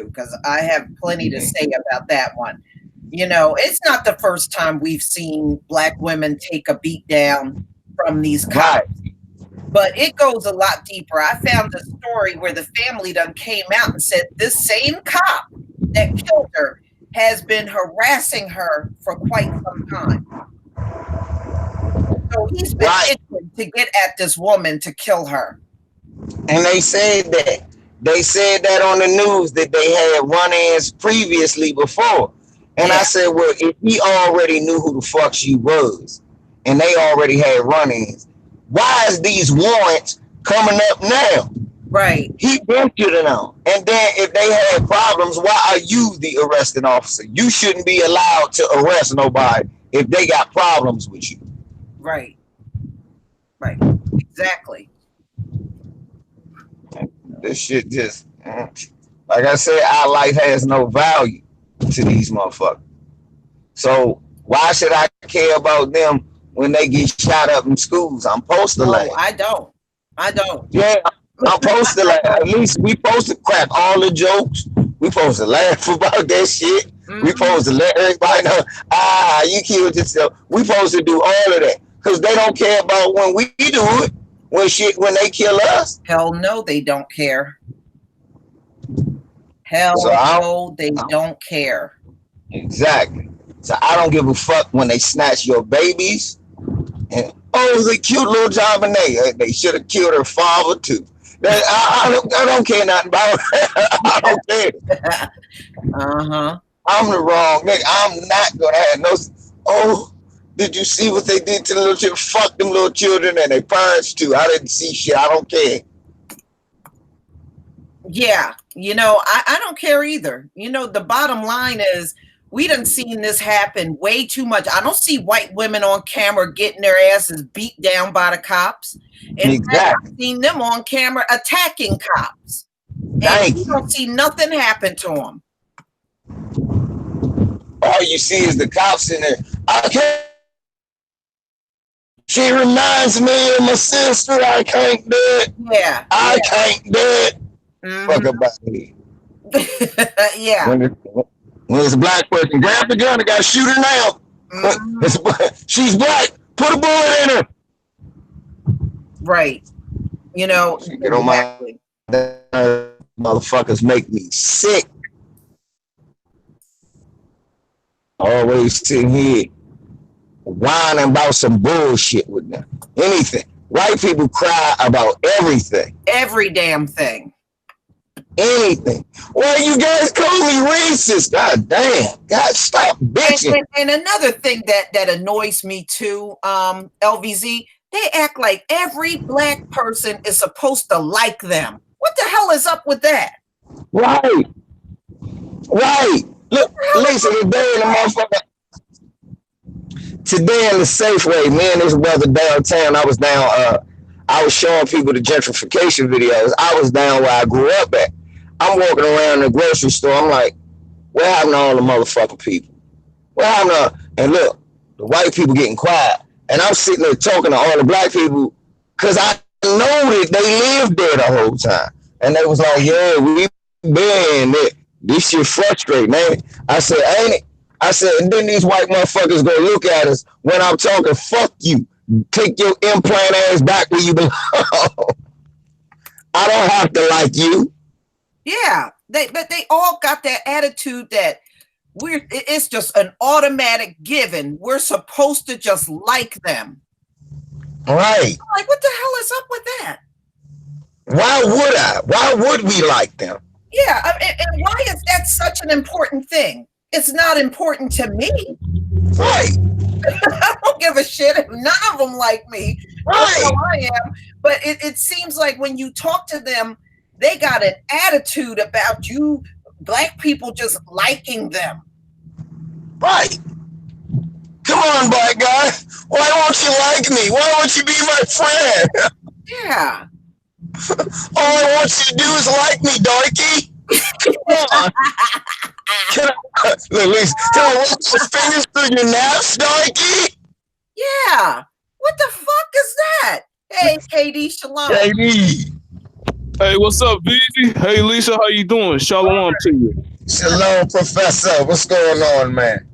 because I have plenty to say about that one. You know, it's not the first time we've seen black women take a beat down from these cops, Right. but it goes a lot deeper. I found a story where the family done came out and said this same cop that killed her has been harassing her for quite some time. So he's been Right. itching to get at this woman to kill her. And they said that. They said that on the news that they had run-ins previously before. And I Yeah, said, well, if he already knew who the fuck she was and they already had run-ins, why is these warrants coming up now? right. He been shooting on. And then if they had problems, why are you the arresting officer? You shouldn't be allowed to arrest nobody if they got problems with you. Right. Right. Exactly. This shit just, like I said, our life has no value to these motherfuckers. So why should I care about them when they get shot up in schools? I'm supposed to No, laugh. I don't. I don't. Yeah, I'm supposed to I laugh. At don't. least we supposed to crack all the jokes. We supposed to laugh about that shit. We Mhm. supposed to let everybody know, you killed yourself. We supposed to do all of that. Because they don't care about when we do it. When they kill us. Hell no, they don't care. So Hell I no, they don't, don't care. exactly. So I don't give a fuck when they snatch your babies. And oh, it was a cute little job, and they should have killed her father too. I don't care nothing about it. I don't care. Uh-huh. I'm the wrong nigga. I'm not gonna have no. Oh, did you see what they did to the little children? Fuck them little children and their parents too. I didn't see shit. I don't care. Yeah, I don't care either. The bottom line is we done seen this happen way too much. I don't see white women on camera getting their asses beat down by the cops. In fact, I've Exactly. seen them on camera attacking cops. And Thank we you. don't see nothing happen to them. All you see is the cops in there. I can't. She reminds me of my sister. I can't do it. Yeah, I yeah. can't do it. Fuck Hmm. about it. Yeah. When, it, when it's a black person, grab the gun. I got to shoot her now. Hmm. She's black. Put a bullet in her. Right. She get on my Exactly. motherfuckers make me sick. Always sitting here whining about some bullshit with them. Anything. White people cry about everything. Every damn thing. Anything. Why you guys call me racist? God damn. God, stop And, bitching. and, and another thing that annoys me too, LVZ, they act like every black person is supposed to like them. What the hell is up with that? Right. Right. What Look, the hell is listen, up with today in the that? motherfucker. Today in the Safeway, me and this brother downtown, I was showing people the gentrification videos. I was down where I grew up at. I'm walking around the grocery store. I'm like, where happened to all the motherfucking people? Where happened to, and look, the white people getting quiet. And I'm sitting there talking to all the black people because I know that they lived there the whole time. And they was like, yeah, we been there. This shit frustrate, man. I said, ain't it? I said, and then these white motherfuckers go look at us when I'm talking, fuck you. Take your implant ass back where you belong. I don't have to like you. Yeah, but they all got that attitude that it's just an automatic given. We're supposed to just like them. Right. I'm like, what the hell is up with that? Why would I? Why would we like them? Yeah, and why is that such an important thing? It's not important to me. Right. I don't give a shit if none of them like me. That's how Right. I am. But it seems like when you talk to them, they got an attitude about you, black people, just liking them. Right. Come on, black guy. Why won't you like me? Why won't you be my friend? Yeah. All I want you to do is like me, darky. Come on. Can I, can I run my fingers through your naps, darky? Yeah. What the fuck is that? Hey, KD Shalom. JD. Hey, what's up, BZ? Hey, Lisa, how you doing? Shalom to you. Shalom, Professor. What's going on, man?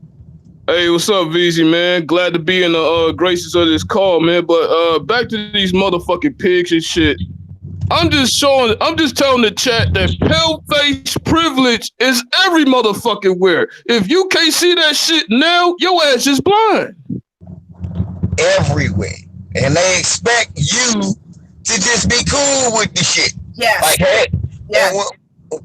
Hey, what's up, VZ, man? Glad to be in the graces of this call, man. But back to these motherfucking pigs and shit. I'm just telling the chat that pale face privilege is every motherfucking where. If you can't see that shit now, your ass is blind. Everywhere. And they expect you to just be cool with the shit. Yes. Like, hey, yes.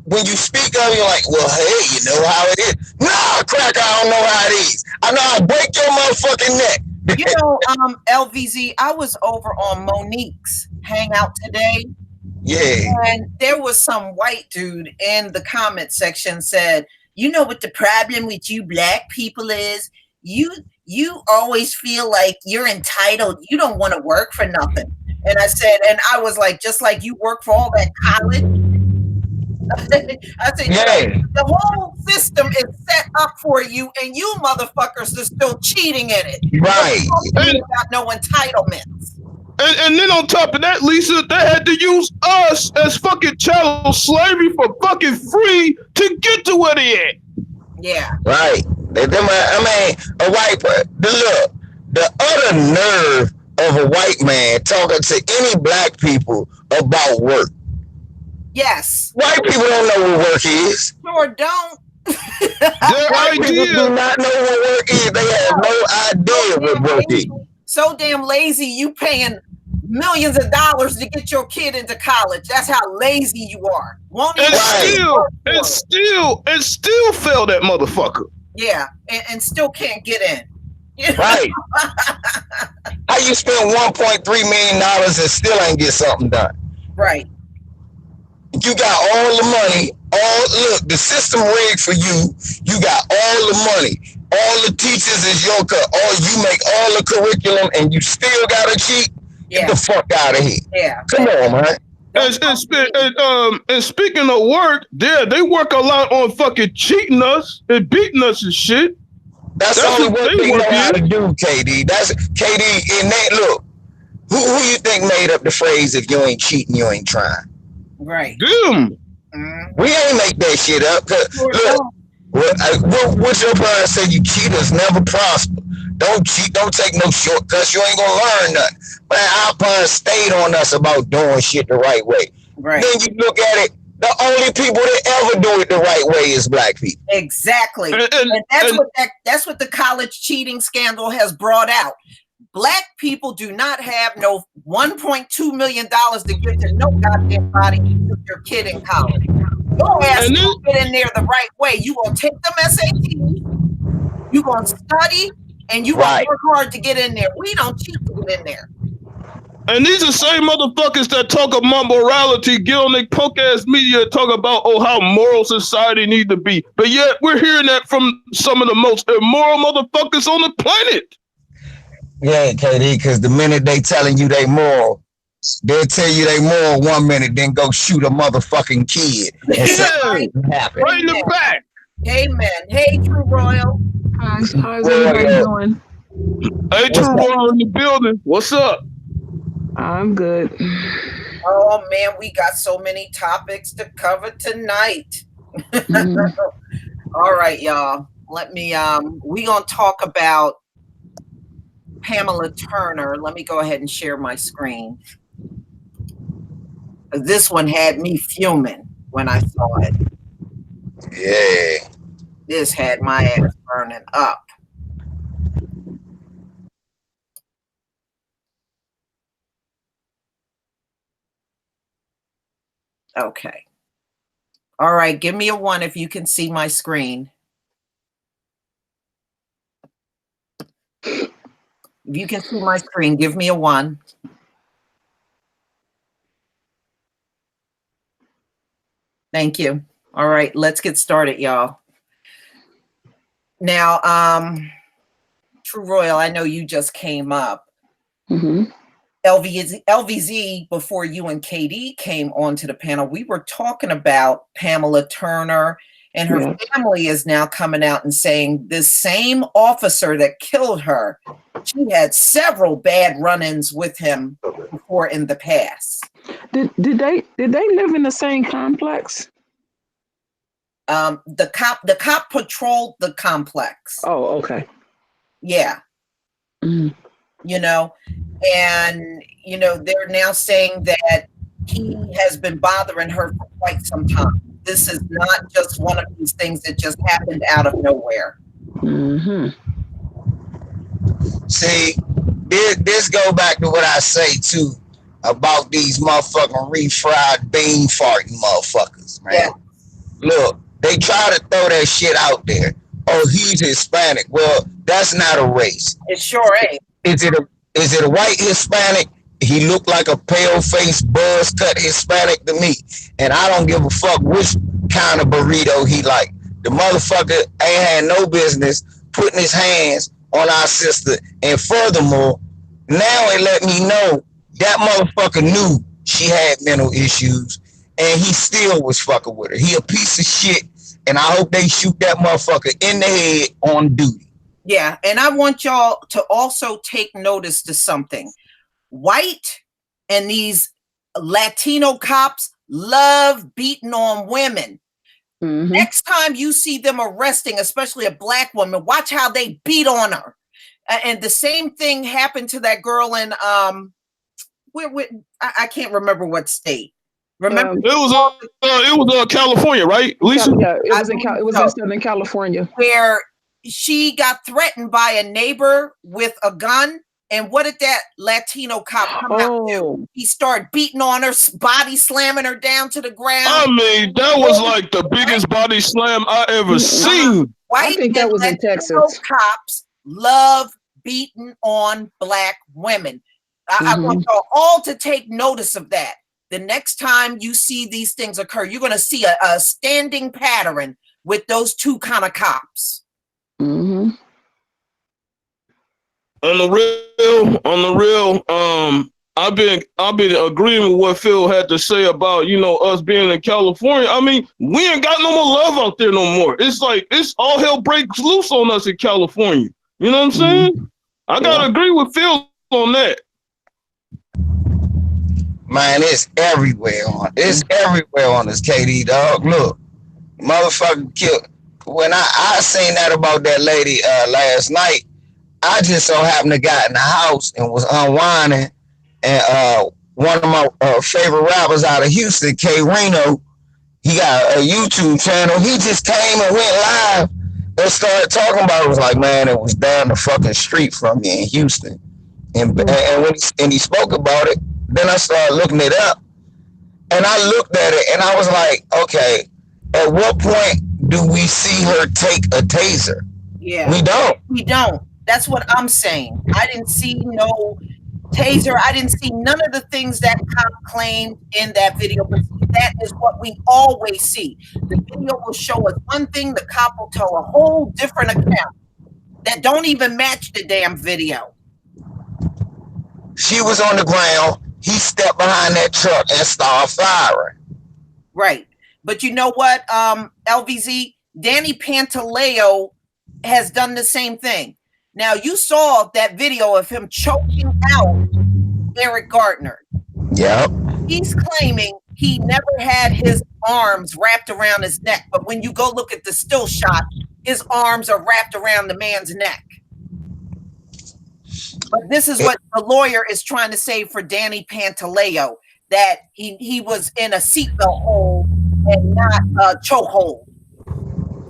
When you speak of it, you're like, well, hey, you know how it is. Nah, cracker, I don't know how it is. I know I'll break your motherfucking neck. You know, LVZ, I was over on Monique's hangout today. Yeah. And there was some white dude in the comment section said, you know what the problem with you black people is? You always feel like you're entitled. You don't want to work for nothing. And I said, and I was like, just like you work for all that college. I said, yeah. The whole system is set up for you, and you motherfuckers are still cheating in it. Right. Without no entitlements. And then on top of that, Lisa, they had to use us as fucking chattel slavery for fucking free to get to where they at. Yeah. Right. I mean, a white person, look, the utter nerve of a white man talking to any black people about work. Yes. White people don't know what work is. Sure don't. White people do not know what work is. They have no idea what work is. So damn lazy, you paying millions of dollars to get your kid into college. That's how lazy you are. Won't and still fail that motherfucker. Yeah, and still can't get in. Right. How you spend $1.3 million and still ain't get something done? Right. You got all the money. Look, the system rigged for you. You got all the money. All the teachers is your cut. You make all the curriculum, and you still gotta cheat. Yeah. Get the fuck out of here. Yeah. Come on, man. And speaking of work, they work a lot on fucking cheating us and beating us and shit. That's the only one thing they know how to do, KD. That's KD. And that look, who you think made up the phrase? If you ain't cheating, you ain't trying. Right. Them. We ain't make that shit up. Look, what your parents say? You cheaters never prosper. Don't cheat. Don't take no shortcuts. You ain't gonna learn nothing. Man, our parents stayed on us about doing shit the right way. Right. Then you look at it. The only people that ever do it the right way is black people. Exactly. And that's what the college cheating scandal has brought out. Black people do not have no $1.2 million to give to no goddamn body to put your kid in college. Your ass will get in there the right way. You gonna take them SATs, you gonna study, and you gonna work hard to get in there. We don't cheat to get in there. And these are same motherfuckers that talk about morality, get on their punk ass media and talk about how moral society need to be. But yet we're hearing that from some of the most immoral motherfuckers on the planet. Yeah, KD, because the minute they telling you they moral, they'll tell you they moral 1 minute, then go shoot a motherfucking kid. Right in the back. Amen. Hey, True Royal. How's everybody doing? Hey, True Royal in the building. What's up? I'm good. Oh man, we got so many topics to cover tonight. All right, y'all. Let me we gonna talk about Pamela Turner. Let me go ahead and share my screen. This one had me fuming when I saw it. Yeah. This had my ass burning up. Okay. All right, give me a 1 if you can see my screen. If you can see my screen, give me a 1. Thank you. All right, let's get started, y'all. Now, True Royal, I know you just came up. LVZ, before you and KD came onto the panel, we were talking about Pamela Turner, and her family is now coming out and saying this same officer that killed her, she had several bad run-ins with him before in the past. Did they live in the same complex? The cop patrolled the complex. Oh, okay. Yeah. Mm. And they're now saying that he has been bothering her for quite some time. This is not just one of these things that just happened out of nowhere. Mm-hmm. See, this go back to what I say too about these motherfucking refried bean farting motherfuckers, man. Yeah. Look, they try to throw that shit out there. Oh, he's Hispanic. Well, that's not a race. It sure ain't. Is it a white Hispanic? He looked like a pale-faced, buzz-cut Hispanic to me. And I don't give a fuck which kind of burrito he like. The motherfucker ain't had no business putting his hands on our sister. And furthermore, now it let me know that motherfucker knew she had mental issues and he still was fucking with her. He a piece of shit, and I hope they shoot that motherfucker in the head on duty. Yeah, and I want y'all to also take notice to something. White and these Latino cops love beating on women. Mm-hmm. Next time you see them arresting, especially a black woman, watch how they beat on her. And the same thing happened to that girl in I can't remember what state. Remember, it was California, right, Lisa? Yeah, it was in Southern California, where she got threatened by a neighbor with a gun. And what did that Latino cop come out to? He started beating on her, body slamming her down to the ground. I mean, that was like the biggest body slam I ever seen. White I think that was in Texas. Cops love beating on black women. I want y'all all to take notice of that. The next time you see these things occur, you're going to see a standing pattern with those two kind of cops. Mm-hmm. On the real, I've been agreeing with what Phil had to say about, us being in California. I mean, we ain't got no more love out there no more. It's like it's all hell breaks loose on us in California. You know what I'm saying? I gotta agree with Phil on that. Man, it's everywhere on this KD dog. Look, motherfucker killed. When I seen that about that lady last night, I just so happened to got in the house and was unwinding, and one of my favorite rappers out of Houston, K Reno, he got a YouTube channel. He just came and went live and started talking about it. It was like, man, it was down the fucking street from me in Houston, and when he spoke about it, then I started looking it up, and I looked at it and I was like, okay, at what point do we see her take a taser? Yeah, we don't. That's what I'm saying. I didn't see no taser. I didn't see none of the things that cop claimed in that video. But that is what we always see. The video will show us one thing. The cop will tell a whole different account that don't even match the damn video. She was on the ground. He stepped behind that truck and started firing. Right. But you know what, LVZ? Danny Pantaleo has done the same thing. Now, you saw that video of him choking out Eric Gardner. Yep. He's claiming he never had his arms wrapped around his neck. But when you go look at the still shot, his arms are wrapped around the man's neck. But this is what the lawyer is trying to say for Danny Pantaleo, that he was in a seatbelt hold and not a choke hold.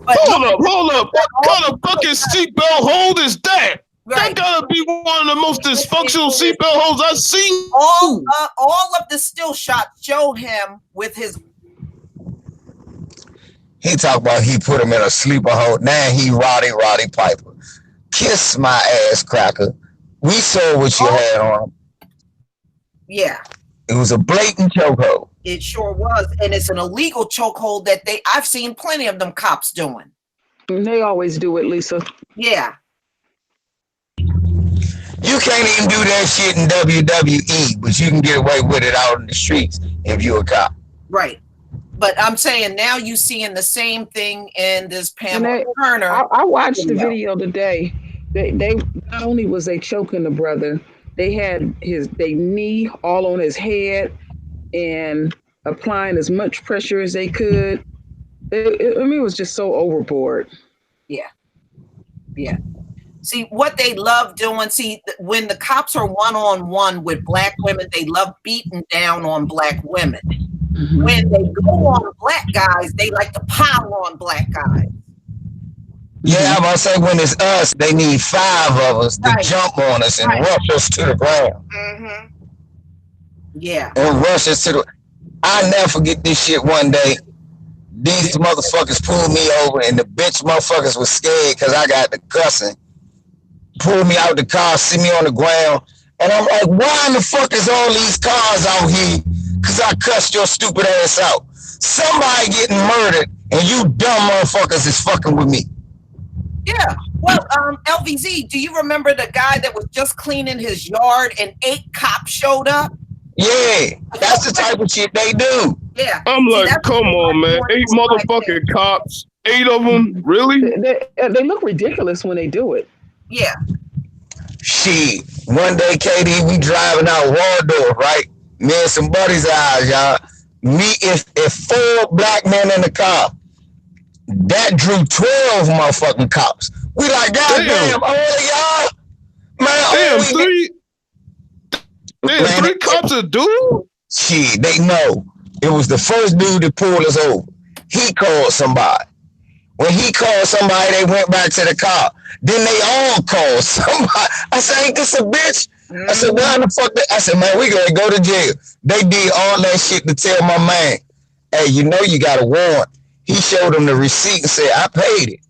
But hold up. What kind of fucking seatbelt hold is that? Right. That gotta be one of the most dysfunctional seatbelt holds I've seen. All of the still shots show him with his. He talked about he put him in a sleeper hold. Now he Roddy Piper. Kiss my ass cracker. We saw what you had on him. Yeah. It was a blatant chokehold. It sure was, and it's an illegal chokehold that I've seen plenty of them cops doing. They always do it, Lisa. Yeah. You can't even do that shit in WWE, but you can get away with it out in the streets if you're a cop. Right. But I'm saying now you seeing the same thing in this Pamela Turner. I watched the video today. They not only was they choking the brother, they had his knee all on his head. and applying as much pressure as they could. It was just so overboard. Yeah. Yeah. See, what they love doing, when the cops are one-on-one with black women, they love beating down on black women. Mm-hmm. When they go on black guys, they like to pile on black guys. Yeah, I'm gonna say when it's us, they need 5 of us to Right. jump on us and Right. rush us to the ground. Mm-hmm. Yeah. And rush us to the. I never forget this shit one day. These motherfuckers pulled me over, and the bitch motherfuckers was scared because I got the cussing. Pulled me out the car, see me on the ground, and I'm like, why in the fuck is all these cars out here? Because I cussed your stupid ass out. Somebody getting murdered, and you dumb motherfuckers is fucking with me. Yeah. Well, LVZ, do you remember the guy that was just cleaning his yard and 8 cops showed up? Yeah, that's the type of shit they do. Yeah. I'm like, come on, man. 8 motherfucking cops. 8 of them? Really? They look ridiculous when they do it. Yeah. Shit. One day, KD, we driving out Waldorf, right? Me and some buddies of ours, y'all. Me if 4 black men in the car. That drew 12 motherfucking cops. We like, goddamn, all of y'all. Man, damn, 3 cops a dude? Shit, they know. It was the first dude that pulled us over. He called somebody. When he called somebody, they went back to the car. Then they all called somebody. I said, ain't this a bitch? I said, why the fuck? I said, man, we gonna go to jail. They did all that shit to tell my man, hey, you know you got a warrant. He showed him the receipt and said, I paid it.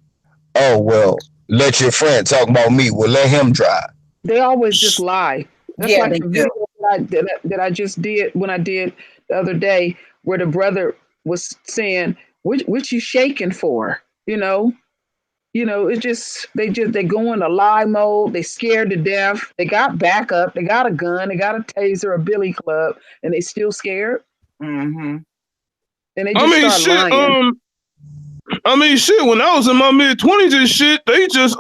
Oh, well, let your friend talk about me. Well, let him drive. They always just lie. That's Yeah, like they the do. video that I just did when I did the other day, where the brother was saying, "What you shaking for?" You know, it's just they go in a lie mode. They scared to death. They got backup. They got a gun. They got a taser, a billy club, and they still scared. Mm-hmm. And they just start lying. Shit, when I was in my mid-20s and shit, they just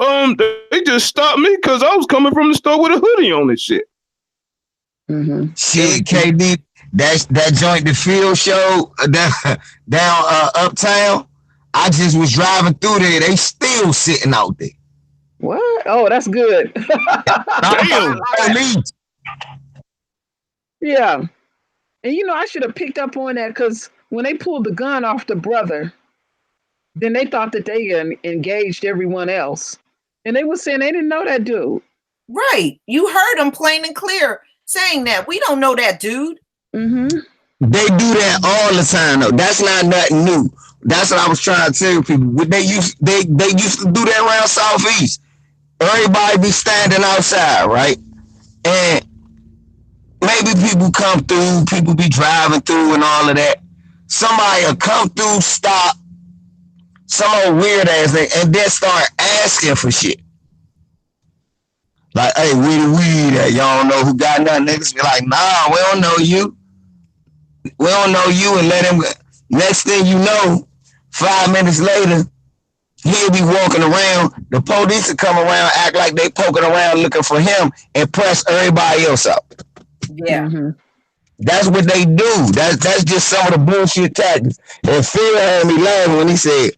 stopped me because I was coming from the store with a hoodie on and shit. Mm-hmm. Shit, KD, that joint, the field show down uptown. I just was driving through there. They still sitting out there. What? Oh, that's good. Damn. Yeah. And I should have picked up on that, because when they pulled the gun off the brother, then they thought that they engaged everyone else. And they were saying they didn't know that dude. Right. You heard them plain and clear saying that. We don't know that dude. Mm-hmm. They do that all the time, though. That's not nothing new. That's what I was trying to tell people. They used to do that around Southeast. Everybody be standing outside, right? And maybe people come through, people be driving through and all of that. Somebody will come through, stop, some old weird ass thing, and then start asking for shit. Like, hey, where the weed at? Y'all don't know who got nothing. Niggas be like, nah, we don't know you. We don't know you, and let him. Next thing you know, 5 minutes later, he'll be walking around. The police will come around, act like they poking around looking for him, and press everybody else out. Yeah. Mm-hmm. That's what they do. That's just some of the bullshit tactics. And Phil had me laughing when he said,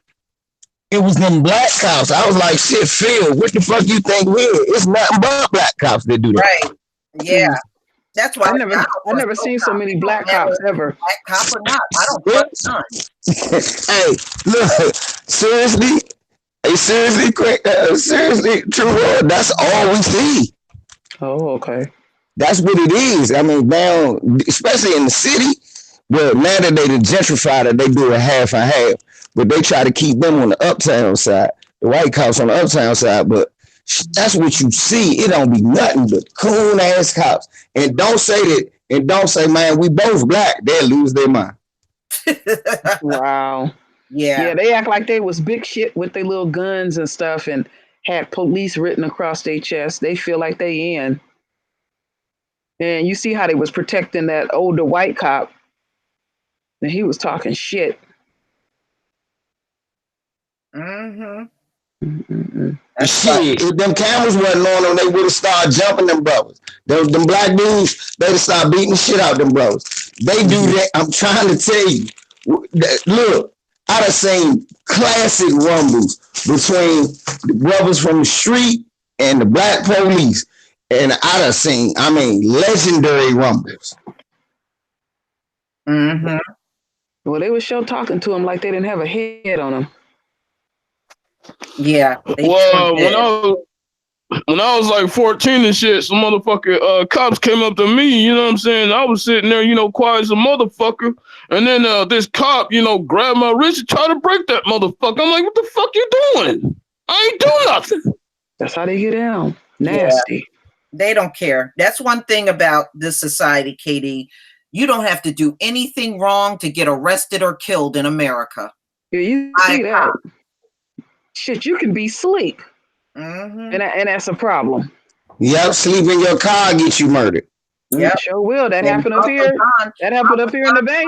it was them black cops. I was like, shit, Phil, what the fuck you think we is? It's nothing but black cops that do that. Right. Yeah. That's why I never seen so many black cops ever. Black cop or not, I don't trust none. Hey, look, seriously, true, that's all we see. Oh, okay. That's what it is. I mean, now, especially in the city, well, now that they gentrified it, they do it half and half. But they try to keep them on the uptown side, the white cops on the uptown side. But that's what you see. It don't be nothing but coon ass cops. And don't say that. And don't say, man, we both black. They'll lose their mind. Wow. Yeah, they act like they was big shit with their little guns and stuff, and had police written across their chest. They feel like they in. And you see how they was protecting that older white cop, and he was talking shit. Mm-hmm. Shit, if them cameras wasn't on them, they would have started jumping them brothers. Them black dudes, they'd have started beating the shit out them brothers. They do that. I'm trying to tell you. Look, I done seen classic rumbles between the brothers from the street and the black police. And I done seen, legendary rumbles. Mm-hmm. Well, they were sure talking to him like they didn't have a head on them. Yeah. Well, when I was like 14 and shit, some motherfucking cops came up to me, you know what I'm saying? I was sitting there, quiet as a motherfucker. And then this cop, grabbed my wrist and tried to break that motherfucker. I'm like, what the fuck you doing? I ain't doing nothing. That's how they get down. Nasty. Yeah. They don't care. That's one thing about this society, KD. You don't have to do anything wrong to get arrested or killed in America. Yeah, you see that. Shit, you can be asleep. Mm-hmm. And that's a problem. Yep, sleep in your car get you murdered. Yeah, sure will. That happened up here. That happened up here in the Bay.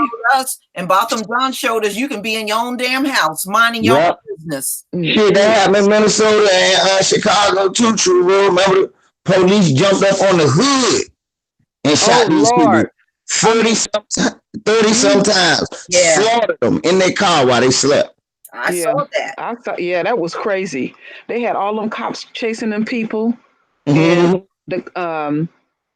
And Botham John showed us you can be in your own damn house, minding your own business. Shit, that happened in Minnesota and Chicago too. True. Remember, the police jumped up on the hood and shot these people 30 sometimes. Yeah, slaughtered them in their car while they slept. I saw that. That was crazy. They had all them cops chasing them people, Mm-hmm.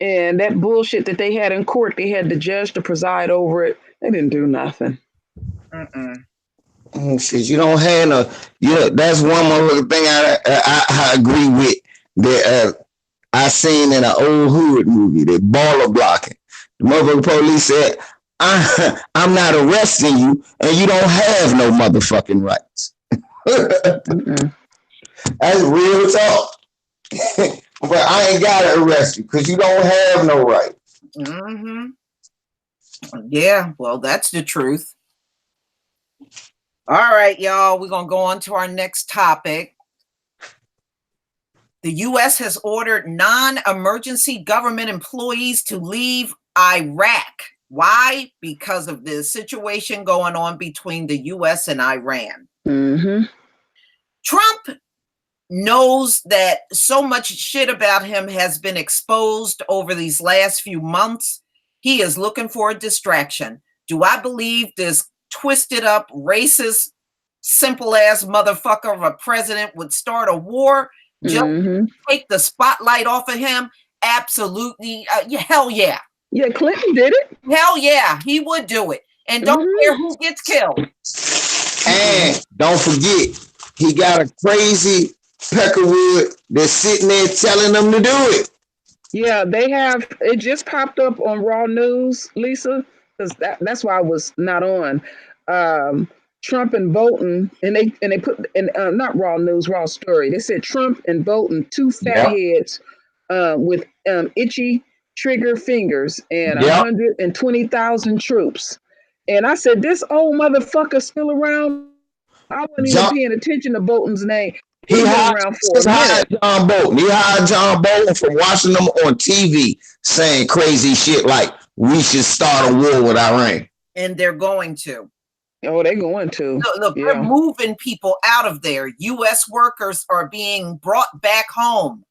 and that bullshit that they had in court. They had the judge to preside over it. They didn't do nothing. Shit, you don't have no. That's one more thing I agree with. That I seen in an old hood movie. They baller blocking. The motherfucking police said, I'm not arresting you, and you don't have no motherfucking rights. That's real talk. But I ain't gotta arrest you because you don't have no rights. Mm-hmm. Yeah, well, that's the truth. All right, y'all, we're gonna go on to our next topic. The U.S. has ordered non-emergency government employees to leave Iraq. Why? Because of the situation going on between the U.S. and Iran. Mm-hmm. Trump knows that so much shit about him has been exposed over these last few months. He is looking for a distraction. Do I believe this twisted up, racist, simple ass motherfucker of a president would start a war just to take the spotlight off of him? Absolutely. Hell yeah. Yeah, Clinton did it. Hell yeah, he would do it. And don't care who gets killed. And don't forget, he got a crazy Peckerwood that's sitting there telling them to do it. Yeah, they have. It just popped up on Raw News, Lisa, because that's why I was not on. Trump and Bolton, and they put in not Raw News, Raw Story. They said Trump and Bolton, two fatheads with itchy trigger fingers and 120,000 troops. And I said, this old motherfucker still around? I wasn't even paying attention to Bolton's name. He hired John Bolton. He hired John Bolton from watching them on TV saying crazy shit like we should start a war with Iran. And they're going to. Oh, they're going to. Look, they're moving people out of there. U.S. workers are being brought back home.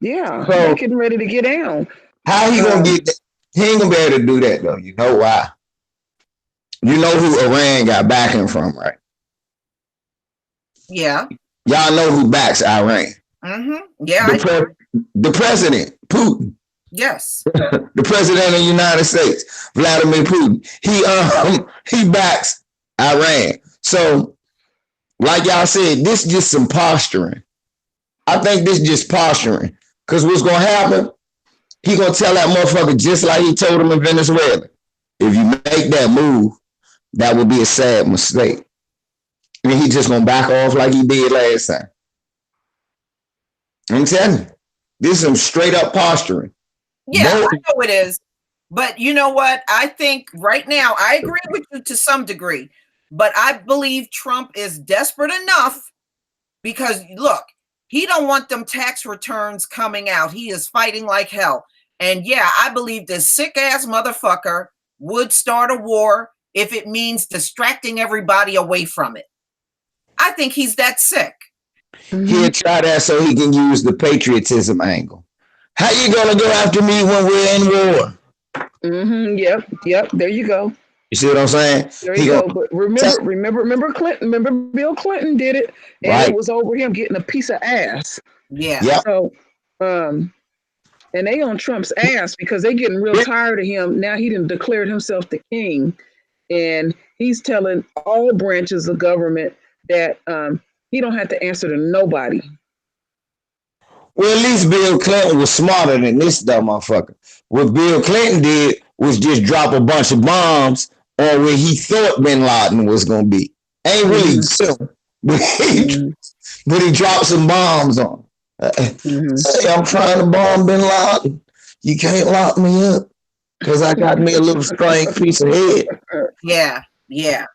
Yeah, they're getting ready to get down. How he gonna get that? He ain't gonna be able to do that though. You know why? You know who Iran got backing from, right? Yeah. Y'all know who backs Iran. Mm-hmm. Yeah. The president, Putin. Yes. The president of the United States, Vladimir Putin. He backs Iran. So, like y'all said, this is just some posturing. I think this is just posturing. Because what's gonna happen? He gonna tell that motherfucker just like he told him in Venezuela. If you make that move, that would be a sad mistake. And he just gonna back off like he did last time. I'm telling you, this is some straight up posturing. Yeah, I know it is. But you know what? I think right now, I agree with you to some degree, but I believe Trump is desperate enough because look, he don't want them tax returns coming out. He is fighting like hell. And yeah, I believe this sick ass motherfucker would start a war if it means distracting everybody away from it. I think he's that sick. He'll try that so he can use the patriotism angle. How you gonna go after me when we're in war? Yep. There you go. You see what I'm saying? There He you gonna go. But tell, remember Clinton. Remember Bill Clinton did it, and it right? was over him getting a piece of ass. Yeah. Yep. So, and they on Trump's ass because they getting real tired of him. Now he done declared himself the king, and he's telling all branches of government that he don't have to answer to nobody. Well, at least Bill Clinton was smarter than this dumb motherfucker. What Bill Clinton did was just drop a bunch of bombs on where he thought Bin Laden was gonna be. Ain't really Mm-hmm. so, but Mm-hmm. he dropped some bombs on. Mm-hmm. Hey, I'm trying to bomb Bin Laden. You can't lock me up because I got me a little strange piece of head. Yeah. Yeah.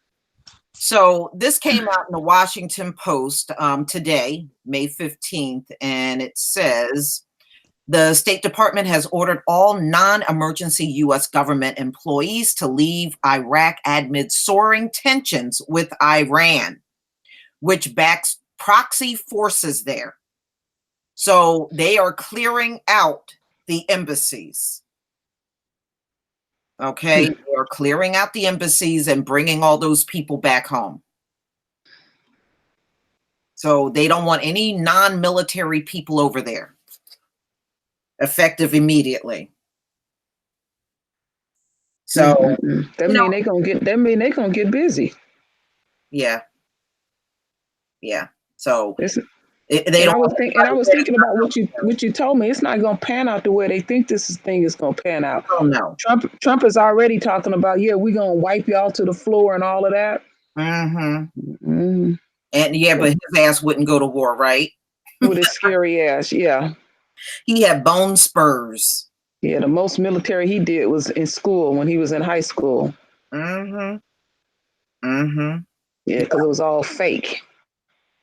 So this came out in the Washington Post today, May 15th, and it says the State Department has ordered all non-emergency U.S. government employees to leave Iraq amid soaring tensions with Iran, which backs proxy forces there. So they are clearing out the embassies. Okay, they are clearing out the embassies and bringing all those people back home. So they don't want any non-military people over there. Effective immediately. So that mean they gonna get. That mean they gonna get busy. Yeah. So It's, they and don't. I was thinking about what you told me. It's not gonna pan out the way they think this thing is gonna pan out. Oh no. Trump is already talking about we're gonna wipe y'all to the floor and all of that. Mm-hmm. And but his ass wouldn't go to war, right? With his scary ass, yeah. He had bone spurs. Yeah, the most military he did was in school when he was in high school. Mm-hmm. Yeah, because it was all fake.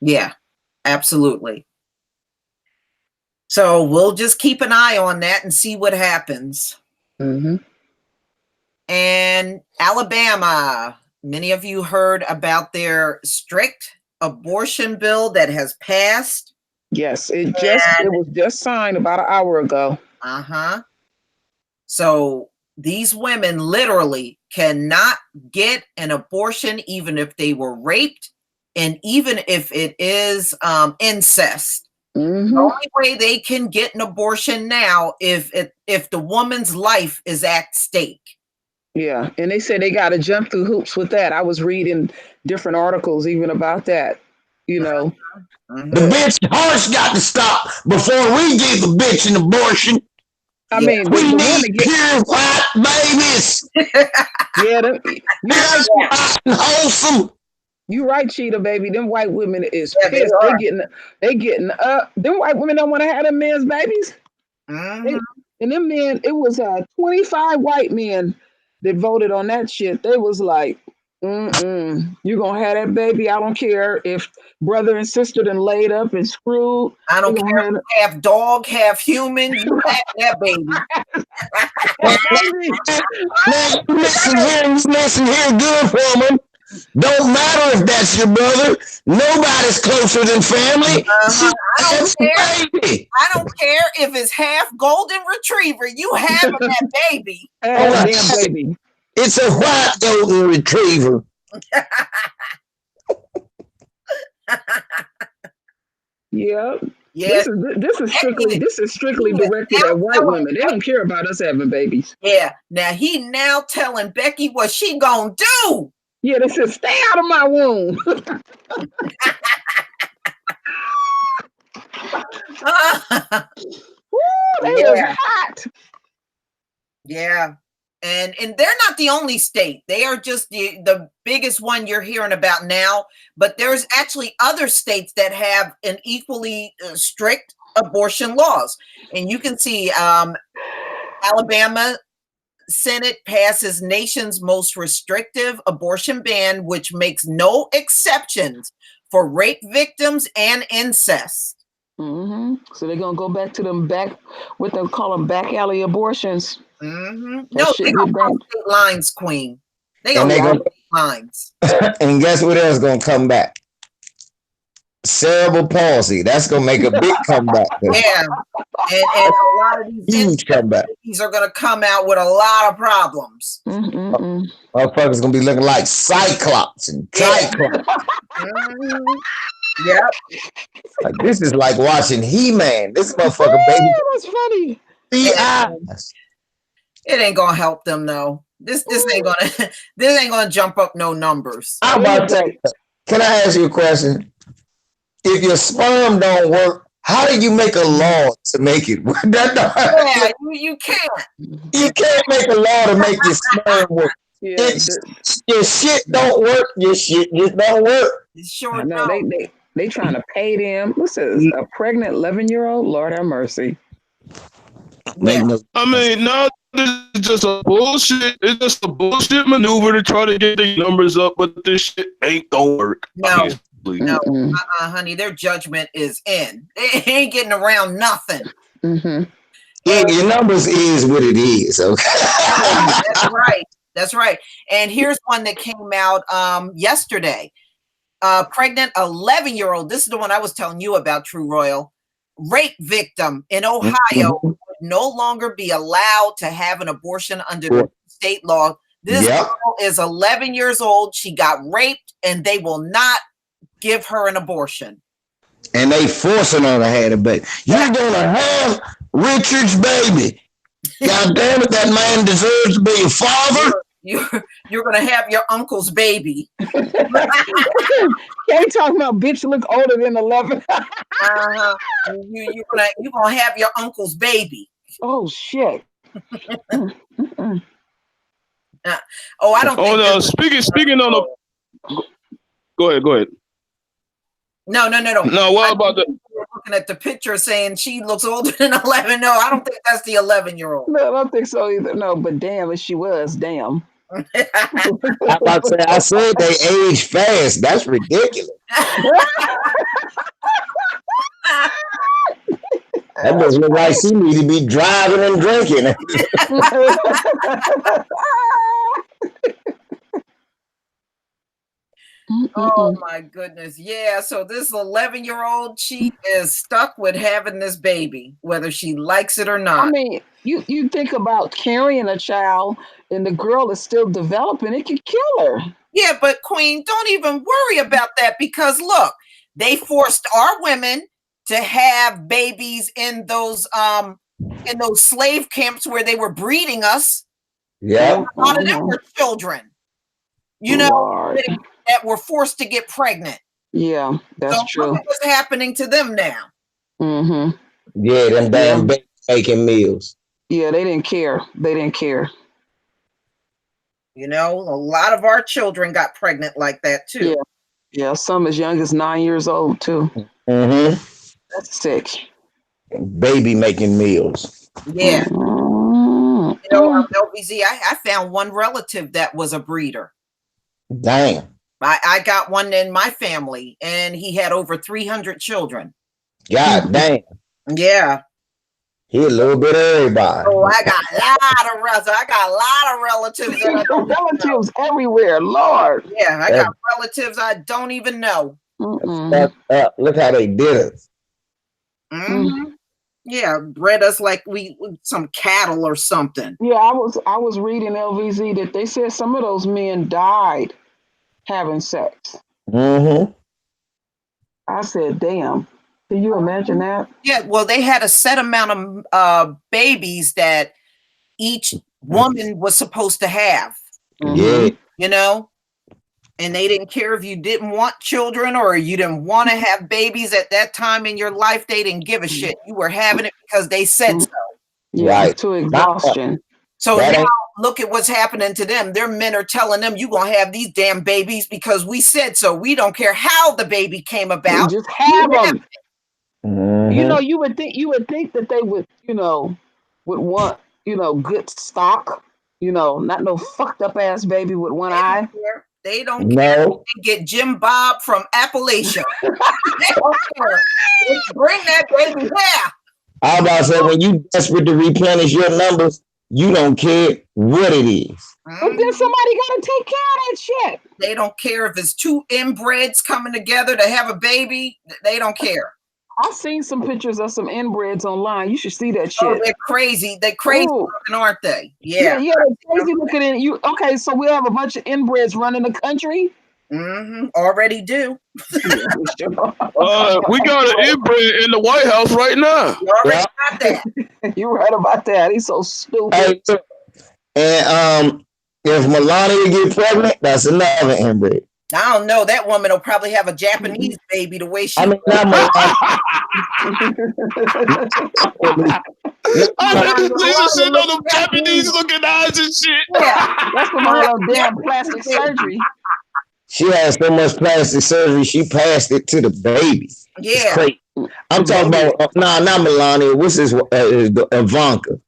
Yeah, absolutely. So we'll just keep an eye on that and see what happens. Mm-hmm. And Alabama, many of you heard about their strict abortion bill that has passed. Yes, it was just signed about an hour ago. So these women literally cannot get an abortion even if they were raped and even if it is incest. Mm-hmm. The only way they can get an abortion now if the woman's life is at stake. Yeah, and they said they got to jump through hoops with that. I was reading different articles even about that. The bitch heart's got to stop before we give the bitch an abortion. I mean, we need pure white babies. Wholesome. You right, Cheetah baby. Them white women is pissed. They getting up. Them white women don't want to have them men's babies. And them men, it was 25 white men that voted on that shit. They was like, you gonna have that baby. I don't care if brother and sister done laid up and screwed. I don't care if half dog, half human. You have that baby. Listen here, good woman. Don't matter if that's your brother. Nobody's closer than family. I don't care if it's half golden retriever. You having that baby. Damn baby. It's a white golden retriever. Yeah. This is strictly directed at white women. They don't care about us having babies. Yeah. Now he telling Becky what she gonna do. Yeah, they said stay out of my womb. Woo, they is hot. Yeah. And they're not the only state. They are just the biggest one you're hearing about now. But there's actually other states that have an equally strict abortion laws. And you can see Alabama Senate passes nation's most restrictive abortion ban, which makes no exceptions for rape victims and incest. So they're gonna go back to them what they call them back alley abortions. No, they gonna cross state lines, Queen. They gonna cross state lines. And guess what else gonna come back? cerebral palsy. That's gonna make a big comeback. Yeah. And a lot of these Huge comeback. babies are going to come out with a lot of problems. Motherfuckers gonna be looking like Cyclops and Cyclops. Yep. Like, this is like watching He-Man. This motherfucker, baby. That's funny. It ain't gonna help them though. This ain't gonna jump up no numbers. How about that? Can I ask you a question? If your sperm don't work, how do you make a law to make it work? Yeah, you can't. You can't make a law to make your sperm work. Yeah, Your shit don't work. Your shit just don't work. It sure I know don't. they trying to pay them. What's this? A pregnant 11-year-old? Lord have mercy. Yeah. I mean, no, this is just a bullshit. It's just a bullshit maneuver to try to get the numbers up, but this shit ain't gonna work. No. Obviously. No, honey, their judgment is in. They ain't getting around nothing. Yeah, your numbers is what it is. Okay. That's right. That's right. And here's one that came out yesterday. Pregnant 11-year-old. This is the one I was telling you about, True Royal. Rape victim in Ohio would no longer be allowed to have an abortion under the state law. This girl is 11 years old. She got raped, and they will not give her an abortion. And they forcing her to have a baby. You're gonna have Richard's baby. God damn it, that man deserves to be a father. You're gonna have your uncle's baby. Can't talk about bitch look older than 11. You're gonna have your uncle's baby. Oh shit. I don't. Oh no! Speaking on the. Go ahead. No. No, what about the? Looking at the picture saying she looks older than 11. No, I don't think that's the 11-year-old. No, I don't think so either. No, but damn, if she was, damn. I said they age fast. That's ridiculous. That doesn't look like she need to be driving and drinking. Oh my goodness. Yeah. So this 11-year-old, she is stuck with having this baby, whether she likes it or not. I mean, you think about carrying a child and the girl is still developing, it could kill her. Yeah, but Queen, don't even worry about that because look, they forced our women to have babies in those slave camps where they were breeding us. Yeah. A lot of them were children. You know, that were forced to get pregnant. Yeah, that's true. Look at what's happening to them now. Yeah, them damn babies making meals. Yeah, they didn't care. You know, a lot of our children got pregnant like that too. Yeah, some as young as 9 years old too. That's sick. Baby making meals. Yeah. You know, LBZ, I found one relative that was a breeder. Damn. I got one in my family, and he had over 300 children. God damn. Yeah. He a little bit of everybody. Oh, I got a lot of relatives. Relatives everywhere, Lord. Yeah, I got relatives I don't even know. Look how they did it. Yeah, bred us like we some cattle or something. Yeah, I was reading LVZ that they said some of those men died having sex. I said, damn. Can you imagine that? Yeah, well, they had a set amount of babies that each woman was supposed to have. Yeah. You know? And they didn't care if you didn't want children or you didn't want to have babies at that time in your life. They didn't give a shit. You were having it because they said so. Yeah, to exhaustion. So now look at what's happening to them. Their men are telling them you're going to have these damn babies because we said so. We don't care how the baby came about. Just have them. You know, you would think that they would, would want, good stock, not no fucked up ass baby with one eye. They don't care. They get Jim Bob from Appalachia. They don't care. Bring that baby here. I was about to say, when you desperate to replenish your numbers, you don't care what it is. But then somebody got to take care of that shit. They don't care if it's two inbreds coming together to have a baby. They don't care. I've seen some pictures of some inbreds online. You should see that shit. Oh, they're crazy. They're crazy looking, aren't they? Yeah. Yeah, they're crazy looking. Okay, so we have a bunch of inbreds running the country. Already do. We got an inbred in the White House right now. You already got that. You're right about that. He's so stupid. Hey, and if Melania get pregnant, that's another inbred. I don't know. That woman will probably have a Japanese baby the way she. I mean, not Lisa sitting on them Japanese looking eyes and shit. Yeah, that's from all them damn plastic surgery. She had so much plastic surgery, she passed it to the baby. Yeah. It's crazy. I'm talking about, not Melania. What's this? Ivanka.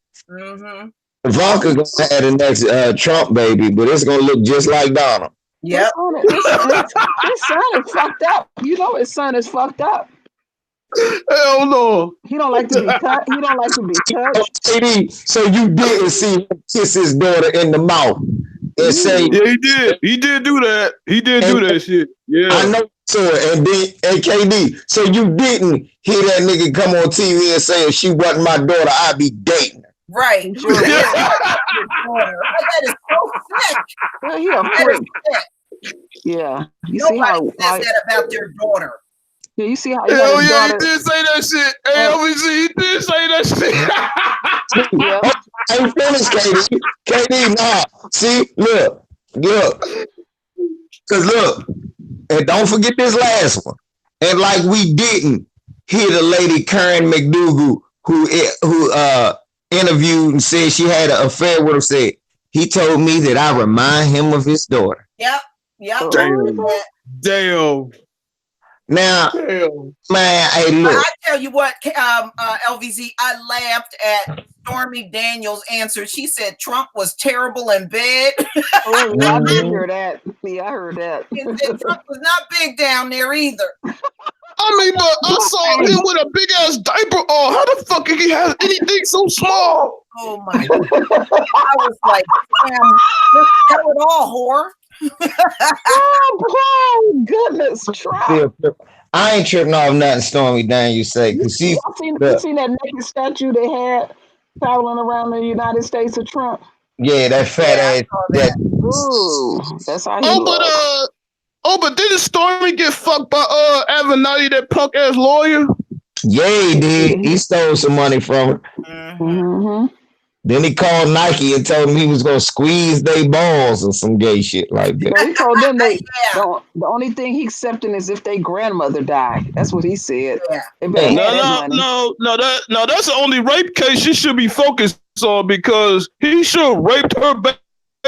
Ivanka gonna have the next Trump baby, but it's gonna look just like Donald. Yep. His son is fucked up. You know his son is fucked up. Hell no. He don't like to be touched. He don't like to be touched. So you didn't see him kiss his daughter in the mouth and say, yeah, he did. He did do that. He did do that shit. Yeah. I know. So and KD. So you didn't hear that nigga come on TV and say, if she wasn't my daughter, I'd be dating her. Right. That is so sick. Well, he a freak. Yeah. You Nobody see how says that about their daughter. Yeah, you see how hell yeah, he did say that shit. Hey, obviously he did say that shit. Yeah. I ain't finished, KD, nah. See, look. Cause look, and don't forget this last one. And like we didn't hear the lady Karen McDougal who interviewed and said she had an affair with him, said he told me that I remind him of his daughter. Yep. Damn. Now, man, hey, look. I tell you what, LVZ, I laughed at Stormy Daniels' answer. She said Trump was terrible in bed. Oh, yeah, I did hear that. Yeah, I heard that. And said Trump was not big down there either. I mean, but I saw him with a big ass diaper on. How the fuck can he have anything so small? Oh my God. I was like, damn, just tell it all, whore. Oh, goodness, Trump. I ain't tripping off nothing Stormy Daniels say. You seen that naked statue they had traveling around the United States of Trump? Yeah, that fat ass. Ooh, that's how he looks. But didn't Stormy get fucked by Avenatti, that punk ass lawyer? Yeah, he did. He stole some money from her. Mm-hmm. Then he called Nike and told them he was gonna squeeze their balls or some gay shit like that. He told them the only thing he accepting is if their grandmother died. That's what he said. Yeah. No, that's the only rape case she should be focused on because he should have raped her bank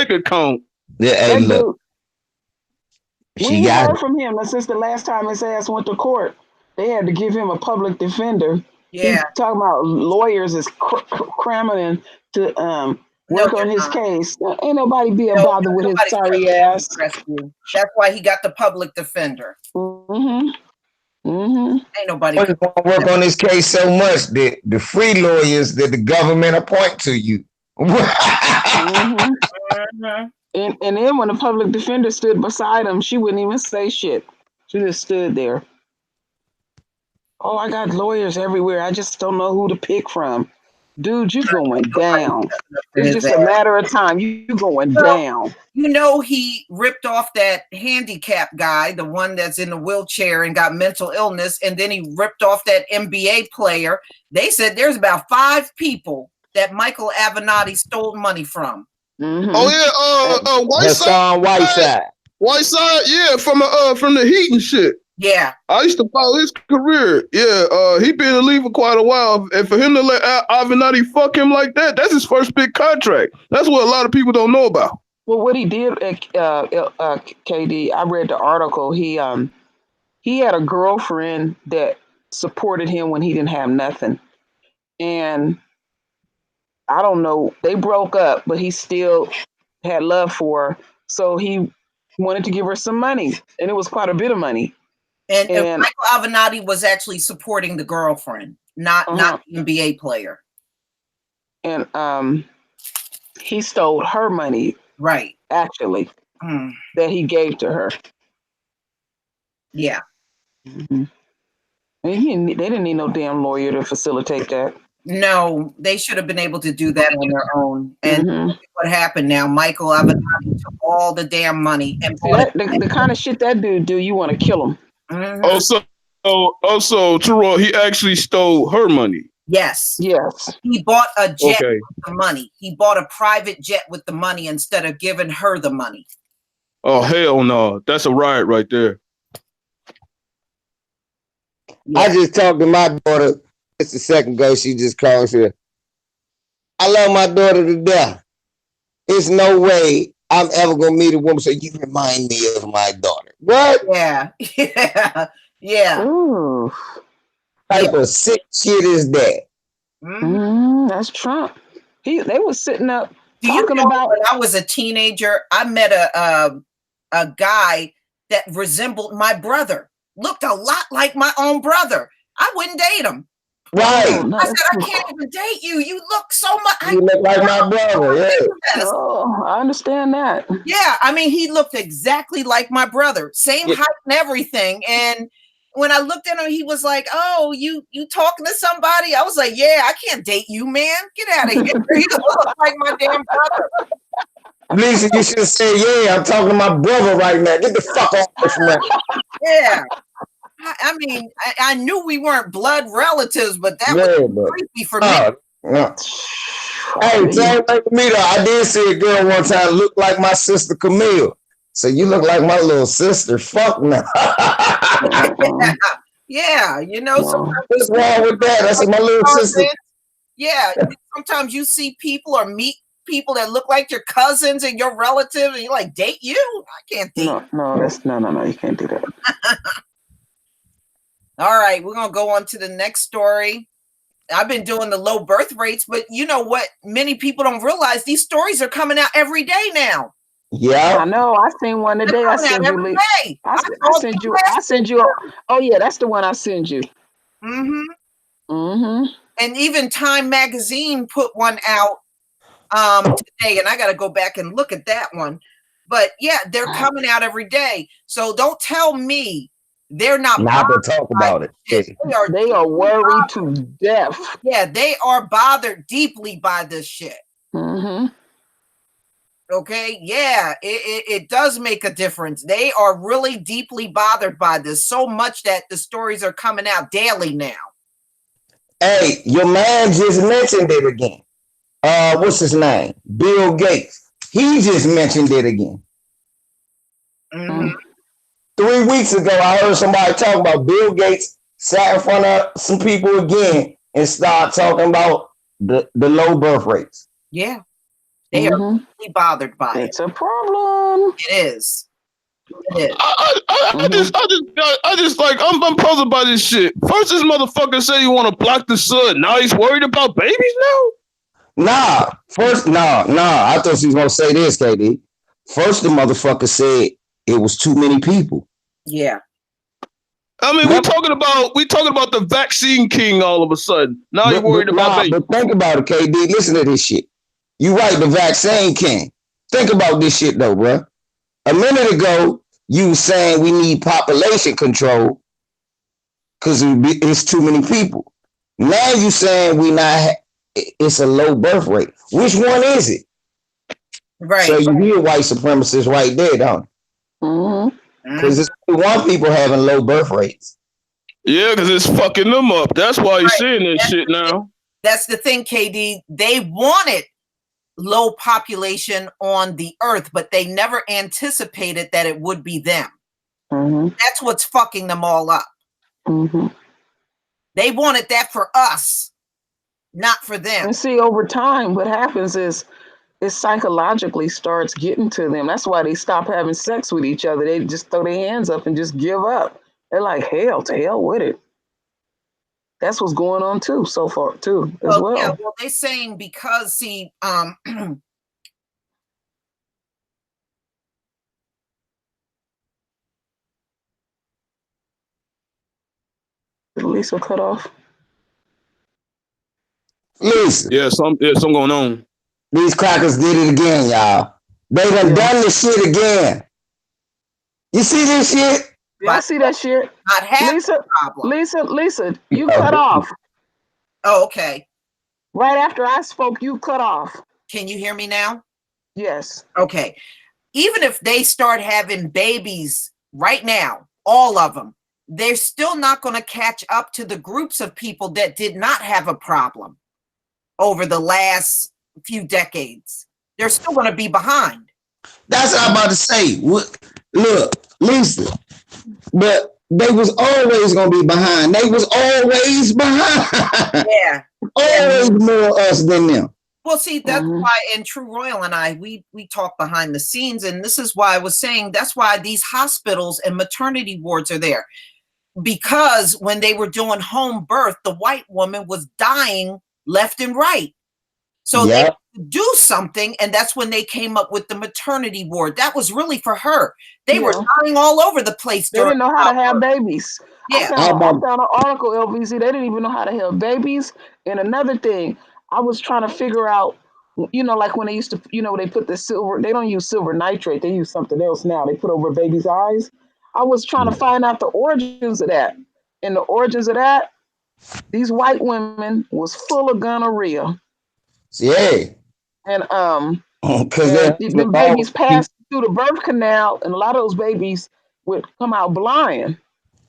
account. Yeah, hey, look. We heard from him since the last time his ass went to court. They had to give him a public defender. Yeah, he's talking about lawyers is cramming to work on his case. Ain't nobody being bothered with his sorry ass. That's why he got the public defender. Ain't nobody work on his case so much that the free lawyers that the government appoint to you. And then when the public defender stood beside him, she wouldn't even say shit. She just stood there. Oh, I got lawyers everywhere. I just don't know who to pick from. Dude, you're going down. It's just a matter of time. You're going down. You know, he ripped off that handicap guy, the one that's in the wheelchair and got mental illness, and then he ripped off that NBA player. They said there's about 5 people that Michael Avenatti stole money from. Mm-hmm. Oh yeah, Whiteside, yeah, from the Heat and shit. Yeah, I used to follow his career. Yeah, he been in the league for quite a while, and for him to let Avenatti fuck him like that, that's his first big contract. That's what a lot of people don't know about. Well, what he did, KD, I read the article. He had a girlfriend that supported him when he didn't have nothing, and I don't know. They broke up, but he still had love for her, so he wanted to give her some money, and it was quite a bit of money. And Michael Avenatti was actually supporting the girlfriend, not the NBA player. And He stole her money, Right. actually, that he gave to her. Yeah. Mm-hmm. And they didn't need no damn lawyer to facilitate that. No, they should have been able to do that on their own. And Mm-hmm. what happened now? Michael Avenatti took all the damn money and See bought it. that the kind of shit that dude do, you want to kill him. Also, Terrell, he actually stole her money. Yes. Yes. He bought a jet Okay. with the money. He bought a private jet with the money instead of giving her the money. Oh, hell no. That's a riot right there. Yeah. I just talked to my daughter just a second ago. She just called here. I love my daughter to death. There's no way I'm ever gonna meet a woman say you remind me of my daughter. What? Yeah. Yeah. Ooh. Type of sick shit is that? That's Trump. They was sitting up talking about. When I was a teenager, I met a guy that resembled my brother. Looked a lot like my own brother. I wouldn't date him. Right. I said, I can't even date you. You look so much. You look like my brother. Yeah. Oh, I understand that. Yeah, I mean, he looked exactly like my brother, same height and everything. And when I looked at him, he was like, "Oh, you talking to somebody?" I was like, "Yeah, I can't date you, man. Get out of here. You look like my damn brother." Lisa, you should have said, "Yeah, I'm talking to my brother right now. Get the fuck off from me." Yeah. I mean, I knew we weren't blood relatives, but that was creepy for me. No. Hey, tell me though, I did see a girl one time look like my sister Camille. So you look like my little sister. Fuck no. Yeah, you know, what's wrong with that? That's my little sister. Yeah, sometimes you see people or meet people that look like your cousins and your relatives, and you're like, date you? I can't date you. No, you can't do that. All right, we're gonna go on to the next story. I've been doing the low birth rates, but you know what? Many people don't realize these stories are coming out every day now. Yeah, I know. I seen one today. I sent you. I send you. Oh yeah, that's the one I send you. And even Time Magazine put one out today, and I got to go back and look at that one. But yeah, they're coming out every day. So don't tell me they're not to talk about it. They are worried to death. Yeah, they are bothered deeply by this shit. Okay, yeah, it does make a difference. They are really deeply bothered by this, so much that the stories are coming out daily now. Hey, your man just mentioned it again. What's his name? Bill Gates. He just mentioned it again. 3 weeks ago, I heard somebody talk about Bill Gates sat in front of some people again and start talking about the low birth rates. Yeah. They are really bothered by it. It's a problem. It is. It is. I just like I'm puzzled by this shit. First, this motherfucker say you want to block the sun. Now he's worried about babies now. Nah. I thought she was gonna say this, KD. First, the motherfucker said it was too many people. Yeah. I mean, we talking about the vaccine king all of a sudden. Now you're worried about babies. But think about it, KD. Listen to this shit. You right, the vaccine king. Think about this shit though, bro. A minute ago, you were saying we need population control because it's too many people. Now you saying it's a low birth rate. Which one is it? Right. So you hear white supremacists right there, don't you? Because it's one people having low birth rates. Yeah, because it's fucking them up. That's why you're seeing this shit now. That's the thing, KD. They wanted low population on the earth, but they never anticipated that it would be them. That's what's fucking them all up. They wanted that for us, not for them. And see, over time, what happens is it psychologically starts getting to them. That's why they stop having sex with each other. They just throw their hands up and just give up. They're like, hell, to hell with it. That's what's going on too, so far too, as well. Yeah, well, they're saying because see, Did Lisa cut off? Lisa. Yeah, some going on. These crackers did it again, y'all. They done this shit again. You see this shit? Yeah, I see that shit. Not half Lisa, the problem. Lisa, you cut off. Oh, okay. Right after I spoke, you cut off. Can you hear me now? Yes. Okay. Even if they start having babies right now, all of them, they're still not going to catch up to the groups of people that did not have a problem over the last few decades. They're still going to be behind. That's what I'm about to say. Look, Lisa, but they was always gonna be behind. They was always behind. Yeah. Always more us than them. Well, see, that's why, and True Royal and I, we talk behind the scenes, and this is why I was saying that's why these hospitals and maternity wards are there. Because when they were doing home birth, the white woman was dying left and right. So they do something, and that's when they came up with the maternity ward. That was really for her. They were dying all over the place. They didn't know how to have babies. Yeah. I found an article, LVC. They didn't even know how to have babies. And another thing, I was trying to figure out, like when they used to, they put the silver, they don't use silver nitrate. They use something else now. They put over a baby's eyes. I was trying to find out the origins of that. And the origins of that, these white women was full of gonorrhea. Yeah. And the babies passed through the birth canal, and a lot of those babies would come out blind.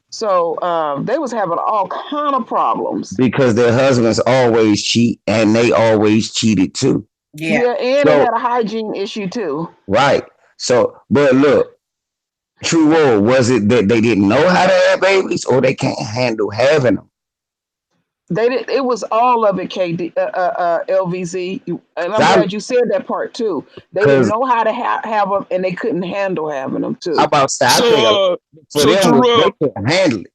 So they was having all kind of problems because their husbands always cheat, and they always cheated too. Yeah, and they had a hygiene issue too. Right. So, but look, True Royal, was it that they didn't know how to have babies, or they can't handle having them? They did. It was all of it, LVZ, and I'm glad you said that part too. They didn't know how to have them, and they couldn't handle having them too. How about Terrell, they couldn't handle it.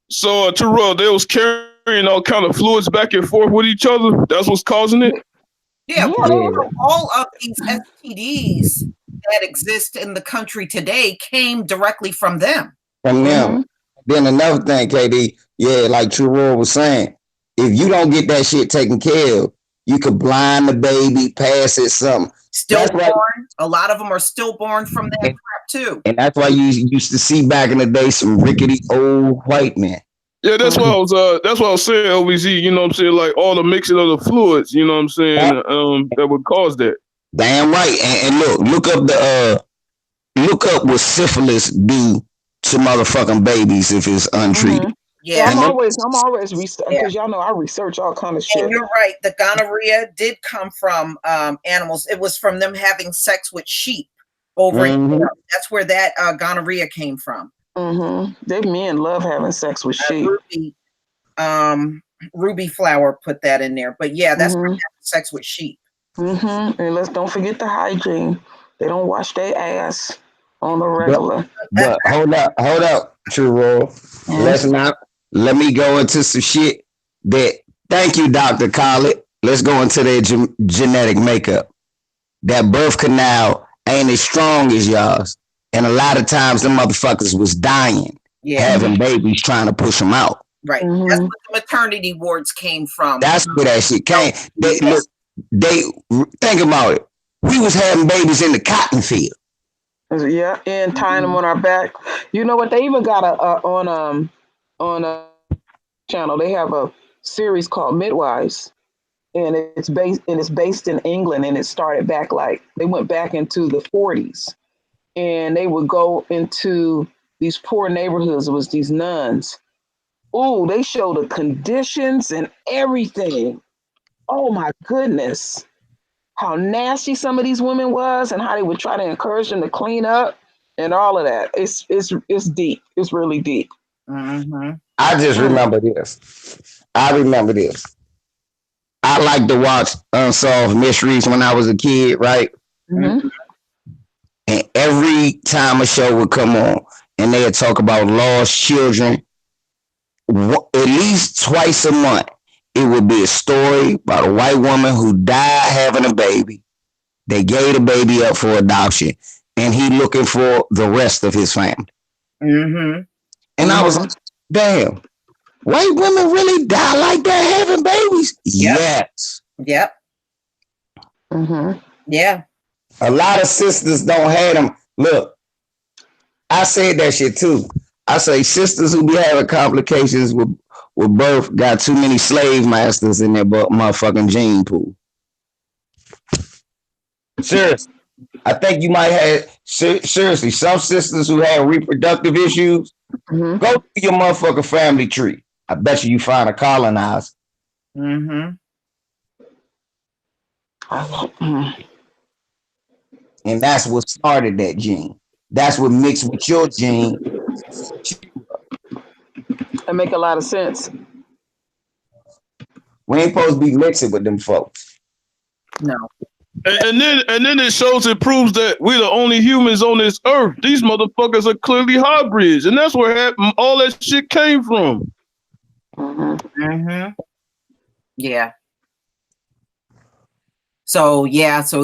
So Terrell, they was carrying all kind of fluids back and forth with each other. That's what's causing it. Yeah, all of these STDs that exist in the country today came directly from them. From them. Then another thing, KD, like True Royal was saying. If you don't get that shit taken care of, you could blind the baby, pass it something. Stillborn. A lot of them are stillborn from that crap too. And that's why you used to see back in the day some rickety old white men. Yeah, that's what I was. That's what I was saying. LVZ, you know what I'm saying? Like all the mixing of the fluids, you know what I'm saying? That would cause that. Damn right. And look up what syphilis do to motherfucking babies if it's untreated. Yeah, I'm always because y'all know I research all kind of shit. And you're right. The gonorrhea did come from animals. It was from them having sex with sheep over in Europe. That's where that gonorrhea came from. They men love having sex with sheep. Ruby Flower put that in there, but yeah, that's from having sex with sheep. And let's don't forget the hygiene. They don't wash their ass on the regular. But hold up, True Royal. Let me go into some shit that. Thank you, Dr. Collett. Let's go into their genetic makeup. That birth canal ain't as strong as yours, and a lot of times the motherfuckers was dying, having babies, trying to push them out. Right. That's what the maternity wards came from. That's where that shit came. They think about it. We was having babies in the cotton field. Yeah, and tying them on our back. You know what? They even got on a channel. They have a series called Midwives, and it's based in England, and it started back they went back into the 40s, and they would go into these poor neighborhoods. It was these nuns. Oh, they show the conditions and everything. Oh my goodness. How nasty some of these women was, and how they would try to encourage them to clean up and all of that. It's deep. It's really deep. I just remember this. I like to watch Unsolved Mysteries when I was a kid, right? And every time a show would come on and they'd talk about lost children, at least twice a month, it would be a story about a white woman who died having a baby. They gave the baby up for adoption, and he looking for the rest of his family. And I was like, damn, white women really die like that having babies? Yes. Yep. Mm-hmm. Yeah. A lot of sisters don't have them. Look, I said that shit too. I say sisters who be having complications with birth got too many slave masters in their motherfucking gene pool. Seriously. I think you might have, seriously, some sisters who have reproductive issues, Mm-hmm. go to your motherfucking family tree. I bet you find a colonizer. Mm-hmm. And that's what started that gene. That's what mixed with your gene. That make a lot of sense. We ain't supposed to be mixing with them folks. No. And then it shows, it proves that we're the only humans on this earth. These motherfuckers are clearly hybrids, and that's where all that shit came from. Mm-hmm. Mm-hmm. Yeah. So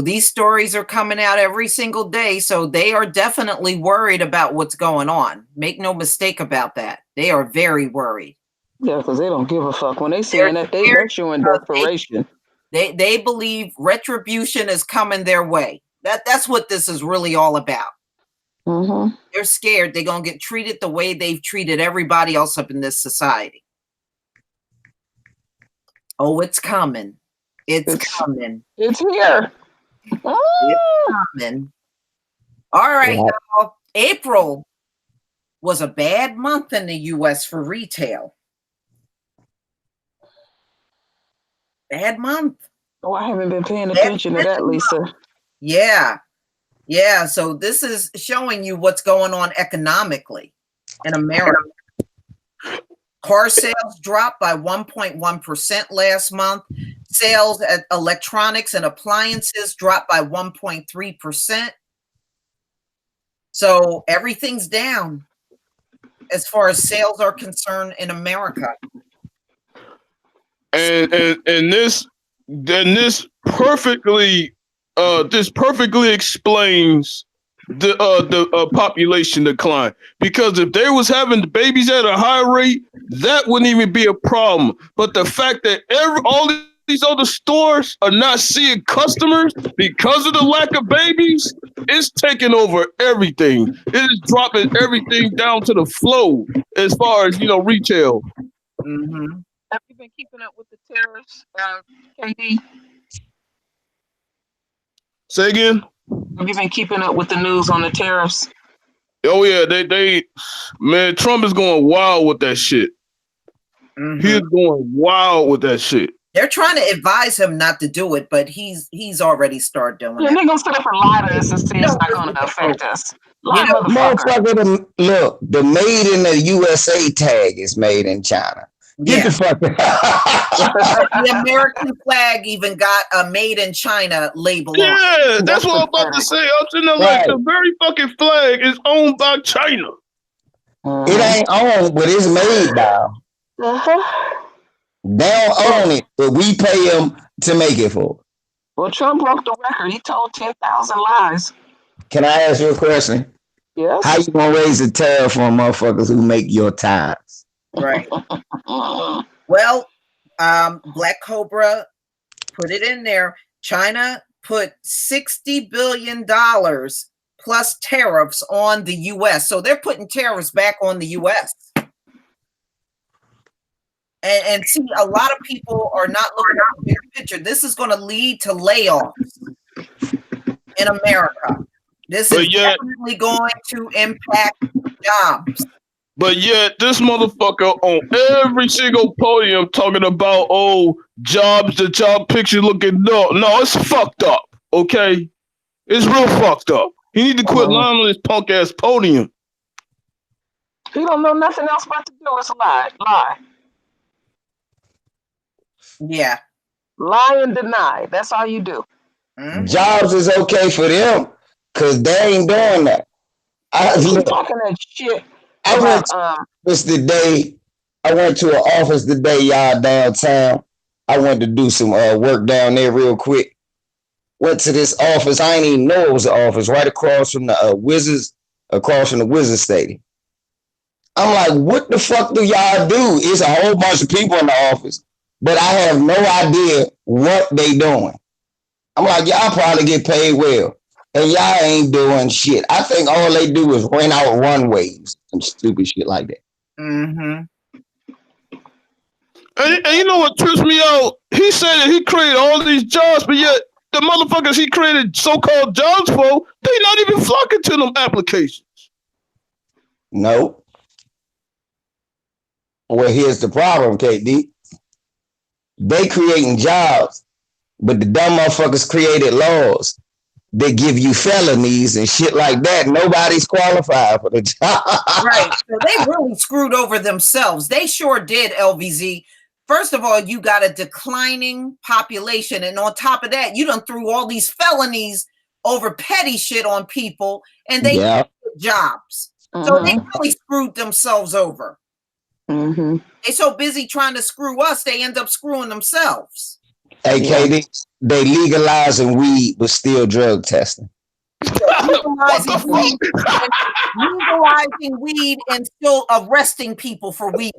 these stories are coming out every single day. So they are definitely worried about what's going on. Make no mistake about that. They are very worried. Yeah, because they don't give a fuck. When they seeing that, they're showing desperation. They believe retribution is coming their way. That's what this is really all about. Mm-hmm. They're scared they're gonna get treated the way they've treated everybody else up in this society. Oh, it's coming. It's coming. It's here. It's coming. All right, y'all. April was a bad month in the US for retail. Bad month. Oh, I haven't been paying attention to that, Lisa. Yeah. Yeah. So this is showing you what's going on economically in America. Car sales dropped by 1.1% last month. Sales at electronics and appliances dropped by 1.3%. So everything's down as far as sales are concerned in America. And this perfectly explains the population decline, because if they was having the babies at a high rate, that wouldn't even be a problem. But the fact that all these other stores are not seeing customers because of the lack of babies, it's taking over everything. It is dropping everything down to the flow as far as retail. Mm-hmm. Have you been keeping up with the tariffs, KD? Say again? Have you been keeping up with the news on the tariffs? Oh yeah, they man, Trump is going wild with that shit. Mm-hmm. He is going wild with that shit. They're trying to advise him not to do it, but he's already started doing it. They're gonna sit up and lie to us and say it's not gonna affect us. Lie, motherfucker. Look, the made in the USA tag is made in China. Get the fuck out. The American flag even got a made in China label on. Yeah, that's what I'm about to say. I'm sitting there like, the very fucking flag is owned by China. It ain't owned, but it's made now. They don't own it, but we pay them to make it for us. Well, Trump broke the record. He told 10,000 lies. Can I ask you a question? Yes. How you gonna raise the tariff on motherfuckers who make your tires? Right. Well, Black Cobra put it in there. China put $60 billion plus tariffs on the U.S. So they're putting tariffs back on the U.S. And see, a lot of people are not looking at the bigger picture. This is going to lead to layoffs in America. This is definitely going to impact jobs. But yet, this motherfucker on every single podium talking about, jobs, the job picture looking no, it's fucked up. Okay, it's real fucked up. He need to quit lying on his punk ass podium. He don't know nothing else but to do is lie. Yeah. Lie and deny. That's all you do. Mm-hmm. Jobs is okay for them because they ain't doing that. Keep talking that shit. I went to an office today, y'all, downtown. I went to do some work down there real quick. Went to this office. I didn't even know it was an office right across from the Wizards Stadium. I'm like, what the fuck do y'all do? It's a whole bunch of people in the office, but I have no idea what they doing. I'm like, y'all probably get paid well, and y'all ain't doing shit. I think all they do is rent out runways and stupid shit like that. Mm-hmm. And you know what trips me out? He said that he created all these jobs, but yet the motherfuckers he created so-called jobs for, they not even flocking to them applications. No. Well, here's the problem, KD. They creating jobs, but the dumb motherfuckers created laws that give you felonies and shit like that. Nobody's qualified for the job. Right. So they really screwed over themselves. They sure did, LVZ. First of all, you got a declining population. And on top of that, you done threw all these felonies over petty shit on people and they Yeah. get jobs. So they really screwed themselves over. Mm-hmm. They're so busy trying to screw us, they end up screwing themselves. Hey, KD, they legalizing weed, but still drug testing. Legalizing weed and still arresting people for weed.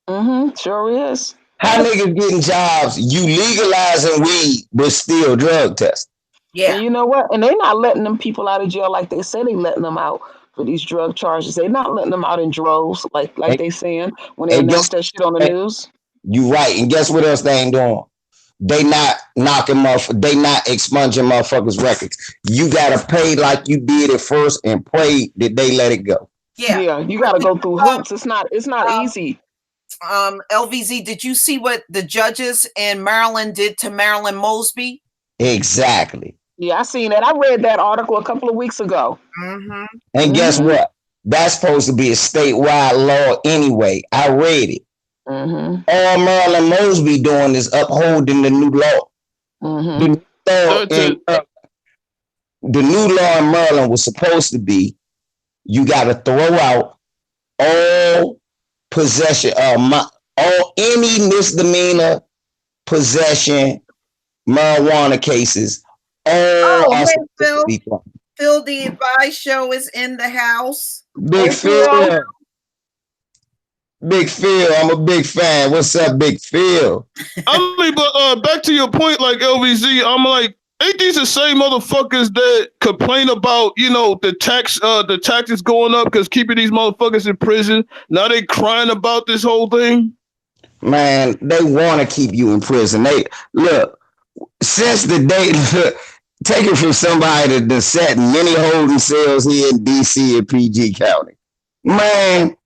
Mm-hmm. Sure is. How niggas getting jobs? You legalizing weed, but still drug testing. Yeah. And you know what? And they're not letting them people out of jail like they say they letting them out for these drug charges. They're not letting them out in droves like they saying when they announce that shit on the news. You right. And guess what else they ain't doing? They not they not expunging motherfuckers' records. You gotta pay like you did at first and pray that they let it go. Yeah, you gotta go through hoops. It's not easy. LVZ, did you see what the judges in Maryland did to Marilyn Mosby? Exactly. Yeah, I seen that. I read that article a couple of weeks ago. Mm-hmm. And guess what? That's supposed to be a statewide law anyway. I read it. Mm-hmm. All Marilyn Mosby doing is upholding the new law. Mm-hmm. The new law in Maryland was supposed to be you got to throw out all possession, any misdemeanor possession marijuana cases. Phil, the Advice Show is in the house. Big Phil. Big Phil, I'm a big fan. What's up, Big Phil? I mean, but back to your point, like LVZ, I'm like, ain't these the same motherfuckers that complain about, the taxes going up because keeping these motherfuckers in prison? Now they crying about this whole thing? Man, they want to keep you in prison. They look, since the day, take it from somebody that sat in many holding cells here in DC and PG County. Man,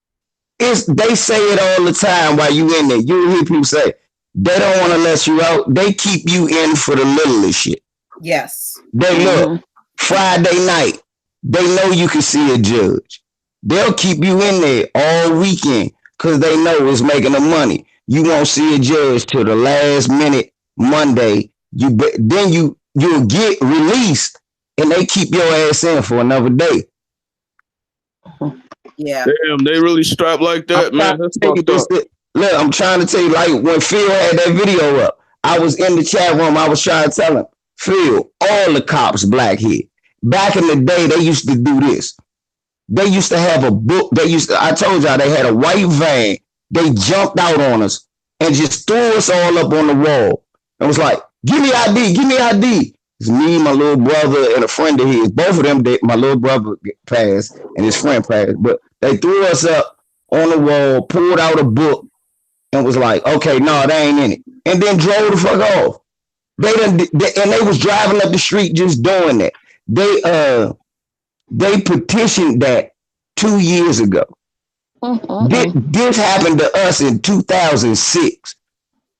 they say it all the time while you in there. You hear people say, they don't want to let you out. They keep you in for the littlest shit. Yes. They look, Friday night, they know you can see a judge. They'll keep you in there all weekend because they know it's making them money. You won't see a judge till the last minute Monday. Then you'll get released and they keep your ass in for another day. Yeah. Damn, they really strapped like that, man. That's fucked up. Look, I'm trying to tell you, like when Phil had that video up, I was in the chat room. I was trying to tell him, Phil, all the cops black here. Back in the day, they used to do this. They used to have a book. I told y'all they had a white van. They jumped out on us and just threw us all up on the wall. And was like, give me ID, give me ID. It's me, my little brother, and a friend of his. Both of them, my little brother passed and his friend passed. But they threw us up on the wall, pulled out a book, and was like, okay, no, they ain't in it. And then drove the fuck off. And they was driving up the street just doing that. They petitioned that 2 years ago. This happened to us in 2006.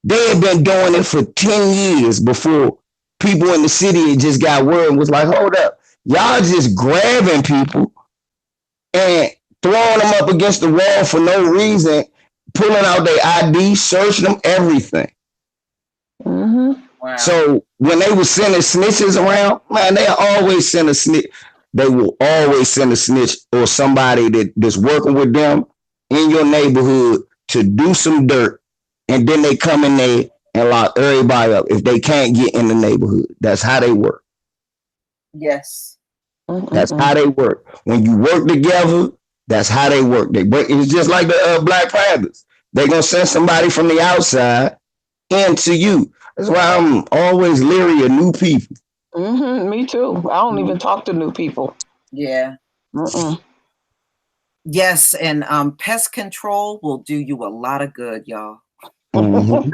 They had been doing it for 10 years before people in the city had just got word and was like, hold up, y'all just grabbing people and throwing them up against the wall for no reason, pulling out their ID, searching them, everything. Wow. So when they were sending snitches around, man, they always send a snitch. They will always send a snitch or somebody that's working with them in your neighborhood to do some dirt. And then they come in there and lock everybody up if they can't get in the neighborhood. That's how they work. Yes. That's how they work. When you work together, that's how they work. It's just like the Black Panthers. They're going to send somebody from the outside into you. That's why I'm always leery of new people. Me too. I don't even talk to new people. Yeah. Mm-mm. Yes, and pest control will do you a lot of good, y'all. Mm-hmm.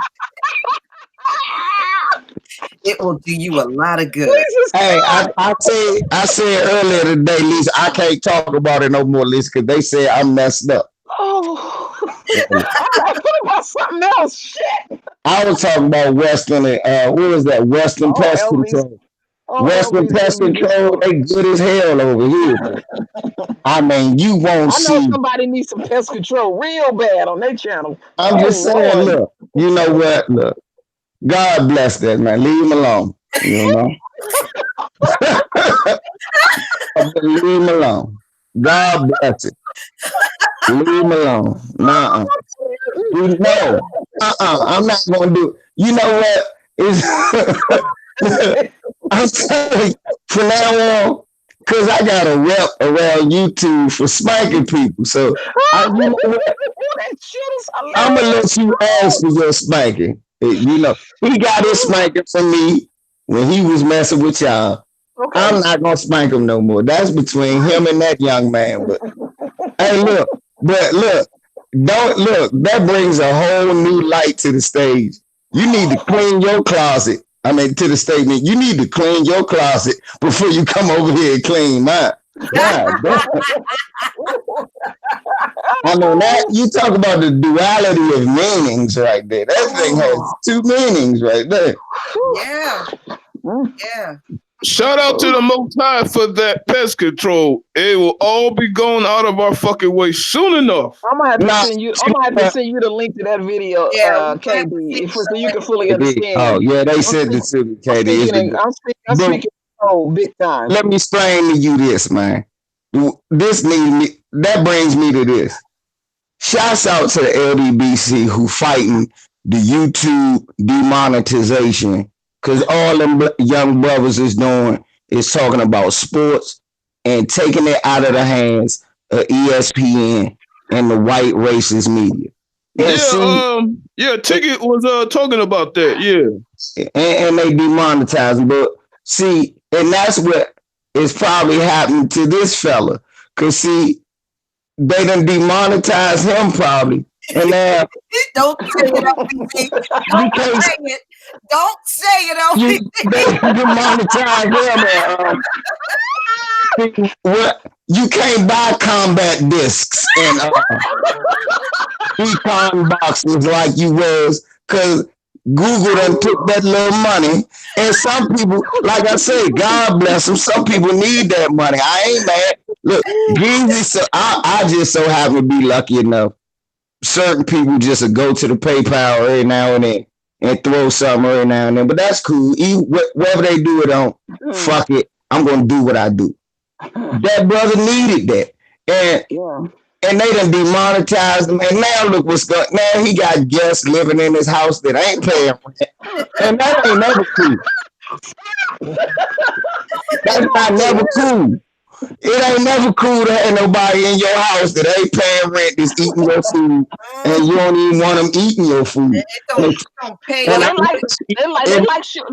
It will do you a lot of good. Hey, I said earlier today, Lisa, I can't talk about it no more, Lisa, because they said I messed up. Oh, I'm like, what about something else? Shit. I was talking about Western, what was that? Western Oh, Pest Elvis. Control. Oh, Western Elvis, Pest you just Control, so. they good as hell over here, man. I mean, you won't I know see. somebody needs some pest control real bad on their channel. I'm Oh just saying, Lord. look, you know what? Look, God bless that man. Leave him alone. You know, leave him alone. God bless it. Leave him alone. Nah, you know, I'm not gonna do. You know what? Is I'm telling you, from now on, because I got a rep around YouTube for spanking people. So you know what? That shit is I'm gonna hilarious. let you ask for your spanking. You know, he got his spanking from me when he was messing with y'all. Okay. I'm not gonna spank him no more. That's between him and that young man. But hey, look, don't look. That brings a whole new light to the stage. You need to clean your closet. I mean, to the statement, you need to clean your closet before you come over here and clean mine. God, I mean that you talk about the duality of meanings right there. That thing has two meanings right there. Yeah. Yeah. Shout out to the Most High for that pest control. It will all be going out of our fucking way soon enough. I'm gonna have to Nah, send you. I'm gonna have to send you the link to that video, Yeah. We're gonna have to KD, fix so you can that. fully oh understand. yeah, they I'm said speaking. this to me, I'm Katie. speaking. I'm But speaking. Oh, big time. let me explain to you this, man. This needs me. That brings me to this. Shouts out to the LDBC who fighting the YouTube demonetization because all them young brothers is doing is talking about sports and taking it out of the hands of ESPN and the white racist media. And see, Ticket was talking about that. Yeah. and they demonetize them. But see, and that's what is probably happening to this fella. Cause see, they done demonetize him probably. And now Don't say it, LPG. Don't because say it. Don't say it, you LPG. they demonetize him and what you can't buy combat discs and econ boxes like you was because Google done took that little money. And some people, like I say, God bless them. Some people need that money. I ain't mad. Look, Jesus, so I just so happen to be lucky enough. Certain people just go to the PayPal every now and then and throw something every now and then. But that's cool. Whatever they do it on, fuck it. I'm gonna do what I do. That brother needed that. And Yeah. and they done demonetized him. And now look what's going. Now he got guests living in his house that ain't paying rent, and that ain't never cool. That's not never cool. It ain't never cool to have nobody in your house that ain't paying rent, that's eating your food, and you don't even want them eating your food. It don't pay. Well, And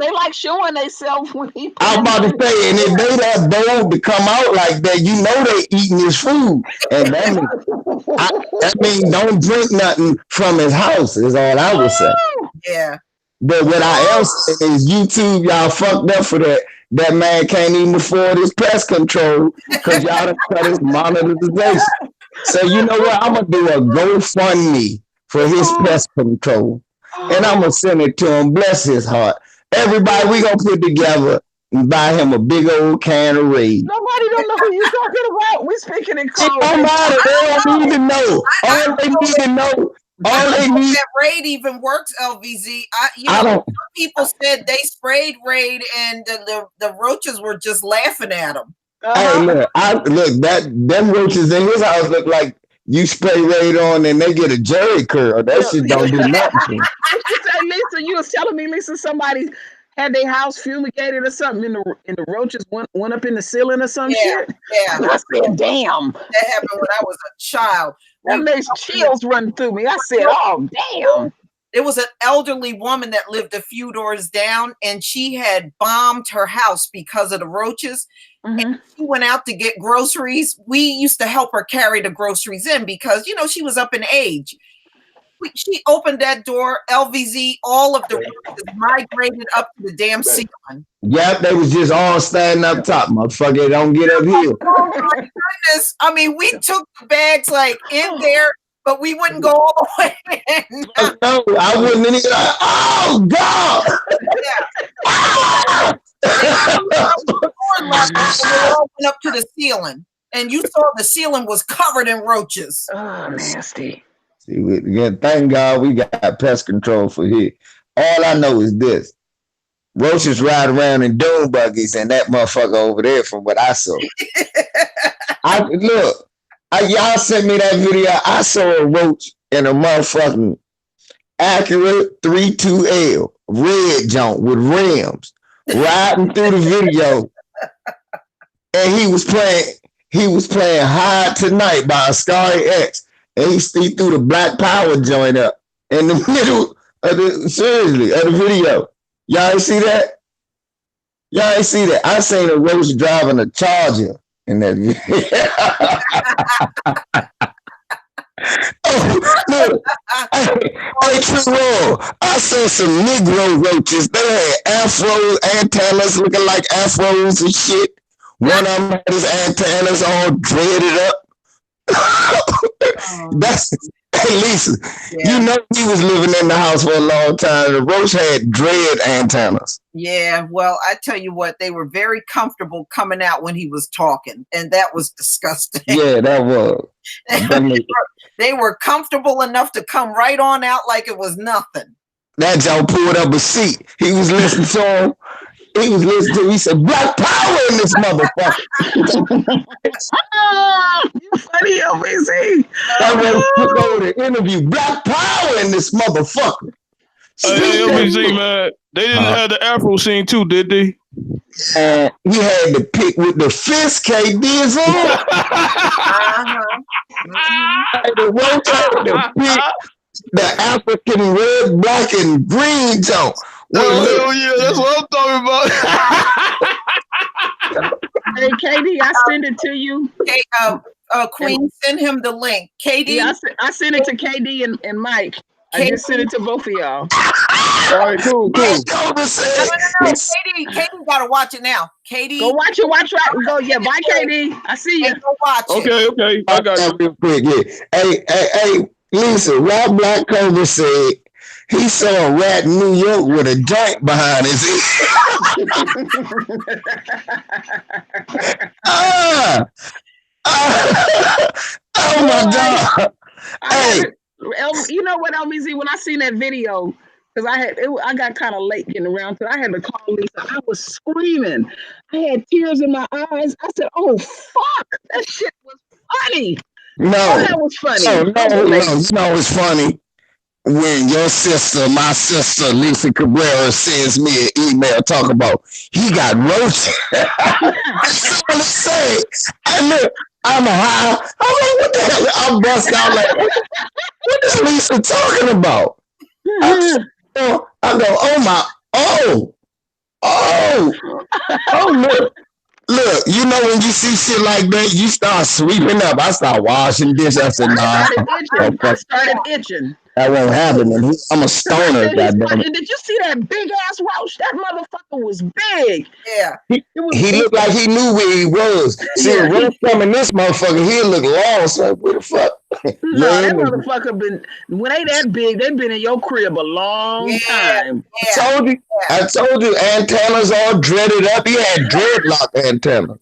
they like showing themselves when he I'm putting about to money. say, and if they that bold to come out like that, you know they eating his food, and that mean don't drink nothing from his house. Is all I would say. Yeah. But what I else say is YouTube, y'all fucked up for that. That man can't even afford his pest control because y'all done cut his monetization. So you know what? I'm gonna do a GoFundMe for his pest control, and I'm gonna send it to him. Bless his heart. Everybody, we gonna put together and buy him a big old can of Raid. Nobody don't know who you're talking about. We speaking in It code. don't matter. They don't need to know. All they need to know. I All don't they know if need. that Raid even works, LVZ. I don't. Some people said they sprayed Raid and the roaches were just laughing at them. Hey, look, that them roaches in his house look like you spray Raid on and they get a jerry curl. That shit don't do nothing. What you say, Lisa? You was telling me, Lisa, somebody had their house fumigated or something, and the roaches went up in the ceiling or some shit. Yeah. And I said, "Damn, That happened when I was a child. that makes chills run through me." I said, "Oh, damn." It was an elderly woman that lived a few doors down, and she had bombed her house because of the roaches. Mm-hmm. And she went out to get groceries. We used to help her carry the groceries in because, you know, she was up in age. She opened that door, LVZ, all of the roaches migrated up to the damn ceiling. Yep, they was just all standing up top, motherfucker. Don't get up here. Oh my goodness. I mean, we took the bags like in there, but we wouldn't go all the way in. No, I wouldn't even. Oh God! Yeah. They all went up to the ceiling, and you saw the ceiling was covered in roaches. Oh, nasty. See, thank God we got pest control for here. All I know is this: roaches ride around in dune buggies, and that motherfucker over there, from what I saw. Y'all sent me that video. I saw a roach in a motherfucking Acura 32L red junk with rims riding through the video, and he was playing Hide Tonight by Ascari X, and he threw the Black Power joint up in the middle of the video. Y'all ain't see that? Y'all ain't see that? I seen a roach driving a Charger in that video. Oh, look. Hey, True, I saw some Negro roaches. They had afro antennas looking like afros and shit. One of them had his antennas all dreaded up. That's Hey, Lisa, you know he was living in the house for a long time. The roach had dread antennas. Yeah, well, I tell you what, they were very comfortable coming out when he was talking, and that was disgusting. Yeah, that was. They were comfortable enough to come right on out like it was nothing. That Joe pulled up a seat. He was listening to him. He said, Black Power in this motherfucker. You funny, LBC. That was took over the interview. Black Power in this motherfucker. Hey, LBC, man. They didn't have the Afro scene too, did they? He had to pick with the fist KD's on. The roach had to pick the African red, black, and green joke. Hell yeah, that's what I'm talking about. Hey, KD, I send it to you. Okay, Queen, send him the link. KD, yeah, I sent it to KD and Mike. I just sent it to both of y'all. All right, cool. No. KD gotta watch it now. KD, Go watch it. Go, yeah, bye, KD. I see you. Go watch it. Okay, I got you. Real quick, yeah. Hey, Lisa, Rob Black Cobra said he saw a rat in New York with a joint behind his ear. Oh my God. Hey. You know what, LBZ, when I seen that video, because I got kind of late getting around to it, I had to call Lisa. I was screaming. I had tears in my eyes. I said, oh, fuck. That shit was funny. No. That was funny. No, it's funny when your sister, my sister, Lisa Cabrera, sends me an email talking about he got roasted. That's what I'm saying. And look, I'm high. I'm like, what the hell? I'm busting out like, what is Lisa talking about? I go, look, you know when you see shit like that, you start sweeping up. I start washing dishes. I said, nah. I started itching. That won't happen. I'm a stoner, goddamn it. Did you see that big ass roach? That motherfucker was big. Yeah. He looked like he knew where he was. See, a roach coming this motherfucker, he'll look lost. Like, what the fuck? No, that motherfucker when they that big, they've been in your crib a long time. Yeah. I told you, antennas all dreaded up. He had dreadlock antennas.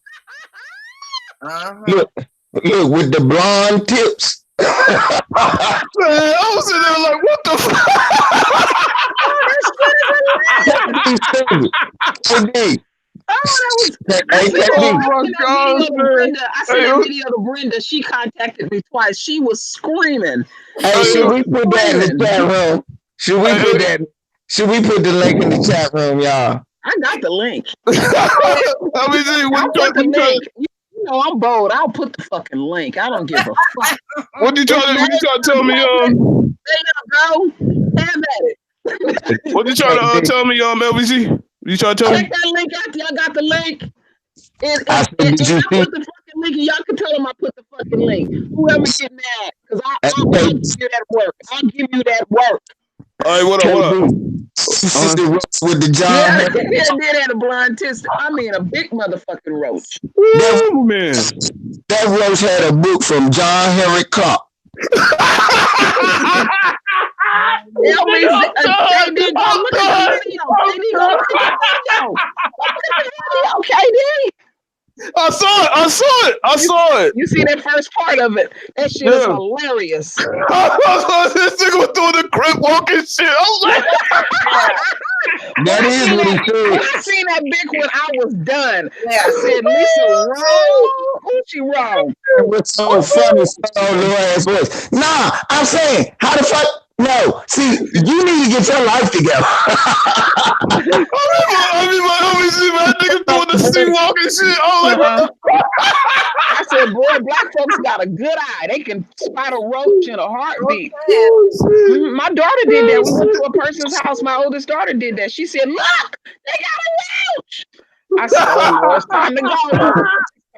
Look, with the blonde tips. Man, I was sitting there like, what the fuck? I seen a video to Brenda. She contacted me twice. She was screaming. Hey, should we put that in the chat room? Should we put the link in the chat room, y'all? I got the link. You know, I'm bold. I'll put the fucking link. I don't give a fuck. What you trying to tell me? There you go. Have at it. What you trying to tell me, LBG? You trying to tell me? Check that link out. Y'all got the link. And I I said, did you put the fucking link, and y'all can tell them I put the fucking link. Whoever get mad, because I'll give you that work. I'll give you that work. All right, what up? With the John. Yeah, did have a blind test. I mean, a big motherfucking roach. Woo, man. That roach had a book from John Henry Clark. KD. I saw it. You see that first part of it? That shit is hilarious. This nigga was doing the crip walking shit. I was like, that is what he said. When I seen that big one, I was done. Yeah. I said, Lisa wrong. Who's she wrong? It was so funny, so little ass voice. Nah, I'm saying, how the fuck? No, see, you need to get your life together. I mean, my homies, man, nigga doing the sea walking shit. I said, boy, black folks got a good eye. They can spot a roach in a heartbeat. My daughter did that. We went to a person's house. My oldest daughter did that. She said, look, they got a roach. I said, oh, no, it's time to go.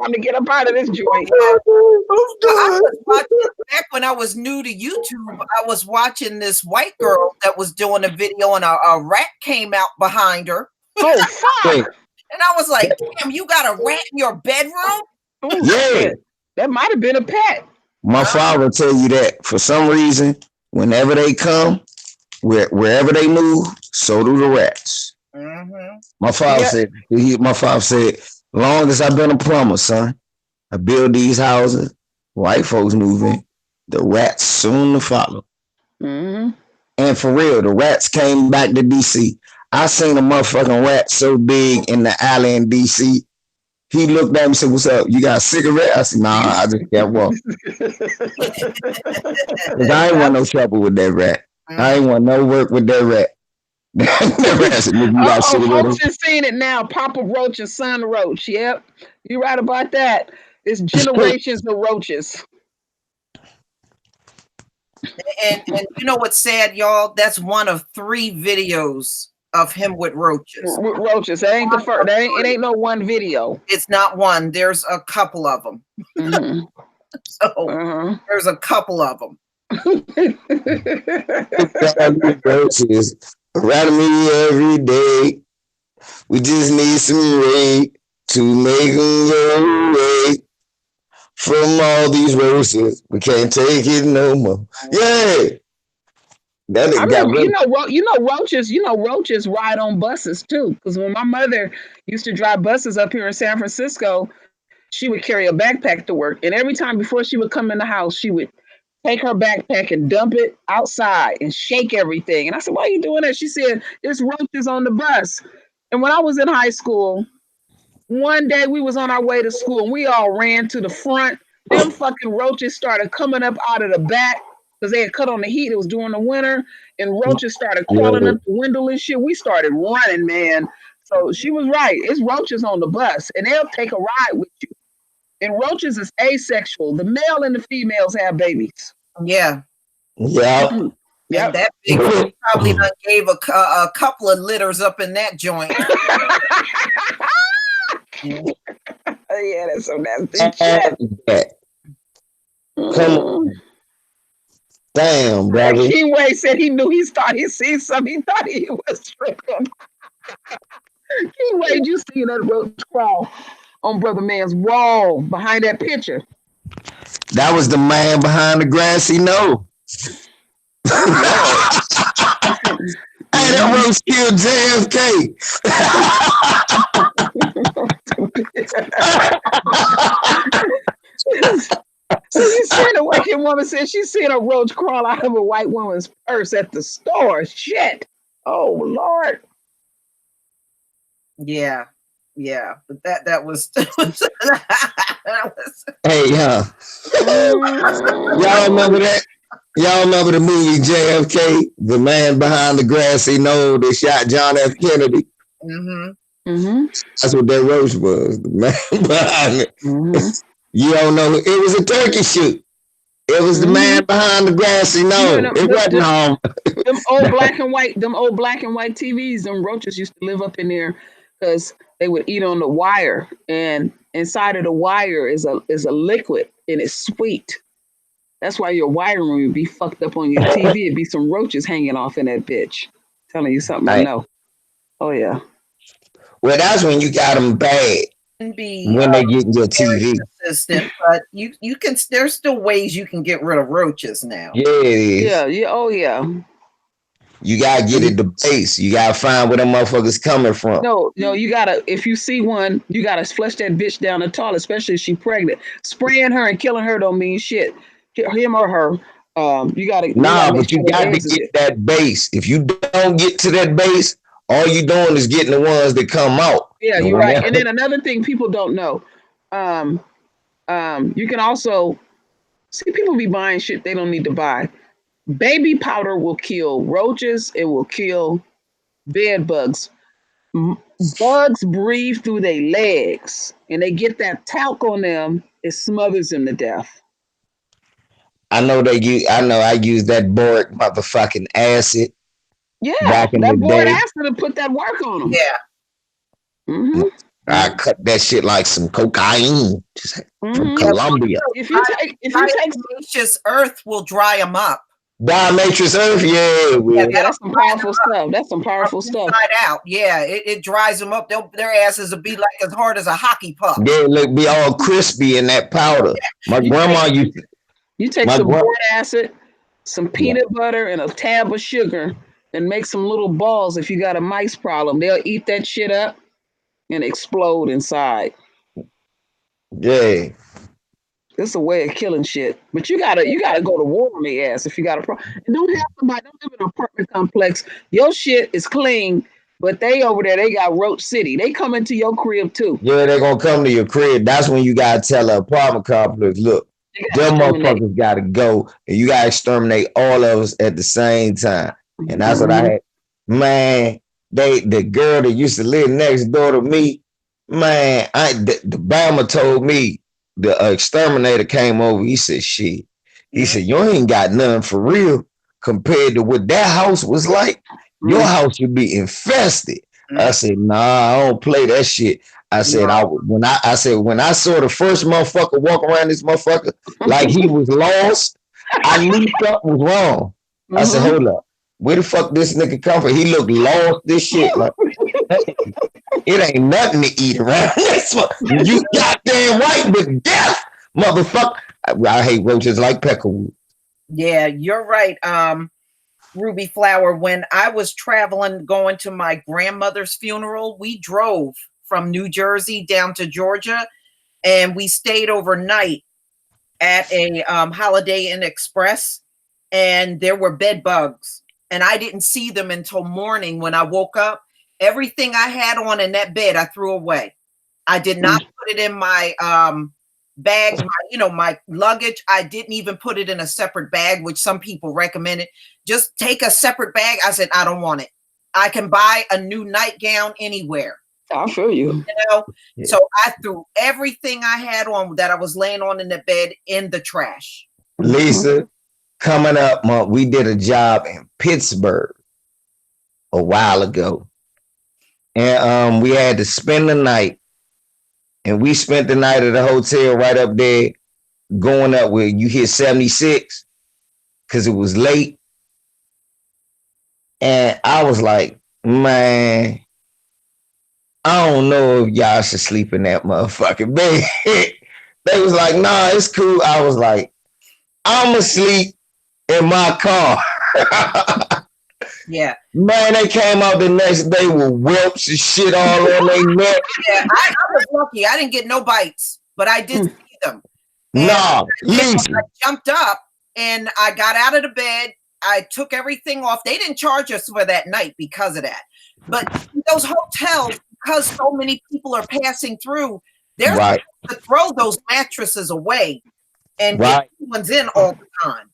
Time to get up out of this joint. I was watching, back when I was new to YouTube, I was watching this white girl that was doing a video, and a rat came out behind her. Oh, fuck. And I was like, damn, you got a rat in your bedroom? Oh, yeah. That might have been a pet. My father will tell you that for some reason, whenever they come, wherever they move, so do the rats. Mm-hmm. My father said, long as I've been a plumber, son, I build these houses, white folks move in, the rats soon to follow. Mm-hmm. And for real, the rats came back to DC. I seen a motherfucking rat so big in the alley in DC. He looked at me and said, what's up? You got a cigarette? I said, nah, I just kept walking. Because I ain't want no trouble with that rat. I ain't want no work with that rat. Folks have seen it now. Papa Roach and Son Roach. Yep, you're right about that. It's generations of roaches. And you know what's sad, y'all? That's one of 3 videos of him with roaches. With roaches. That ain't the first. It ain't no one video. It's not one. There's a couple of them. Mm-hmm. So there's a couple of them. Roaches around me every day. We just need some rain to make them go away from all these roaches. We can't take it no more. Yeah. Roaches ride on buses too. Because when my mother used to drive buses up here in San Francisco, she would carry a backpack to work. And every time before she would come in the house, she would take her backpack and dump it outside and shake everything. And I said, why are you doing that? She said, there's roaches on the bus. And when I was in high school, one day we was on our way to school and we all ran to the front. Them fucking roaches started coming up out of the back because they had cut on the heat. It was during the winter, and roaches started crawling up the window and shit. We started running, man. So she was right. It's roaches on the bus, and they'll take a ride with you. And roaches is asexual. The male and the females have babies. Yeah. Yeah. Yeah, that big one probably done gave a couple of litters up in that joint. Yeah, that's so nasty. Come on. Damn, brother. Keyway said he knew he seen something. He thought he was tripping. Keyway, you seen that roach crawl on Brother Man's wall behind that picture? That was the man behind the grassy knoll. Hey, that roach killed JFK. So you seen a white woman said she seen a roach crawl out of a white woman's purse at the store. Shit. Oh Lord. Yeah. But that was Hey, y'all remember that? Y'all remember the movie JFK, the man behind the grassy knoll that shot John F. Kennedy? Mm-hmm. Mm-hmm. That's what that roach was, the man behind it. Mm-hmm. You don't know, it was a turkey shoot. It was the man behind the grassy knoll. It wasn't home. Them old black and white TVs, them roaches used to live up in there because they would eat on the wire, and inside of the wire is a liquid and it's sweet. That's why your wiring would be fucked up on your TV. It'd be some roaches hanging off in that bitch. Telling you something I know. Oh yeah. Well, that's when you got them bad. Be when they get in your TV. Assistant, but you can. There's still ways you can get rid of roaches now. Yeah, it is. Yeah. Oh yeah. You gotta get at the base. You gotta find where them motherfuckers coming from. No, you gotta. If you see one, you gotta flush that bitch down the toilet, especially if she's pregnant. Spraying her and killing her don't mean shit. Him or her. You gotta. But you gotta get that base. If you don't get to that base, all you doing is getting the ones that come out. Yeah, you're right. And then another thing people don't know, you can also see people be buying shit they don't need to buy. Baby powder will kill roaches. It will kill bed bugs. Bugs breathe through their legs, and they get that talc on them. It smothers them to death. I know I use that boric motherfucking acid. Yeah, that boric acid to put that work on them. Yeah. Mm-hmm. I cut that shit like some cocaine from Colombia. If you take diatomaceous earth will dry them up. Diatomaceous earth, yeah, that's some powerful stuff. That's some powerful stuff. Inside out, yeah, it dries them up. Their asses will be like as hard as a hockey puck. They'll be all crispy in that powder. My grandma used to. You take some boric acid, some peanut butter, and a tab of sugar, and make some little balls. If you got a mice problem, they'll eat that shit up and explode inside. Yeah. It's a way of killing shit. But you gotta go to war on their ass if you got a problem. And don't live in an apartment complex. Your shit is clean, but they over there, they got Roach City. They come into your crib too. Yeah, they're gonna come to your crib. That's when you gotta tell the apartment complex, look, them motherfuckers gotta go, and you gotta exterminate all of us at the same time. And that's what I had. Man, the girl that used to live next door to me, man, the Bama told me, the exterminator came over. He said, shit. He said, you ain't got nothing for real compared to what that house was like. Your house would be infested. I said, nah, I don't play that shit. I said, when I saw the first motherfucker walk around this motherfucker like he was lost, I knew something was wrong. I said, hold up. Where the fuck this nigga come from? He looked lost, this shit. Like, it ain't nothing to eat around this one. You goddamn right with death, motherfucker. I hate roaches like peckerwood. Yeah, you're right. Ruby Flower, when I was traveling, going to my grandmother's funeral, we drove from New Jersey down to Georgia, and we stayed overnight at a Holiday Inn Express, and there were bed bugs, and I didn't see them until morning when I woke up. Everything I had on in that bed, I threw away. I did not put it in my bag, my luggage. I didn't even put it in a separate bag, which some people recommended. Just take a separate bag. I said, I don't want it. I can buy a new nightgown anywhere. I'll show you. Yeah. So I threw everything I had on that I was laying on in the bed in the trash. Lisa, coming up, we did a job in Pittsburgh a while ago. And we had to spend the night. And we spent the night at a hotel right up there, going up where you hit 76 because it was late. And I was like, man, I don't know if y'all should sleep in that motherfucking bed. They was like, nah, it's cool. I was like, I'm asleep in my car. Yeah. Man, they came out the next day with whelps and shit all on their neck. Yeah, I was lucky. I didn't get no bites, but I did see them. Nah, I jumped up and I got out of the bed. I took everything off. They didn't charge us for that night because of that. But those hotels, because so many people are passing through, they're supposed to throw those mattresses away and get new ones in all the time.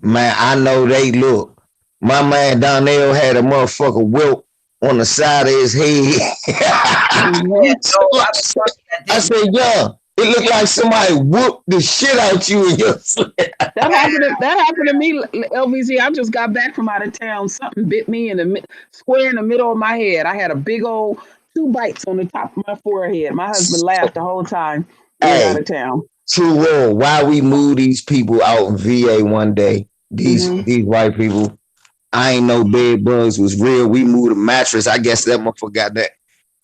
Man, I know they look. My man Donnell had a motherfucker whelp on the side of his head. Yeah, Mhm. no, I was lucky I I didn't. said, yeah, it looked like somebody whooped the shit out you in your sleep. That happened to me, LVZ. I just got back from out of town. Something bit me in the square in the middle of my head. I had a big old 2 bites on the top of my forehead. My husband laughed the whole time we was out Hey, of town. too real. Why we moved these people out in VA one day? Hmm. These white people. I ain't know bed bugs was real. We moved a mattress. I guess that motherfucker got that.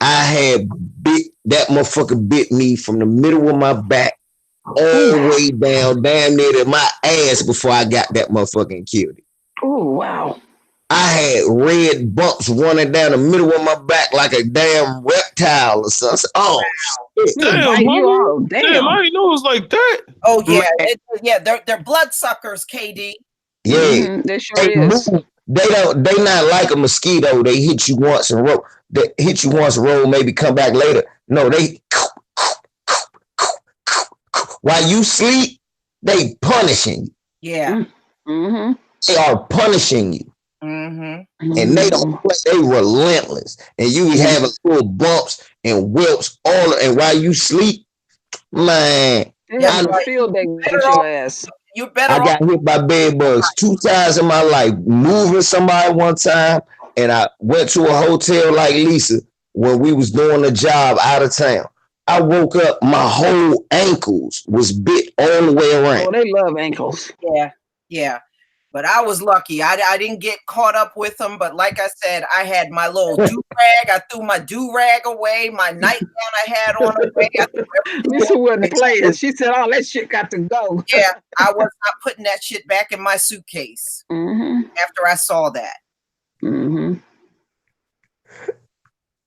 I had bit that motherfucker bit me from the middle of my back all Ooh, the way down, damn near to my ass before I got that motherfucking killed it. ooh, wow. I had red bumps running down the middle of my back like a damn reptile or something. I said, oh shit. He was Damn, biting you homie. all. Damn, I Damn. didn't know it was like that. Oh Man, yeah, yeah, they're bloodsuckers, KD. yeah. Hmm. That sure They is. move. They not like a mosquito. They hit you once and roll. They hit you once and roll, maybe come back later. No, they while you sleep, they punishing you. Yeah. Mm-hmm. They are punishing you. Mm-hmm. And they don't Hmm. play, they relentless. And you be having little bumps and whelps all and while you sleep, man. They Yeah, I having a but field day better with off your ass. you're better I off. got hit by bed bugs 2 times in my life, moving somebody one time, and I went to a hotel like Lisa when we was doing a job out of town. I woke up, my whole ankles was bit all the way around. Oh, they love ankles. Yeah, yeah. But I was lucky. I didn't get caught up with them. But like I said, I had my little do rag. I threw my do rag away. My nightgown I had on away. I threw Lisa wasn't everything. playing. She said, "Oh, that shit got to go." Yeah, I was not putting that shit back in my suitcase Hmm. after I saw that. Hmm.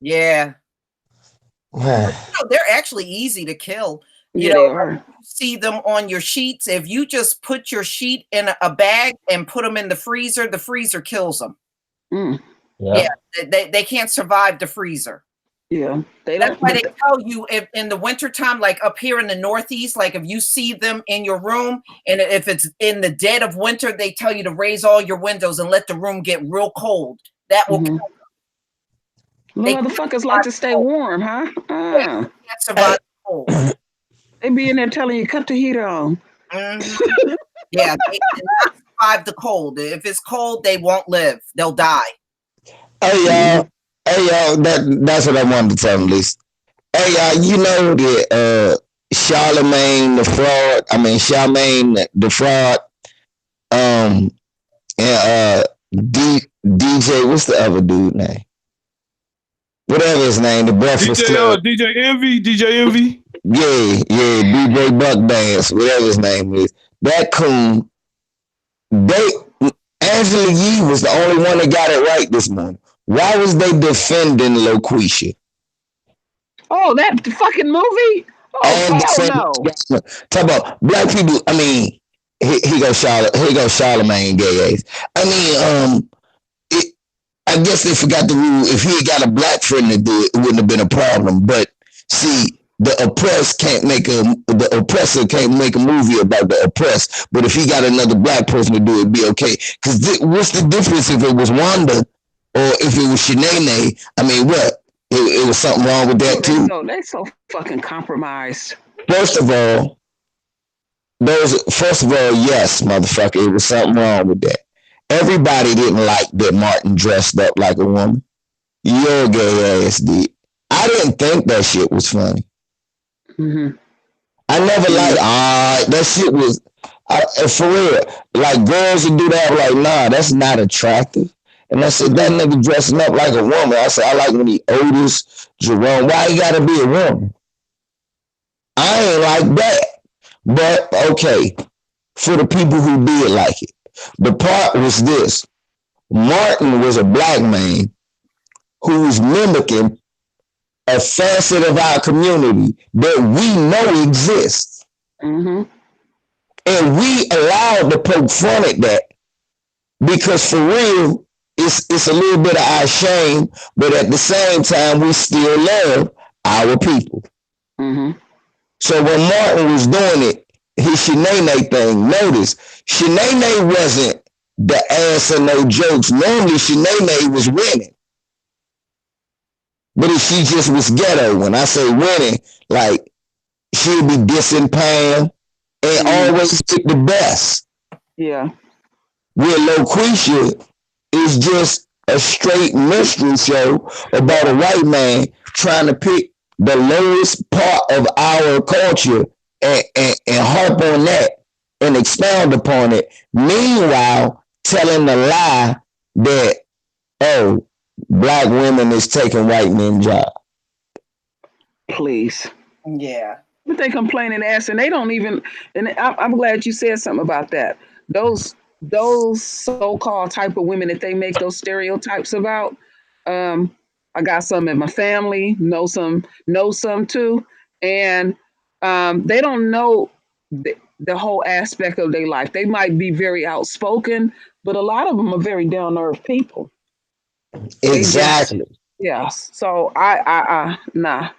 Yeah. Man, They're actually easy to kill. You Yeah, they know, are. you see them on your sheets. If you just put your sheet in a bag and put them in the freezer kills them. Mm. Yeah, yeah. they can't survive the freezer. Yeah, they That's don't. why But they tell you if in the wintertime, like up here in the Northeast, like if you see them in your room and if it's in the dead of winter, they tell you to raise all your windows and let the room get real cold. That will Mhm. they can't Motherfuckers like survive to the stay cold. warm, huh? Yeah, they can't survive Hey, the cold. They be in there telling you cut the heater on. Mhm. Yeah, they cannot survive the cold. If it's cold, they won't live. They'll die. hey Mhm. y'all. Hey y'all, that's what I wanted to tell them, Lisa. Hey y'all, you know that Charlemagne the fraud, I mean Charmaine the fraud, um and DJ, what's the other dude name? Whatever his name, the Breakfast Club. DJ Envy. Yeah, DJ Buck Dance, whatever his name is. That coon, they Angela Yee was the only one that got it right this morning. Why was they defending Loquisha? Oh, that fucking movie? Oh And hell defending no! talk about black people. I mean, he goes Charlemagne gay ass. I mean, it, I guess they forgot the rule. If he had got a black friend to do it, it wouldn't have been a problem. But see, the oppressor can't make a movie about the oppressed. But if he got another black person to do it, it'd be okay. Because what's the difference if it was Wanda or if it was Shanae? I mean, what? It was something wrong with Oh, that too. they so fucking compromised. First of all, yes, motherfucker, it was something wrong with that. Everybody didn't like that Martin dressed up like a woman. Your gay ass did. I didn't think that shit was funny. Hmm. I never liked that shit was for real. Like girls would do that, I'm like, nah, that's not attractive. And I said, that nigga dressing up like a woman. I said, I like when he Otis, Jerome. Why he gotta be a woman? I ain't like that. But okay, for the people who did like it. The part was this. Martin was a black man who was mimicking a facet of our community that we know exists. Hmm. And we allowed to poke fun at that because for real, it's a little bit of our shame, but at the same time, we still love our people. Hmm. So when Martin was doing it, his Shanae thing, notice, Shanae wasn't the ass of no jokes. Normally, Shanae was winning. But if she just was ghetto, when I say winning, like she'll be dissing Pam and always get the best. Yeah. With Loquisha is just a straight mystery show about a white man trying to pick the lowest part of our culture and harp on that and expound upon it. Meanwhile, telling the lie that, oh, black women is taking white men's job. Please. Yeah. But they complain and ask, and they don't even. And I'm glad you said something about that. Those so-called type of women that they make those stereotypes about. I got some in my family, know some too, and they don't know the whole aspect of their life. They might be very outspoken, but a lot of them are very down-to-earth people. Exactly. Yeah. So nah.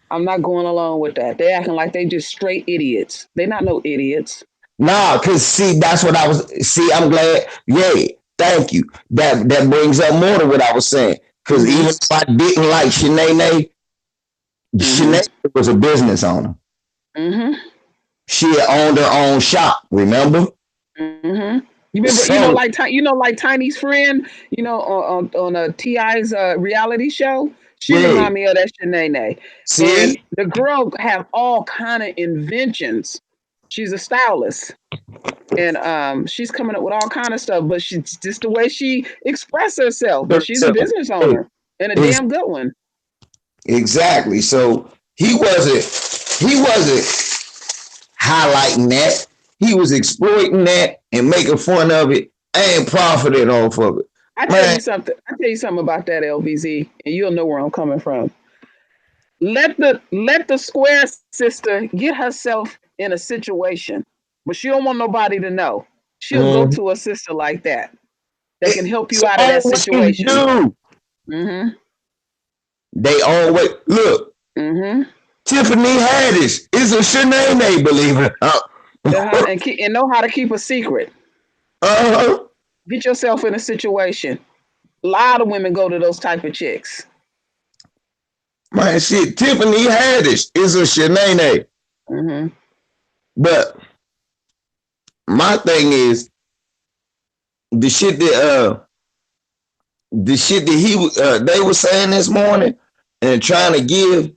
I'm not going along with that. They acting like they just straight idiots. They not no idiots. Nah, cause see, that's what I was. See, I'm glad. Yay, thank you. That brings up more to what I was saying. Cause even if I didn't like Shanae, Shanae was a business owner. She had owned her own shop. Remember? You remember? So, like Tiny's friend. On Ti's reality show. She remind me of that Shanae. See? And the girl have all kind of inventions. She's a stylist. And she's coming up with all kind of stuff, but she's just the way she expresses herself. But she's a business owner and a damn good one. Exactly. So he wasn't highlighting that. He was exploiting that and making fun of it and profiting off of it. I tell you something about that, LBZ, and you'll know where I'm coming from. Let the square sister get herself in a situation, but she don't want nobody to know. She'll go to a sister like that can help you out of that situation. They always look. Tiffany Haddish is a Shanae, believe it. And know how to keep a secret. Get yourself in a situation. A lot of women go to those type of chicks. Man, shit, Tiffany Haddish is a Shanae. But my thing is the shit that they were saying this morning and trying to give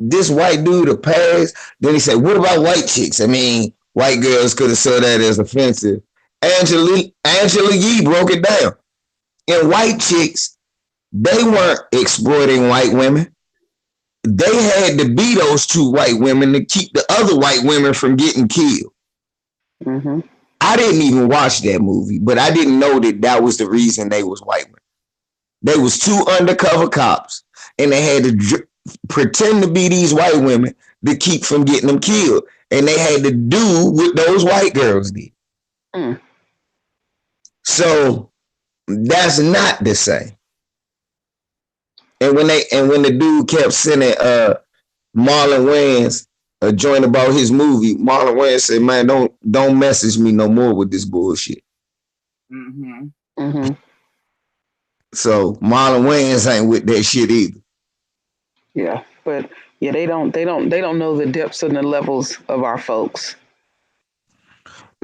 this white dude a pass. Then he said, "What about white chicks? I mean, white girls could have saw that as offensive." Angela Yee broke it down. And white chicks, they weren't exploiting white women. They had to be those two white women to keep the other white women from getting killed. I didn't even watch that movie, but I didn't know that was the reason they was white women. They was two undercover cops, and they had to pretend to be these white women to keep from getting them killed. And they had to do what those white girls did. So that's not the same. And when the dude kept sending Marlon Wayans a joint about his movie, Marlon Wayans said, "Man, don't message me no more with this bullshit." So Marlon Wayans ain't with that shit either. Yeah, but they don't know the depths and the levels of our folks.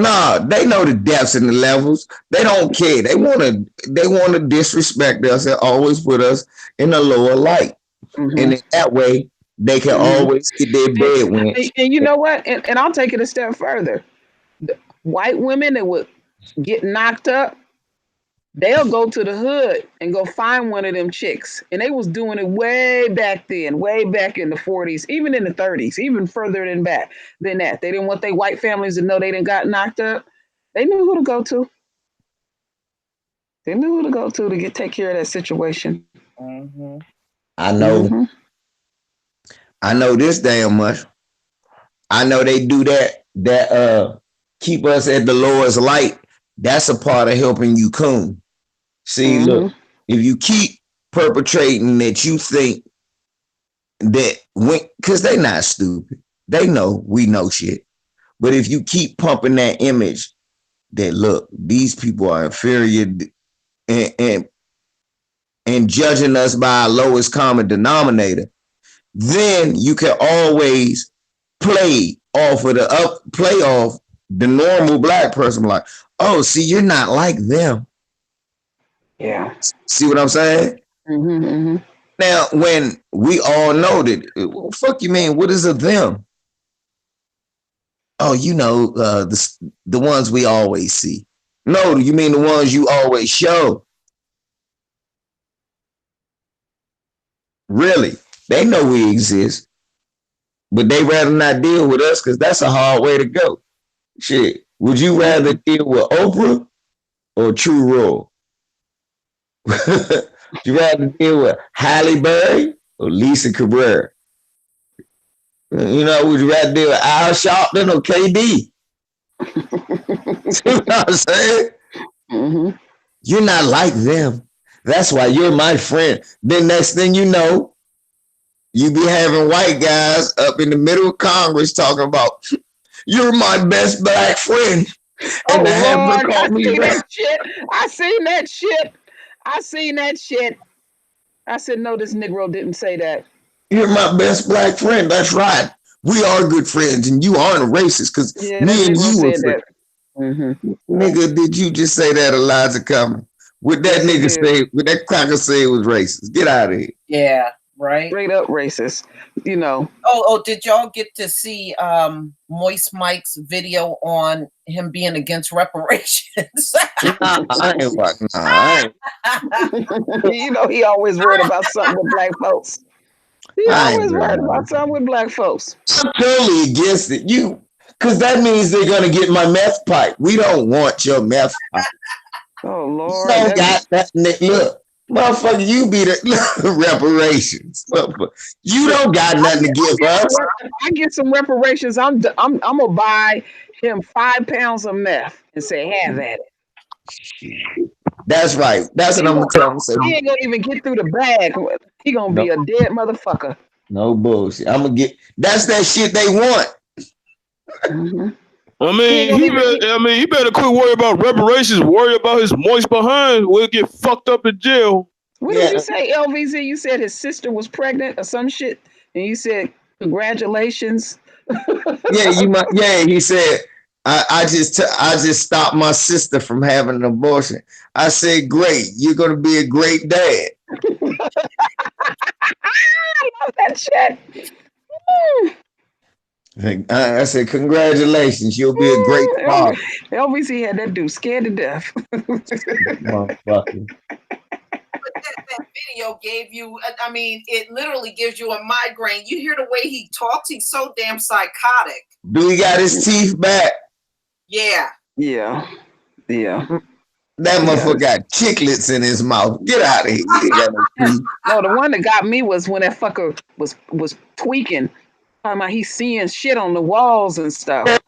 Nah, they know the depths and the levels. They don't care. They wanna disrespect us and always put us in a lower light. And in that way, they can always get their bed went. And you know what? And I'll take it a step further. The white women that would get knocked up, they'll go to the hood and go find one of them chicks. And they was doing it way back then, way back in the 40s, even in the 30s, even further than that. They didn't want their white families to know they didn't got knocked up. They knew who to go to. They knew who to go to take care of that situation. I know. I know this damn much. I know they do that keep us at the lowest light. That's a part of helping you coon. See, look, if you keep perpetrating that, you think that because they not stupid. They know we know shit. But if you keep pumping that image that, look, these people are inferior and and judging us by our lowest common denominator, then you can always play off the normal black person. Like, oh, see, you're not like them. Yeah. See what I'm saying? Now, when we all know that, well, fuck you mean, what is a them? Oh, the ones we always see. No, you mean the ones you always show. Really, they know we exist, but they rather not deal with us because that's a hard way to go. Shit, would you rather deal with Oprah or True Royal? You rather deal with Halle Berry or Lisa Cabrera? Would you rather deal with Al Sharpton or KD? See what I'm saying? You're not like them. That's why you're my friend. Then next thing you know, you be having white guys up in the middle of Congress talking about, you're my best black friend. And Lord, I seen that shit. I seen that shit. I said, no, this Negro didn't say that. You're my best black friend. That's right. We are good friends, and you aren't a racist because me and you were friends. Nigga, did you just say that, Elijah Cummings? What that nigga say? What that cracker say was racist? Get out of here. Yeah, right. Straight up racist. Oh, did y'all get to see Moist Mike's video on him being against reparations? I ain't. He always worried about something with black folks. He always worried about something with black folks. I'm totally against it. Because that means they're gonna get my meth pipe. We don't want your meth pipe. Oh Lord! So look, motherfucker, you be the reparations. You don't got nothing to give us. I get some reparations. I'm gonna buy him 5 pounds of meth and say, have at it. That's right. That's what I'm gonna tell him. He ain't gonna even get through the bag. He gonna be a dead motherfucker. No bullshit. I'm gonna get. That's that shit they want. I mean, he better quit worrying about reparations. Worry about his moist behind. We'll get fucked up in jail. What did you say, LVZ? You said his sister was pregnant or some shit, and you said congratulations. Yeah, he said. I just stopped my sister from having an abortion. I said, great. You're gonna be a great dad. I love that shit. I said, congratulations. You'll be a great father. LVC had that dude scared to death. Motherfucker. But that video gave you, I mean, it literally gives you a migraine. You hear the way he talks, he's so damn psychotic. Do he got his teeth back? Yeah. Yeah. That motherfucker got chiclets in his mouth. Get out of here. No, the one that got me was when that fucker was tweaking. Talking about he's seeing shit on the walls and stuff.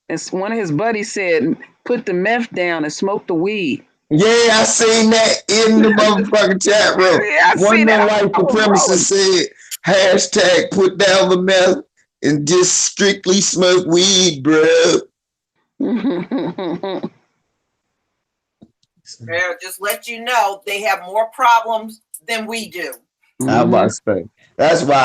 And one of his buddies said, put the meth down and smoke the weed. Yeah, I seen that in the motherfucking chat room. One of them white supremacists said, hashtag put down the meth and just strictly smoke weed, bro. Yeah, just let you know they have more problems than we do. I must say. That's why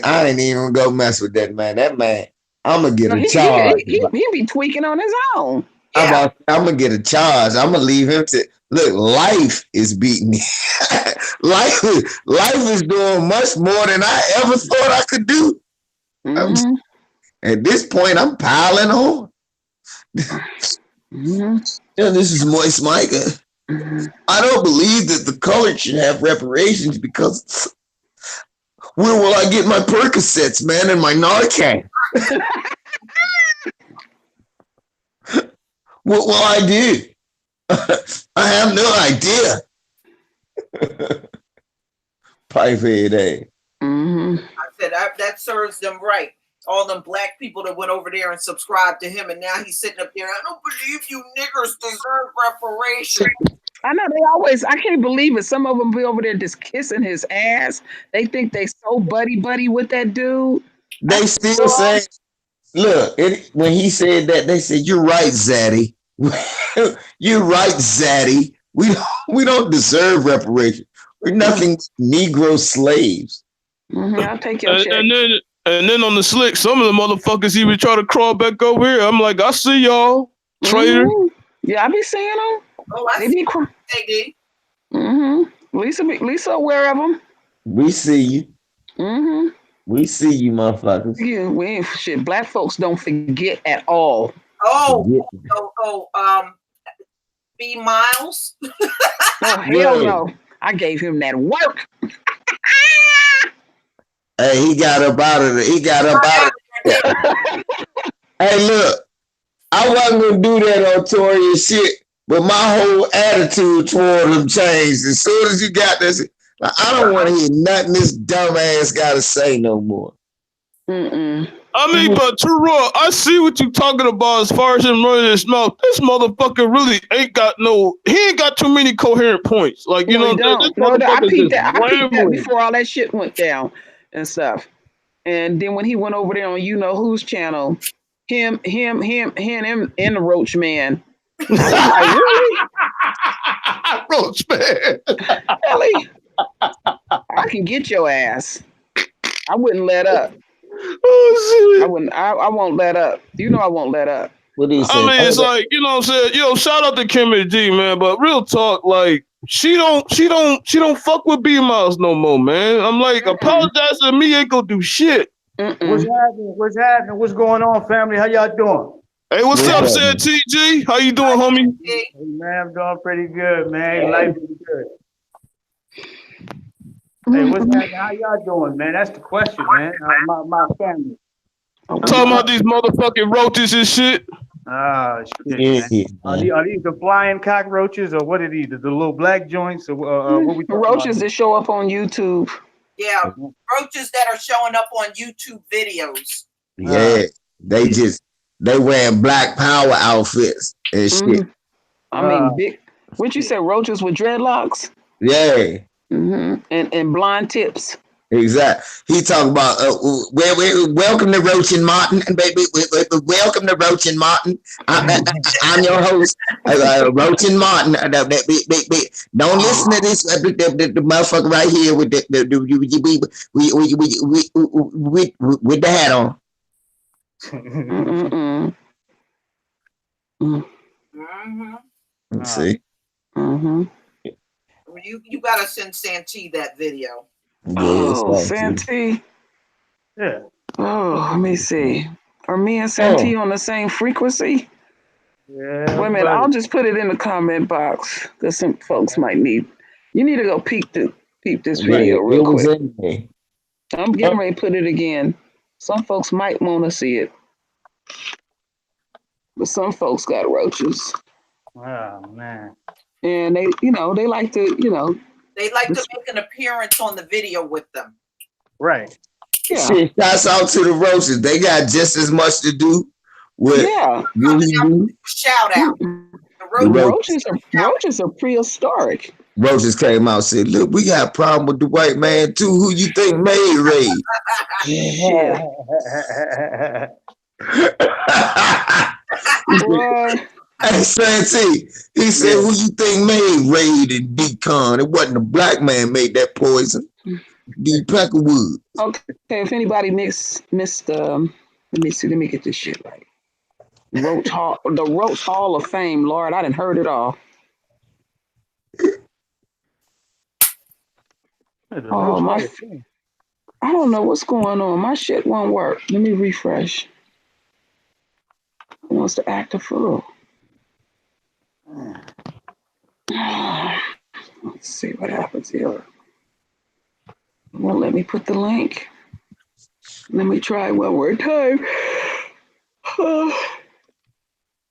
I ain't even go mess with that man. That man, I'm gonna get a charge. He be tweaking on his own. Yeah. I'm gonna get a charge. I'm gonna leave him to look. Life is beating me. life is doing much more than I ever thought I could do. At this point, I'm piling on. Yeah, this is Moist Micah. I don't believe that the colored should have reparations because where will I get my Percocets, man, and my Narcan? What will I do? I have no idea. Pipehead, eh? I said that serves them right. All them black people that went over there and subscribed to him, and now he's sitting up there. I don't believe you niggers deserve reparations. I know I can't believe it. Some of them be over there just kissing his ass. They think they so buddy with that dude. They still say, look, when he said that, they said, you're right, Zaddy. You're right, Zaddy. We don't deserve reparations. We're nothing but Negro slaves. I'll take your check. And then on the slick, some of the motherfuckers even try to crawl back over here. I'm like, I see y'all, traitor. Yeah, I be seeing them. Oh, I see. They do. Lisa aware of them. We see you. We see you, motherfuckers. Yeah, we ain't shit. Black folks don't forget at all. B. Miles. Oh, hell no. I gave him that work. Hey, he got up out of there. Hey, look, I wasn't gonna do that on Tory and shit, but my whole attitude toward him changed as soon as you got this. Like, I don't want to hear nothing this dumbass got to say no more. I mean, but True Raw, I see what you talking about as far as him running his mouth. This motherfucker really ain't got too many coherent points. Like, you know, I peeped that before all that shit went down and stuff. And then when he went over there on you know whose channel, him and the Roach Man. Like, really? Roach Man. Really? I can get your ass. I wouldn't let up. Oh shit! I won't let up. You know I won't let up. What do you say? I mean, it's like, you know what I'm saying? Yo, shout out to Kimmy G, man. But real talk, like, she don't fuck with B Miles no more, man. I'm like, apologize to me ain't gonna do shit. What's happening? What's going on, family? How y'all doing? Hey, what's up, said TG? How you doing, homie? Hey, man, I'm doing pretty good, man. Life is good. Hey, what's happening? How y'all doing, man? That's the question, man. My family. I'm talking about these motherfucking roaches and shit. Ah, shit, man. Are these the flying cockroaches or what are these? The little black joints? Or what we roaches about? That show up on YouTube. Yeah, roaches that are showing up on YouTube videos. Yeah, they wearing Black Power outfits and shit. I mean, big. What you say, roaches with dreadlocks? Yeah. And blonde tips. Exactly. He talking about welcome to Roach and Martin, baby. Welcome to Roach and Martin. I'm your host, Roach and Martin. Don't listen to this the motherfucker right here with the hat on. Let's see. You gotta send Santee that video. Oh, Santee. Yeah. Oh, let me see. Are me and Santee on the same frequency? Yeah. Wait a minute, I'll just put it in the comment box because some folks might need. You need to go peep this video real quick. I'm getting ready to put it again. Some folks might want to see it, but some folks got roaches. Oh man. And they like to, they like to make an appearance on the video with them. Right. Yeah. Shit, shouts out to the roaches. They got just as much to do with shout out. The roaches are prehistoric. Roaches came out and said, look, we got a problem with the white man too. Who you think made raid? Shit. Hey, Santee, he said, who you think made raid and decon? It wasn't a black man made that poison. D. Peckerwood. Okay, if anybody missed let me see, let me get this shit right. The Roach Hall of Fame, Lord, I done heard it all. Oh, I don't know what's going on. My shit won't work. Let me refresh. It wants to act a fool. Let's see what happens here. It won't let me put the link. Let me try one more time.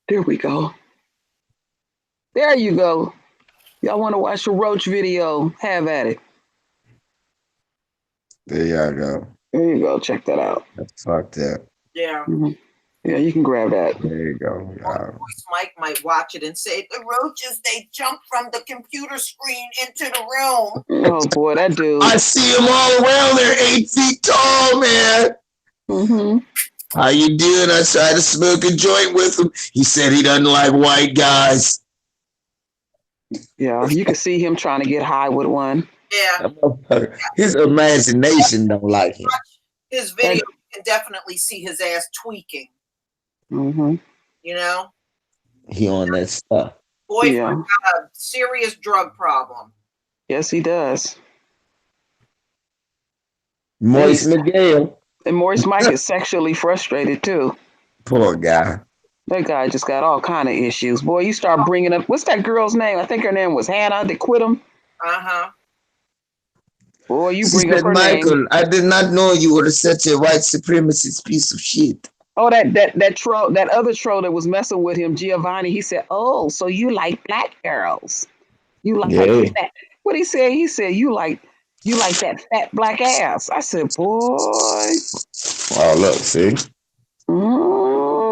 There we go. There you go. Y'all want to watch a roach video? Have at it. There y'all go. There you go. Check that out. That's fucked up. Yeah. Yeah, you can grab that. There you go. Voice Mike might watch it and say, the roaches, they jumped from the computer screen into the room. Oh, boy, that dude. I see them all around. They're 8 feet tall, man. How you doing? I tried to smoke a joint with him. He said he doesn't like white guys. Yeah, you can see him trying to get high with one. Yeah. His imagination don't like him. His video, you can definitely see his ass tweaking. Mm-hmm. You know, He on that stuff. boyfriend got a serious drug problem. Yes, he does. Moist Miguel. And Maurice Mike is sexually frustrated too. Poor guy. That guy just got all kind of issues. Boy, you start bringing up, what's that girl's name? I think her name was Hannah that quit him. Uh-huh. Boy, you She bring up said, her Michael, name. I did not know you were such a white supremacist piece of shit. Oh, that troll, that other troll that was messing with him, Giovanni. He said, "Oh, so you like black girls? You like that?" What he said? He said, "You like that fat black ass." I said, "Boy." Oh, look, see.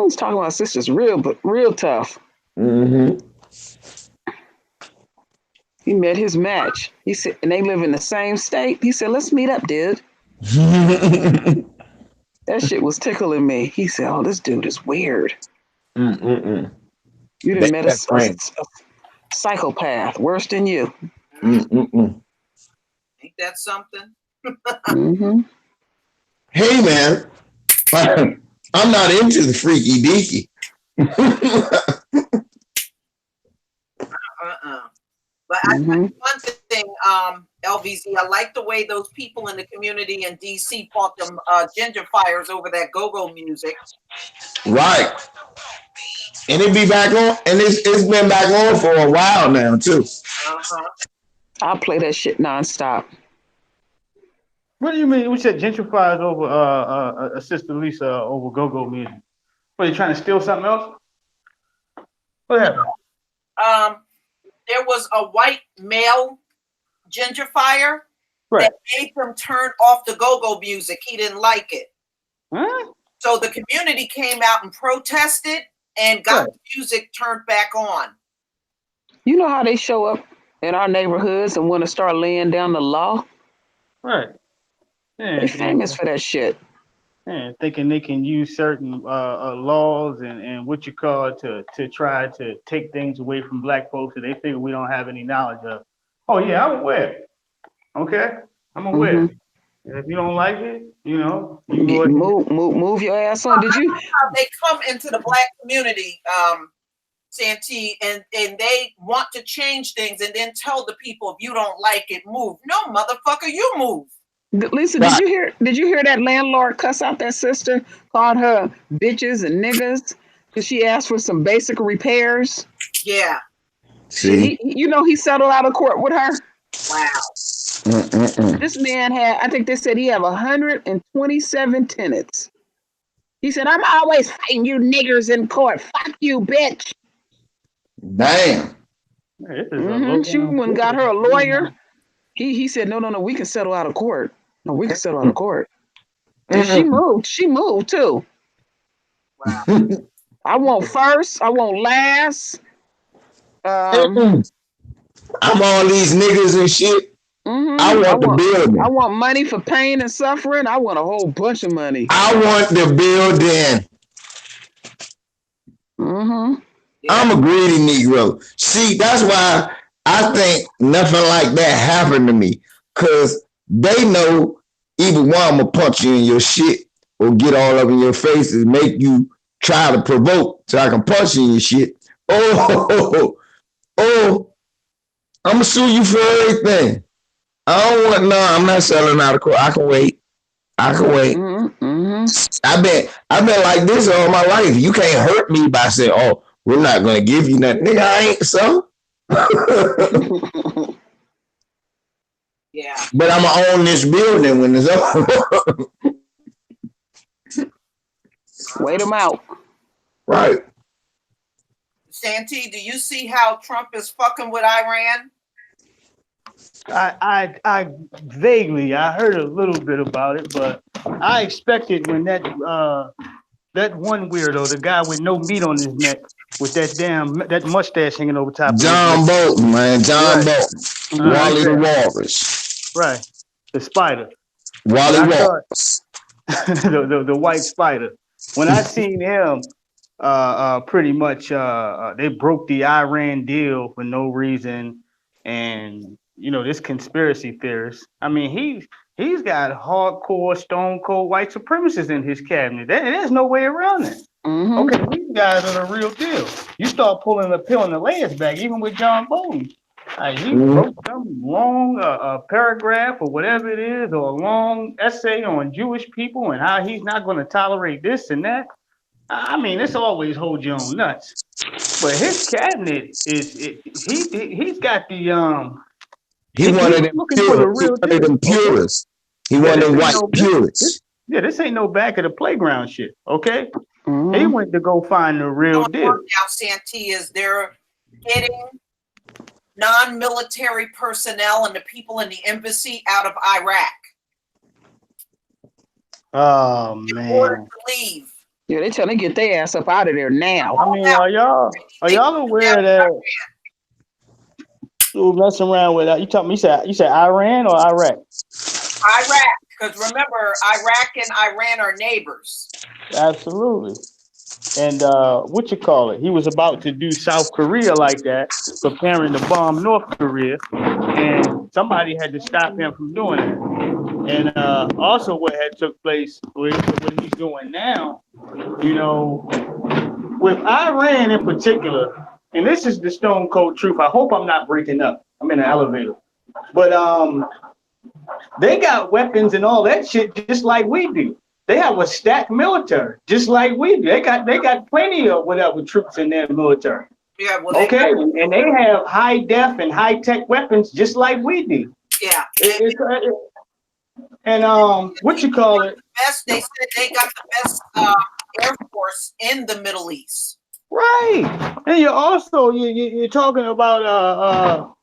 He's talking about sisters, but real tough. Mm-hmm. He met his match. He said, and they live in the same state. He said, "Let's meet up, dude." That shit was tickling me. He said, "Oh, this dude is weird." You done met a psychopath worse than you. Ain't that something? Hey, man, I'm not into the freaky deaky. But I one thing, LVZ, I like the way those people in the community in DC fought them ginger fires over that go-go music. Right. And it be back on, and it's been back on for a while now, too. I'll play that shit nonstop. What do you mean? We said gentrifiers over Sister Lisa over go-go music. What, are you trying to steal something else? What happened? There was a white male gentrifier that made them turn off the go-go music. He didn't like it. Huh? So the community came out and protested and got the music turned back on. You know how they show up in our neighborhoods and want to start laying down the law? Right. Yeah, they're famous for that shit. Yeah, thinking they can use certain laws and what you call it to try to take things away from black folks that they figure we don't have any knowledge of. Oh yeah, I'm aware. Okay, I'm aware. If you don't like it, you know, you move your ass on. Did you? They come into the black community, Santee, and they want to change things and then tell the people, if you don't like it, move. No, motherfucker, you move. Lisa, did you hear that landlord cuss out that sister, called her bitches and niggas because she asked for some basic repairs? Yeah. See, he settled out of court with her. Wow. This man had, I think they said he had 127 tenants. He said, "I'm always fighting you niggers in court. Fuck you, bitch." Damn. She went and got her a lawyer. He said, no, we can settle out of court. No, we can settle out of court. And she moved too. Wow. I want first, I want last. I'm all these niggas and shit. I want the building. I want money for pain and suffering. I want a whole bunch of money. I want the building. I'm a greedy Negro. See, that's why I think nothing like that happened to me. Cause they know either one, I'm gonna punch you in your shit or get all up in your face and make you try to provoke so I can punch you in your shit. Oh, I'm gonna sue you for everything. I'm not selling out of court. I can wait. I've been like this all my life. You can't hurt me by saying, "Oh, we're not gonna give you nothing." Nigga, I ain't so. Yeah. But I'm gonna own this building when it's over. Wait them out. Right. Santee, do you see how Trump is fucking with Iran? I vaguely heard a little bit about it, but I expected when that one weirdo, the guy with no meat on his neck, with that mustache hanging over top. John Bolton, man, John Bolton, Wally the Walrus, right? The spider, Wally Walrus, the white spider. When I seen him, pretty much they broke the Iran deal for no reason, and this conspiracy theorist. I mean, he's got hardcore stone cold white supremacists in his cabinet. There's no way around it. Mm-hmm. Okay, these guys are the real deal. You start pulling the pill in the layers back, even with John Bolton. He wrote some long paragraph or whatever it is, or a long essay on Jewish people and how he's not going to tolerate this and that. I mean, it's always hold your own nuts. But his cabinet he's got the He wanted them looking for the real deal. purists. He wanted them white purists. This ain't no back of the playground shit. Okay, Mm-hmm. he went to go find the real deal. Now, Santee, is they're getting non-military personnel and the people in the embassy out of Iraq. Oh in order man. to leave. Yeah, they tell them to get their ass up out of there now. I mean, are y'all aware that you messing around with you talking? You said Iran or Iraq? Iraq, because remember, Iraq and Iran are neighbors. Absolutely. And what you call it? He was about to do South Korea like that, preparing to bomb North Korea, and somebody had to stop him from doing it. And also, what had took place with what he's doing now, with Iran in particular, and this is the stone cold truth. I hope I'm not breaking up. I'm in an elevator, but they got weapons and all that shit just like we do. They have a stacked military, just like we do. They got plenty of whatever troops in their military. Yeah, well, okay, and they have high def and high tech weapons, just like we do. Yeah. And what you call it? They said they got the best Air Force in the Middle East. Right, and you're talking about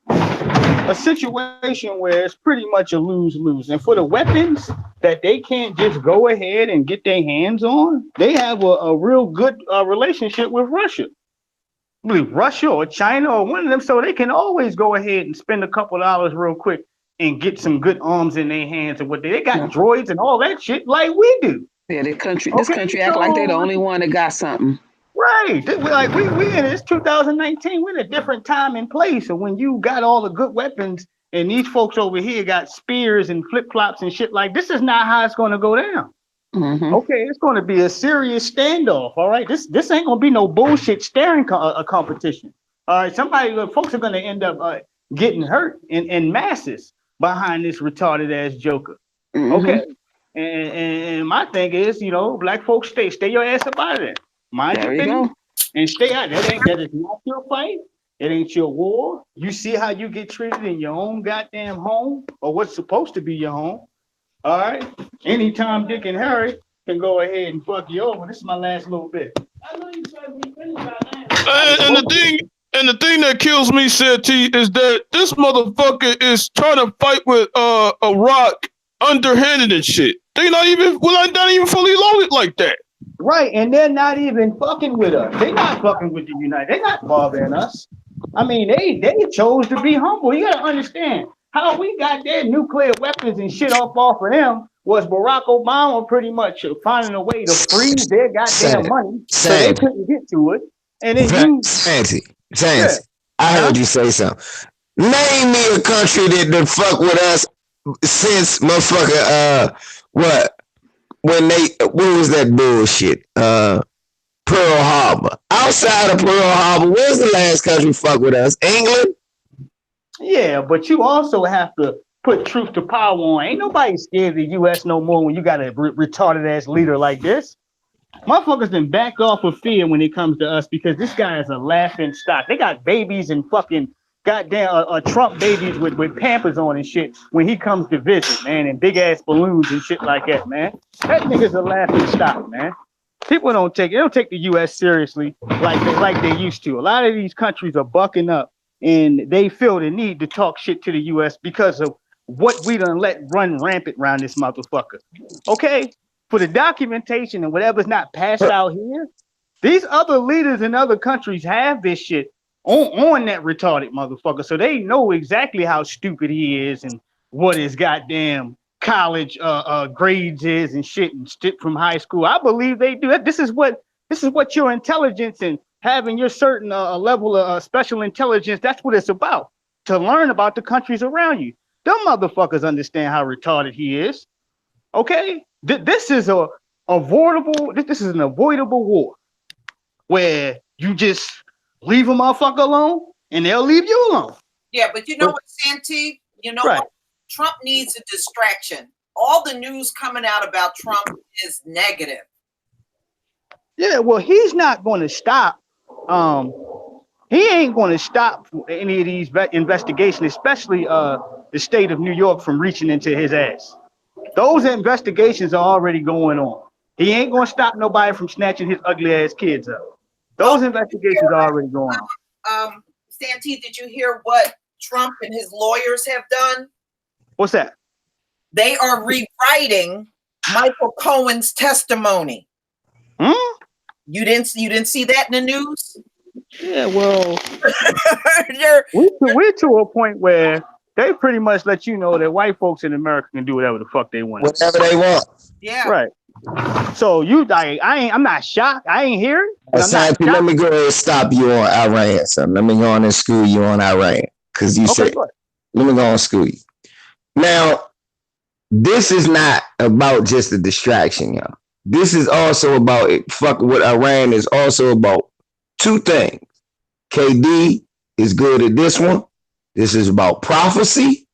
a situation where it's pretty much a lose-lose. And for the weapons that they can't just go ahead and get their hands on, they have a real good relationship with Russia. I believe Russia or China or one of them, so they can always go ahead and spend a couple dollars real quick and get some good arms in their hands. And they got droids and all that shit like we do. Yeah, this country act like they're the only one that got something. Right. We in it's 2019. We're in a different time and place. And when you got all the good weapons and these folks over here got spears and flip-flops and shit, like this is not how it's going to go down. Mm-hmm. Okay, it's going to be a serious standoff. All right, this ain't going to be no bullshit staring competition. All right, folks are going to end up getting hurt in masses behind this retarded ass joker. Mm-hmm. Okay, and my thing is, black folks stay your ass up out of there. Mind there your you business go. and stay out. That is not your fight. It ain't your war. You see how you get treated in your own goddamn home, or what's supposed to be your home. All right. Anytime Dick and Harry can go ahead and fuck you over. This is my last little bit. I know you said we finished by now. And the thing that kills me, Santee, is that this motherfucker is trying to fight with Iraq underhanded and shit. They not even fully loaded like that. Right, and they're not even fucking with us. They're not fucking with the United. They're not bothering us. I mean, they chose to be humble. You gotta understand how we got their nuclear weapons and shit off of them was Barack Obama pretty much finding a way to freeze their goddamn money so they couldn't get to it. And then Santee, I heard you say something. Name me a country that fuck with us since motherfucker what was that bullshit? Pearl Harbor. Outside of Pearl Harbor, where's the last country fuck with us? England? Yeah, but you also have to put truth to power on. Ain't nobody scared of the U.S. no more when you got a retarded ass leader like this. Motherfuckers done back off of fear when it comes to us because this guy is a laughing stock. They got babies and fucking goddamn Trump babies with Pampers on and shit when he comes to visit, man, and big ass balloons and shit like that, man. That nigga's a laughing stock, man. People don't take the U.S. seriously like they used to. A lot of these countries are bucking up and they feel the need to talk shit to the U.S. because of what we done let run rampant around this motherfucker. Okay? For the documentation and whatever's not passed out here, these other leaders in other countries have this shit on that retarded motherfucker. So they know exactly how stupid he is and what his goddamn college grades is and shit and shit from high school. I believe they do. This is what your intelligence and having your certain level of special intelligence, that's what it's about. to learn about the countries around you. Them motherfuckers understand how retarded he is. Okay, this is an avoidable war where you just leave a motherfucker alone and they'll leave you alone. Yeah, but you know what, Santee? You know Right. what? Trump needs a distraction. All the news coming out about Trump is negative. Yeah, well, he's not going to stop. He ain't going to stop any of these investigations, especially the state of New York from reaching into his ass. Those investigations are already going on. He ain't going to stop nobody from snatching his ugly ass kids up. Those investigations are already going on. Santee, did you hear what Trump and his lawyers have done? What's that? They are rewriting Michael Cohen's testimony. You didn't see that in the news? Yeah, well, we're to a point where they pretty much let you know that white folks in America can do whatever the fuck they want. Whatever they want. Yeah. Right. So I'm not shocked. I ain't here. Santee, let me go ahead and stop you on Iran, son. Let me go on and school you on Iran. Because you said, let me go on and school you. Now, this is not about just a distraction, y'all. This is also about fucking what Iran is also about. Two things. KD is good at this one. This is about prophecy.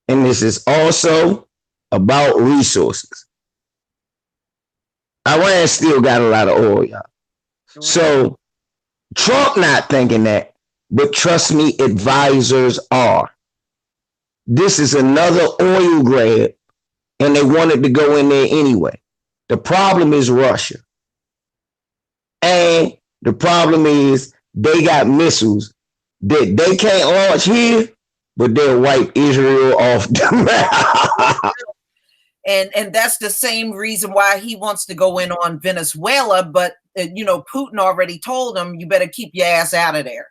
And this is also about resources. Iran still got a lot of oil, y'all. So Trump not thinking that, but trust me, advisors are. This is another oil grab, and they wanted to go in there anyway. The problem is Russia. And the problem is they got missiles that they can't launch here, but they'll wipe Israel off the map. And that's the same reason why he wants to go in on Venezuela. But, Putin already told him, you better keep your ass out of there.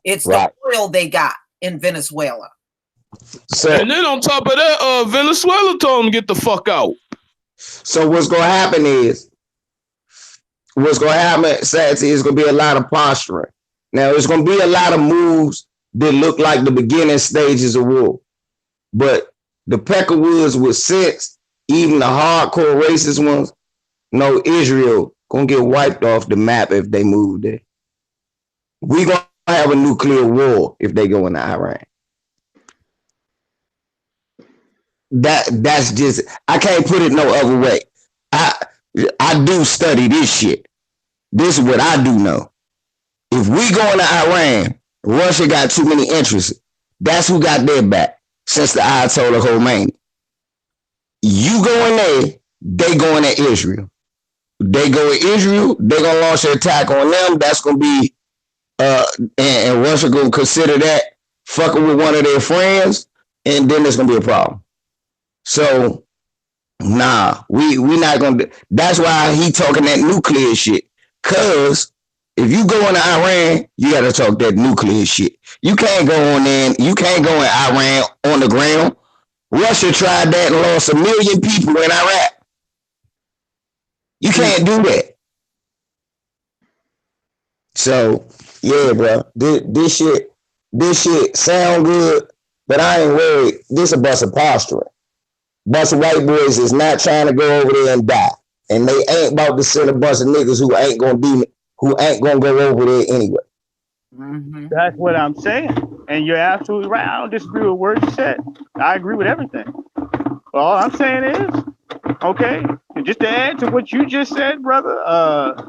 It's the oil they got in Venezuela. So, and then on top of that, Venezuela told him to get the fuck out. So what's going to happen, Santee, is going to be a lot of posturing. Now, it's going to be a lot of moves that look like the beginning stages of war. But the Peckerwoods with sense, even the hardcore racist ones, no, Israel going to get wiped off the map if they move there. We're going to have a nuclear war if they go into Iran. That's just, I can't put it no other way. I do study this shit. This is what I do know. If we go into Iran, Russia got too many interests. That's who got their back since the Ayatollah Khomeini. You go in there, they going at Israel. They go at Israel, they gonna launch an attack on them. That's gonna be and Russia gonna consider that fucking with one of their friends, and then there's gonna be a problem. So, nah, we not gonna. That's why he talking that nuclear shit. Cause if you go into Iran, you gotta talk that nuclear shit. You can't go on in. You can't go in Iran on the ground. Russia tried that and lost 1 million people in Iraq. You can't do that. So yeah, bro, this shit sound good, but I ain't worried. This a bunch of posturing. Bunch of white boys is not trying to go over there and die, and they ain't about to send a bunch of niggas who ain't gonna go over there anyway. Mm-hmm. That's what I'm saying, and you're absolutely right. I don't disagree with words you said. I agree with everything. All I'm saying is, okay, and just to add to what you just said, brother,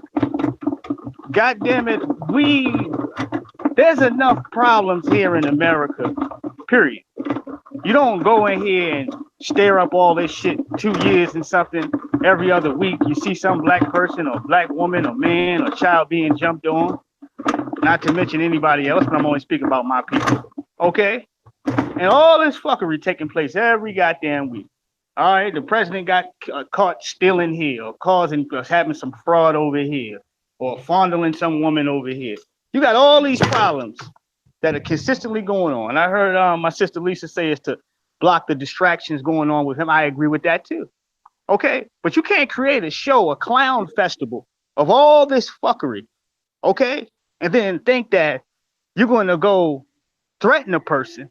God damn it, there's enough problems here in America, period. You don't go in here and stir up all this shit 2 years and something every other week. You see some black person or black woman or man or child being jumped on, not to mention anybody else, but I'm only speaking about my people, okay? And all this fuckery taking place every goddamn week. All right, the president got caught stealing here or having some fraud over here or fondling some woman over here. You got all these problems that are consistently going on. I heard my sister Lisa say is to block the distractions going on with him. I agree with that too. Okay, but you can't create a show, a clown festival of all this fuckery, okay? And then think that you're going to go threaten a person,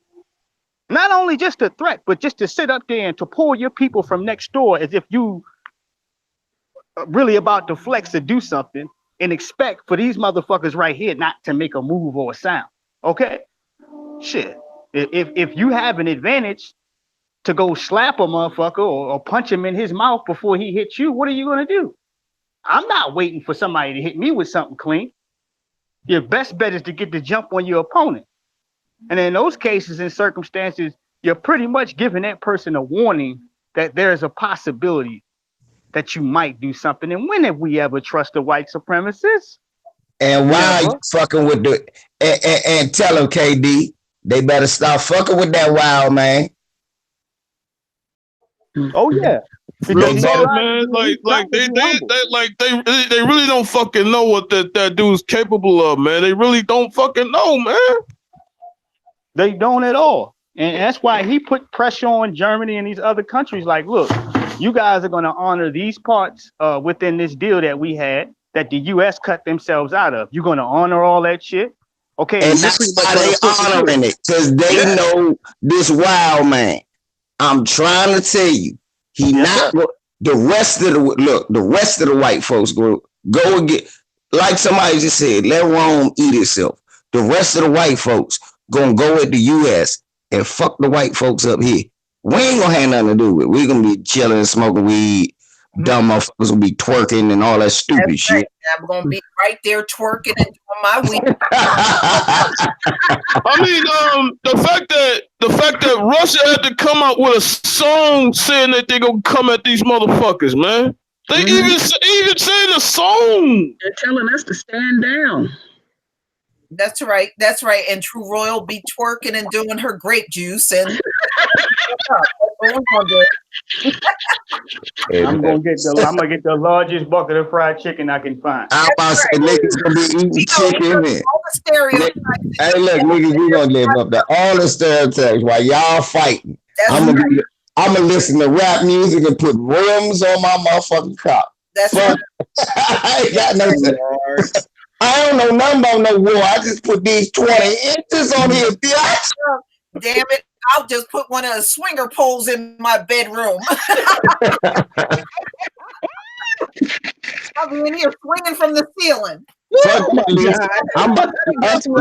not only just a threat, but just to sit up there and to pull your people from next door as if you are really about to flex or do something and expect for these motherfuckers right here not to make a move or a sound. Okay? Shit. If you have an advantage to go slap a motherfucker or punch him in his mouth before he hits you, what are you going to do? I'm not waiting for somebody to hit me with something clean. Your best bet is to get the jump on your opponent. And in those cases and circumstances, you're pretty much giving that person a warning that there's a possibility that you might do something. And when have we ever trusted white supremacists? And why are you fucking with the and tell them, KD, they better stop fucking with that wild man. Oh yeah. Real talk, man. Like they really don't fucking know what that dude's capable of, man. They really don't fucking know, man. They don't at all. And that's why he put pressure on Germany and these other countries. Like, look, you guys are going to honor these parts within this deal that we had that the U.S. cut themselves out of. You're going to honor all that shit. Okay. And that's why they honoring it, because they know this wild man. I'm trying to tell you, the rest of the white folks go and get, like somebody just said, let Rome eat itself. The rest of the white folks gonna go at the U.S. and fuck the white folks up here. We ain't gonna have nothing to do with it. We're gonna be chilling and smoking weed. Dumb motherfuckers will be twerking and all that stupid shit. Right. I'm gonna be right there twerking and doing my weed. I mean, the fact that Russia had to come out with a song saying that they gonna come at these motherfuckers, man. They even saying a song. They're telling us to stand down. That's right. That's right. And True Royal be twerking and doing her grape juice and I'm gonna get the largest bucket of fried chicken I can find. I'm about to say niggas gonna be eating chicken. Hey, look, niggas, we gonna live up to all the stereotypes while y'all fighting. I'm gonna listen to rap music and put rims on my motherfucking car. That's right. I ain't got no. I don't know nothing about no war. I just put these 20 inches on here. Damn it. I'll just put one of the swinger poles in my bedroom. I'll be in here swinging from the ceiling. I'm about to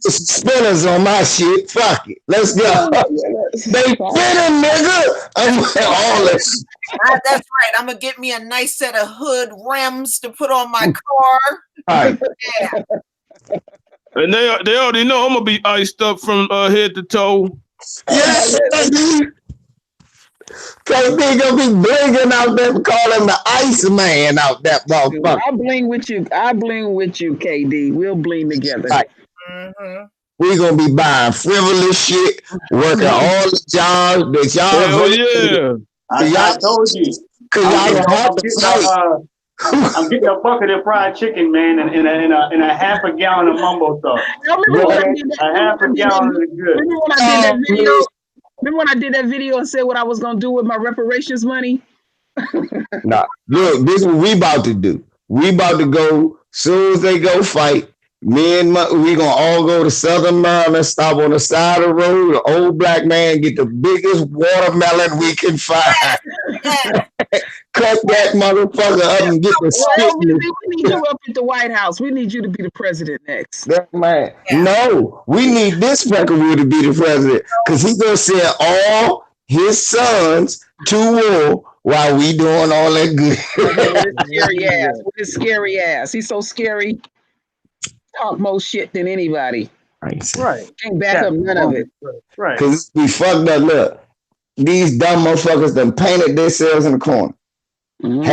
put spinners on my shit. Fuck it. Let's go. They spinning, nigga. All this. That's right. I'm gonna get me a nice set of hood rims to put on my car. All right. Yeah. And they already know I'm gonna be iced up from head to toe. Yes, because they gonna be blinking out there, call him the Ice Man out that motherfucker. I'll bling with you. KD. We'll bling together. Right. Mm-hmm. We're gonna be buying frivolous shit, working all the jobs that y'all. I told you. I'm getting a bucket of fried chicken, man, and a half a gallon of mumbo sauce. A half a gallon is good. Remember when I did that video and said what I was gonna do with my reparations money? Nah, look, this is what we about to do. We about to go, soon as they go fight, me and we gonna all go to Southern Maryland, stop on the side of the road, the old black man, get the biggest watermelon we can find. Cut that motherfucker up and get the stick. We need you up at the White House. We need you to be the president next. That man. No, we need this fucker to be the president because he's gonna send all his sons to war while we doing all that good. With his scary ass. He's so scary. Talk more shit than anybody. Right. Can't back up none of it. Right. Because we fucked up. Look, these dumb motherfuckers done painted themselves in the corner. Mm-hmm.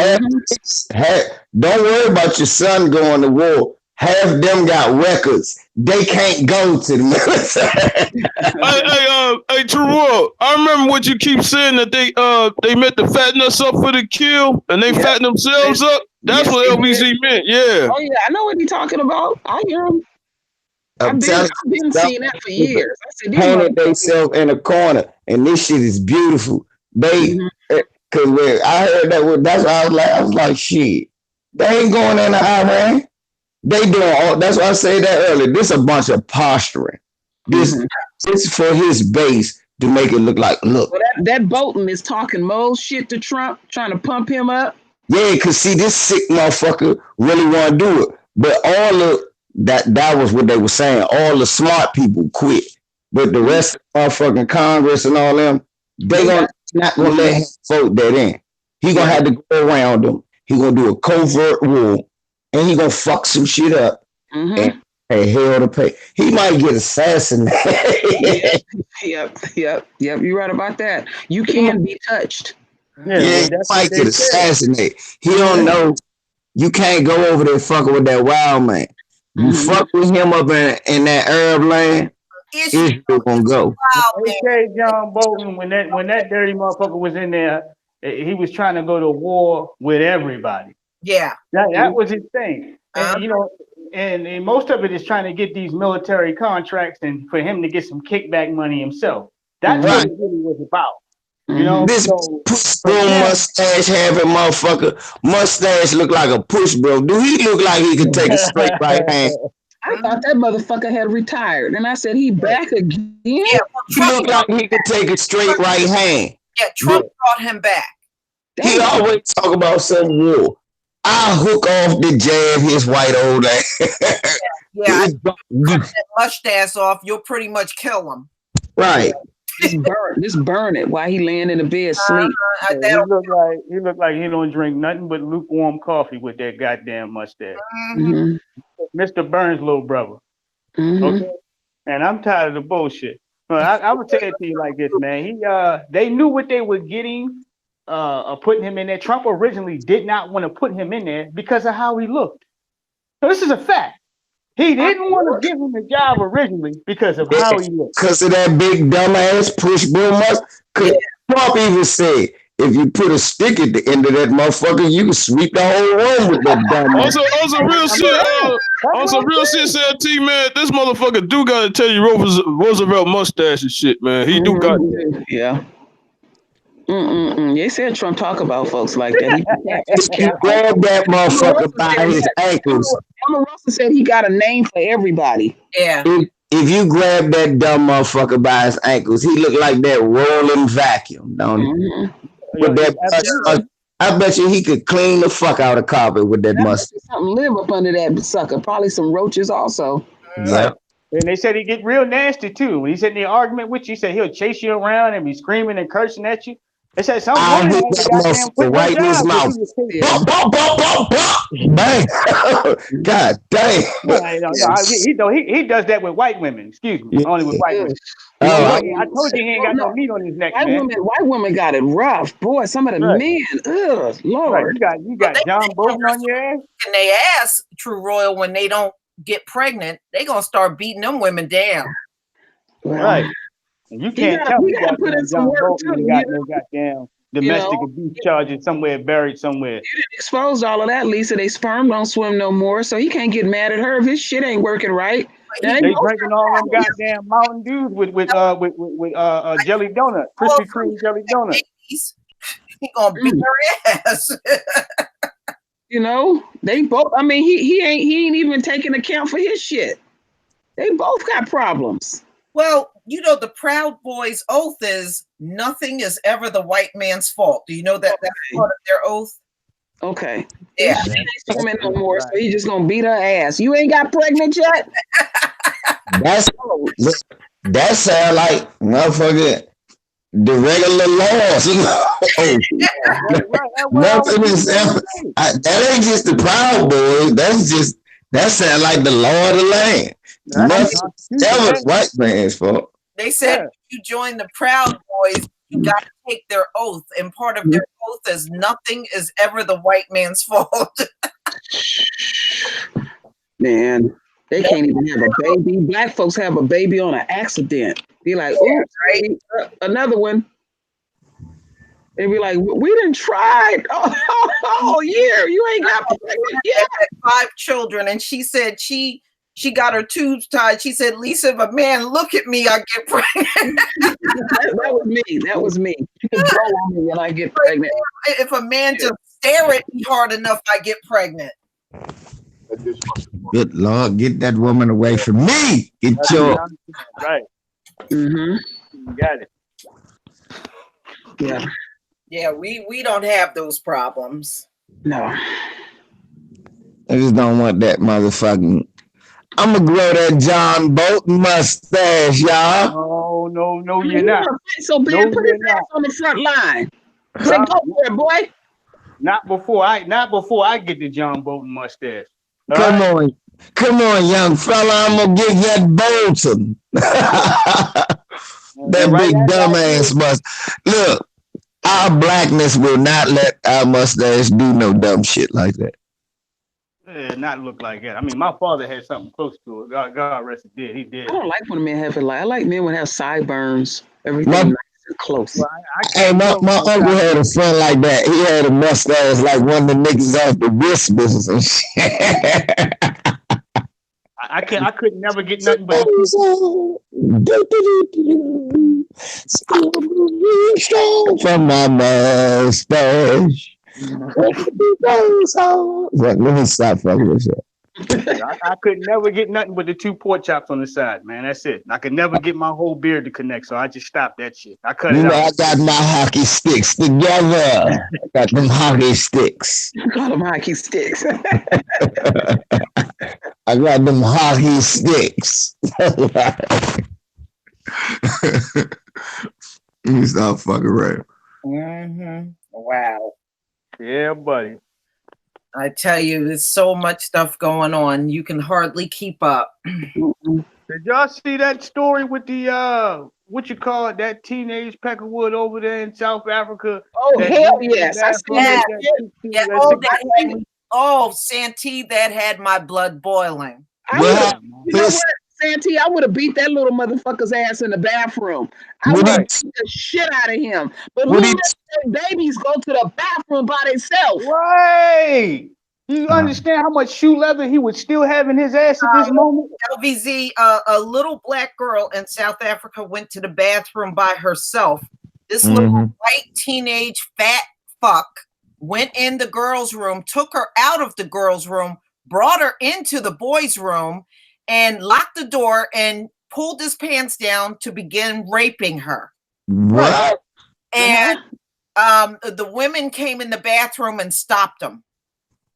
Don't worry about your son going to war. Half them got records. They can't go to the military. Hey, True, I remember what you keep saying that they meant to fatten us up for the kill, and they fatten themselves up. That's what LBC meant. Yeah. Oh yeah, I know what he's talking about. I hear him. I've been seeing that for years. I said, painted themselves in a corner, and this shit is beautiful. They, because I heard that. That's why I was like, shit, they ain't going into Iran. They doing all. That's why I said that earlier. This a bunch of posturing. This is for his base to make it look like. Look, well, that Bolton is talking more shit to Trump, trying to pump him up. yeah, cause see, this sick motherfucker really want to do it, but all of that was what they were saying. All the smart people quit, but the rest of the motherfucking Congress and all them, not gonna let him vote that in. He gonna have to go around them. He gonna do a covert war, and he gonna fuck some shit up and pay hell to pay. He might get assassinated. Yep. You're right about that. You can be touched. Yeah, he might get assassinated. He don't know. You can't go over there fucking with that wild man. You fuck with him up in that Arab land, Israel gonna go. They say John Bolton when that dirty motherfucker was in there, he was trying to go to war with everybody. Yeah, that was his thing. And you know, and most of it is trying to get these military contracts and for him to get some kickback money himself. That's what it really was about. You know, this push bro mustache having motherfucker mustache look like a push bro. Do he look like he could take a straight right hand? I thought that motherfucker had retired, and I said he back again. Yeah, He look like he could take a straight right hand. Yeah, Trump brought him back. He always talk about some war. I'll hook off the jab his white old ass. Yeah, cut that mustache off, you'll pretty much kill him. Right. Just burn it while he laying in the bed sleep. He look like he don't drink nothing but lukewarm coffee with that goddamn mustache. Mr. Burns' little brother. Okay, and I'm tired of the bullshit. I would tell it to you like this, man. They knew what they were getting, putting him in there. Trump originally did not want to put him in there because of how he looked. So this is a fact. He didn't want to give him the job originally because of how he looked. Because of that big dumbass push bro mustache. Trump even said, if you put a stick at the end of that motherfucker, you can sweep the whole room with that dumb. Also, real shit said, T man, this motherfucker do gotta tell you Roosevelt mustache and shit, man. He do got yeah. They said Trump talk about folks like that. He grabbed that motherfucker by his ankles. Emma Russell said he got a name for everybody. Yeah. If you grab that dumb motherfucker by his ankles, he look like that rolling vacuum, don't he? With that I bet you he could clean the fuck out of carpet with that mustache. Something live up under that sucker. Probably some roaches also. Yeah. And they said he get real nasty too. When he's in the argument with you, he said he'll chase you around and be screaming and cursing at you. They said something right in his mouth. Bang. God damn. He does that with white women. Excuse me. Only with white women. I told you he ain't got no meat on his neck, man. White women got it rough. Boy, some of the men. Ugh, Lord. Right. You got John Bolton on your ass. And they ask True Royal when they don't get pregnant, they gonna start beating them women down. Right. And you can't tell me that John Bolton got no goddamn domestic abuse charges somewhere buried somewhere. You didn't expose all of that, Lisa. They sperm don't swim no more, so he can't get mad at her if his shit ain't working right. They drinking all them goddamn Mountain Dews with jelly donut, Krispy Kreme jelly donut. He gonna beat her ass. They both. I mean, he ain't even taking account for his shit. They both got problems. Well, the Proud Boys' oath is nothing is ever the white man's fault. Do you know that that's part of their oath? Okay. Yeah. She ain't swimming no more, so he just gonna beat her ass. You ain't got pregnant yet? That sound like motherfucker the regular laws. Nothing is ever. That ain't just the Proud Boys. That sound like the law of the land. Nothing ever white man's fault. They said if you join the Proud Boys, you got to take their oath, and part of their oath is nothing is ever the white man's fault. Man, they can't even have a baby. Black folks have a baby on an accident. Be like, oh, right? Another one. They be like, we done tried all year. You ain't got pregnant yet. 5 children, and she said she got her tubes tied. She said, Lisa, if a man look at me, I get pregnant. That was me. You can blow on me when I get pregnant. If a man just stare at me hard enough, I get pregnant. Good Lord, get that woman away from me. Get your right. Mm-hmm. You got it. Yeah. Yeah, we don't have those problems. No. I just don't want that motherfucking. I'm gonna grow that John Bolton mustache, y'all. No, you're not. So bad, No, put you're his not. ass on the front line. Say, go for it, boy. Not before I get the John Bolton mustache. Come on, young fella. I'm gonna give that Bolton. That right big after dumbass must. Look, our blackness will not let our mustache do no dumb shit like that. not look like that. I mean, my father had something close to it. God rest his dead. He did. I don't like when men have it like. I like men when have sideburns. Everything My- nice and close. Well, Hey, my uncle had a friend like that. He had a mustache like one of the niggas off the Whispers and shit. I could never get nothing but Still moving strong from my mustache. Let me stop fucking with you. I could never get nothing but the 2 pork chops on the side, man. That's it. I could never get my whole beard to connect, so I just stopped that shit. I cut it out. I got my hockey sticks together. I got them hockey sticks. Call them hockey sticks. I got them hockey sticks. You stop fucking right. Mm-hmm. Wow. Yeah, buddy. I tell you, there's so much stuff going on. You can hardly keep up. Did y'all see that story with the what you call it, that teenage peckerwood over there in South Africa? Oh, hell yes. I see that. Oh, Santee, that had my blood boiling. You know what, Santee? I would have beat that little motherfucker's ass in the bathroom. I would have beat the shit out of him. But who let their babies go to the bathroom by themselves? Right. You understand how much shoe leather he would still have in his ass at this moment? LVZ, a little black girl in South Africa went to the bathroom by herself. This little white teenage fat fuck went in the girls' room, took her out of the girls' room, brought her into the boys' room, and locked the door and pulled his pants down to begin raping her. What? And the women came in the bathroom and stopped him.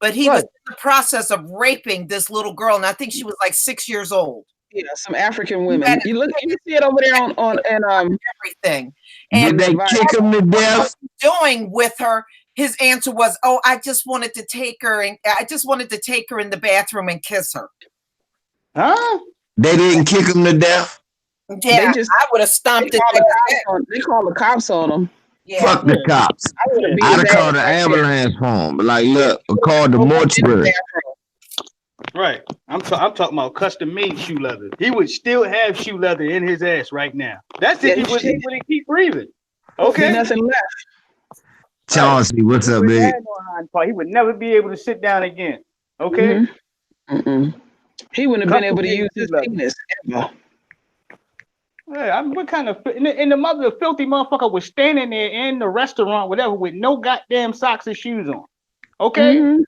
But he was in the process of raping this little girl, and I think she was like 6 years old. Yeah, some African women. You see it over there on everything. And they kick him to death. Doing with her, his answer was, "Oh, I just wanted to take her in the bathroom and kiss her." Huh? They didn't kick him to death. Yeah, I would have stomped it. They call the cops on them. Yeah. Fuck the cops. I'd have called the ambulance home. Like, look, called the mortuary. Right. I'm talking about custom made shoe leather. He would still have shoe leather in his ass right now. That's if he was able to keep breathing. Okay. Nothing left. Chauncey, what's up, big? He would never be able to sit down again. Okay. He wouldn't have been able to use his penis ever. Yeah, I mean, what kind of and the filthy motherfucker was standing there in the restaurant, whatever, with no goddamn socks or shoes on. Okay,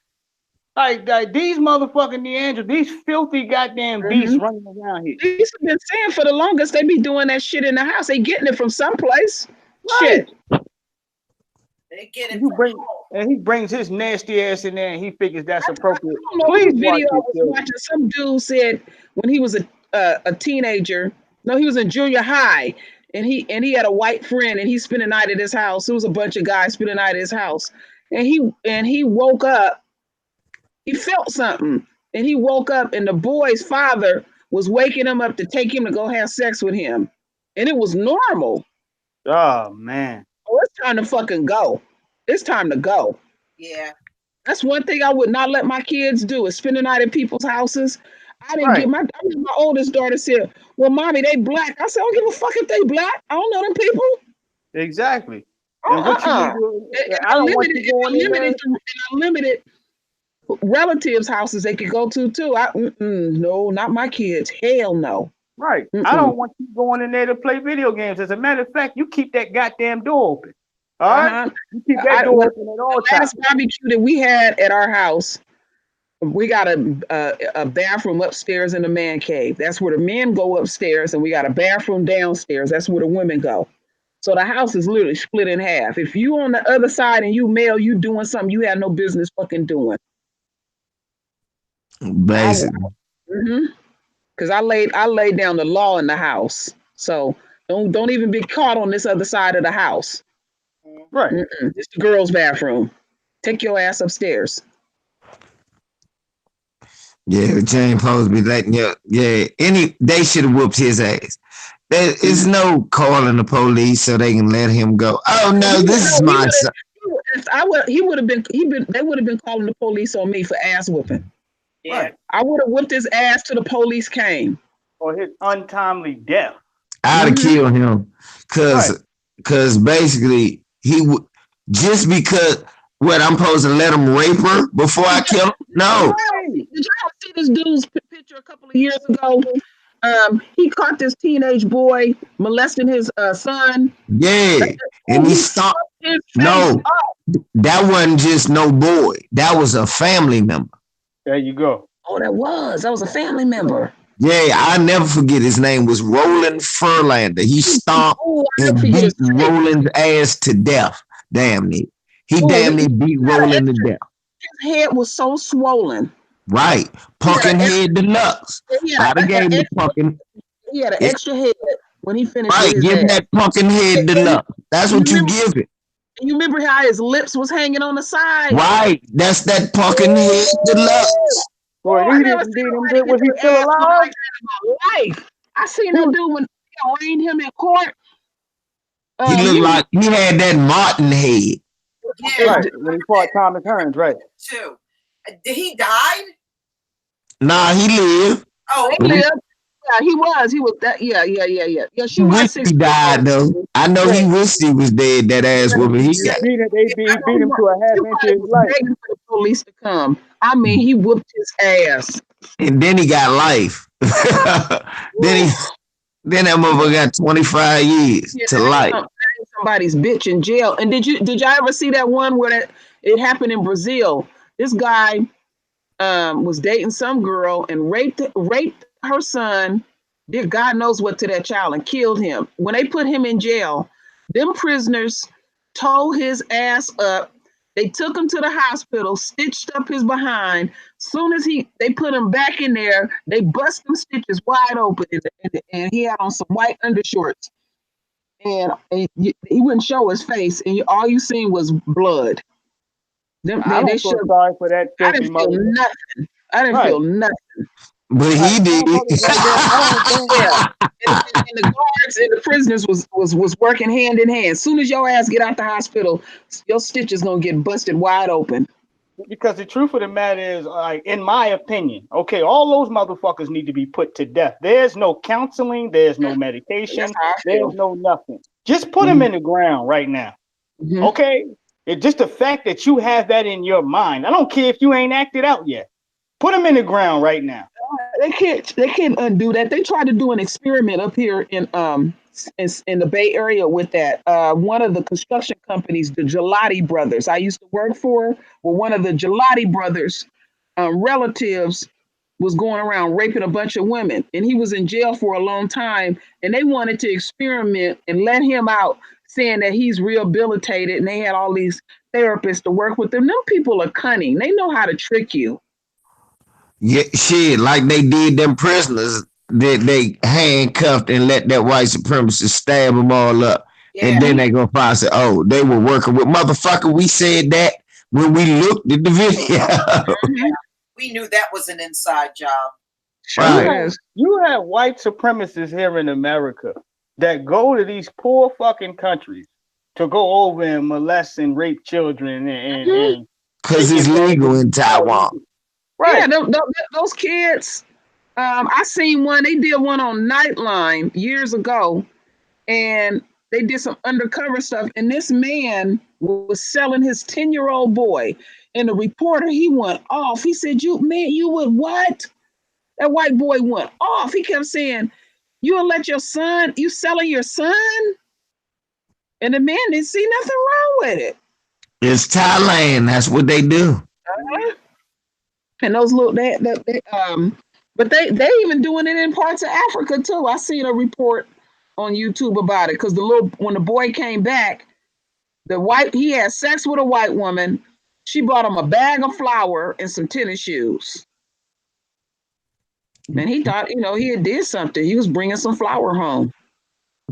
like these motherfucking Neanderthals, these filthy goddamn beasts running around here. These have been saying for the longest they be doing that shit in the house. They getting it from someplace. Right. Shit. They get it. He brings his nasty ass in there, and he figures that's appropriate. I don't know whose video I was watching. Some dude said when he was a teenager. No, he was in junior high, and he had a white friend, and he spent a night at his house. It was a bunch of guys spent a night at his house, and he woke up. He felt something, and he woke up, and the boy's father was waking him up to take him to go have sex with him, and it was normal. Oh man! Oh, it's time to fucking go. It's time to go. Yeah, that's one thing I would not let my kids do is spend the night at people's houses. I didn't get my oldest daughter said, "Well, mommy, they black." I said, "I don't give a fuck if they black. I don't know them people." Exactly. And what you do, I limited relatives' houses they could go to too. No, not my kids. Hell no. Right. I don't want you going in there to play video games. As a matter of fact, you keep that goddamn door open. All right. You keep that door open at all times. The last barbecue that we had at our house, We got a bathroom upstairs in the man cave. That's where the men go upstairs, and we got a bathroom downstairs. That's where the women go. So the house is literally split in half. If you on the other side and you male, you doing something you had no business fucking doing. Basically. Because I laid down the law in the house. So don't even be caught on this other side of the house. Right. It's the girls' bathroom. Take your ass upstairs. Yeah, Jane supposed to be letting you. Yeah, they should have whooped his ass. There is no calling the police so they can let him go. Oh no, this is my son. They would have been calling the police on me for ass whooping. Yeah. Right. I would have whipped his ass till the police came. Or his untimely death. I'd have killed him because basically he would just because I'm supposed to let him rape her before I kill him. No. Did y'all see this dude's picture a couple of years ago? He caught this teenage boy molesting his son. Yeah, and he stopped. No, that wasn't just no boy. That was a family member. There you go. Oh, that was a family member. Yeah, I never forget. His name was Roland Furlander. He stomped and beat Roland's ass to death. Damn near. He damn near beat Roland to death. His head was so swollen. Right. Pumpkin head deluxe. I'd have gave him the pumpkin. He had an extra head when he finished. Right, give him that pumpkin head deluxe. That's what you give it. You remember how his lips was hanging on the side? Right. That's that pumpkin head deluxe. Boy, he didn't beat him. Was he still alive? Life. I seen him do when they arraigned him in court. He looked like he had that Martin head. Yeah. Right. When he fought Thomas Hearns, right. Too. Did he die? Nah, he lived. Oh, he lived. Yeah, he was. He was that. Yeah. Yeah, she was. He died though. I know he wished he was dead. That ass woman. He got. They beat him to a half inch of his life. Begging for the police to come. I mean, he whooped his ass. And then he got life. then that motherfucker got 25 years to life. Somebody's bitch in jail. And did y'all ever see that one where it happened in Brazil? This guy was dating some girl and raped her son, did God knows what to that child, and killed him. When they put him in jail, them prisoners tore his ass up. They took him to the hospital, stitched up his behind. Soon as they put him back in there, they bust them stitches wide open, and he had on some white undershorts. And he wouldn't show his face, and all you seen was blood. I don't feel sorry for that. I didn't feel nothing. I didn't feel nothing. But he did. And the guards and the prisoners was working hand in hand. As soon as your ass get out the hospital, your stitches gonna get busted wide open. Because the truth of the matter is, like, in my opinion, okay, all those motherfuckers need to be put to death. There's no counseling, there's no medication, there's no nothing. Just put them in the ground right now. Okay? It's just the fact that you have that in your mind. I don't care if you ain't acted out yet. Put them in the ground right now. They can't undo that. They tried to do an experiment up here in the Bay Area with that. One of the construction companies, the Gelati brothers, I used to work for, well, one of the Gelati brothers' relatives was going around raping a bunch of women, and he was in jail for a long time. And they wanted to experiment and let him out, saying that he's rehabilitated, and they had all these therapists to work with them. Them people are cunning. They know how to trick you. Yeah, shit, like they did them prisoners that they handcuffed and let that white supremacist stab them all up. Yeah. And then they gonna find say, oh, they were working with motherfucker. We said that when we looked at the video. We knew that was an inside job. Right. You have white supremacists here in America that go to these poor fucking countries to go over and molest and rape children and because it's legal in Taiwan. Right. Yeah, those kids. I seen one. They did one on Nightline years ago, and they did some undercover stuff. And this man was selling his 10-year-old boy. And the reporter, he went off. He said, you would what? That white boy went off. He kept saying, you will let your son, you selling your son? And the man didn't see nothing wrong with it. It's Thailand. That's what they do. And those little but they even doing it in parts of Africa too. I seen a report on YouTube about it because when the boy came back, he had sex with a white woman. She bought him a bag of flour and some tennis shoes. And he thought, he had did something. He was bringing some flour home.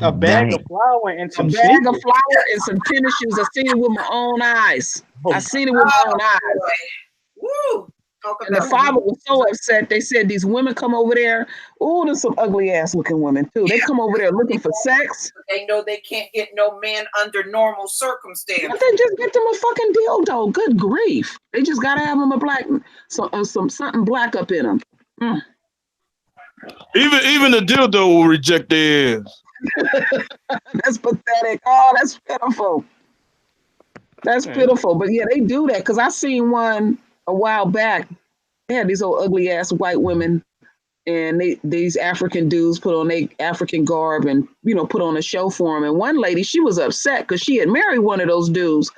A bag of flour and A some bag of sneakers. flour and some tennis shoes. I seen it with my own eyes. I seen it with my own eyes. Woo! And the father was so upset. They said these women come over there. Oh, there's some ugly ass looking women too. They come over there looking for sex. They know they can't get no man under normal But circumstances. they just get them a fucking dildo. Good grief! They just gotta have them a black, something black up in them. Mm. Even the dildo will reject their ass. That's pathetic. Oh, that's pitiful. That's pitiful. But yeah, they do that because I seen one a while back. They had these old ugly ass white women, and these African dudes put on their African garb and put on a show for them. And one lady, she was upset because she had married one of those dudes,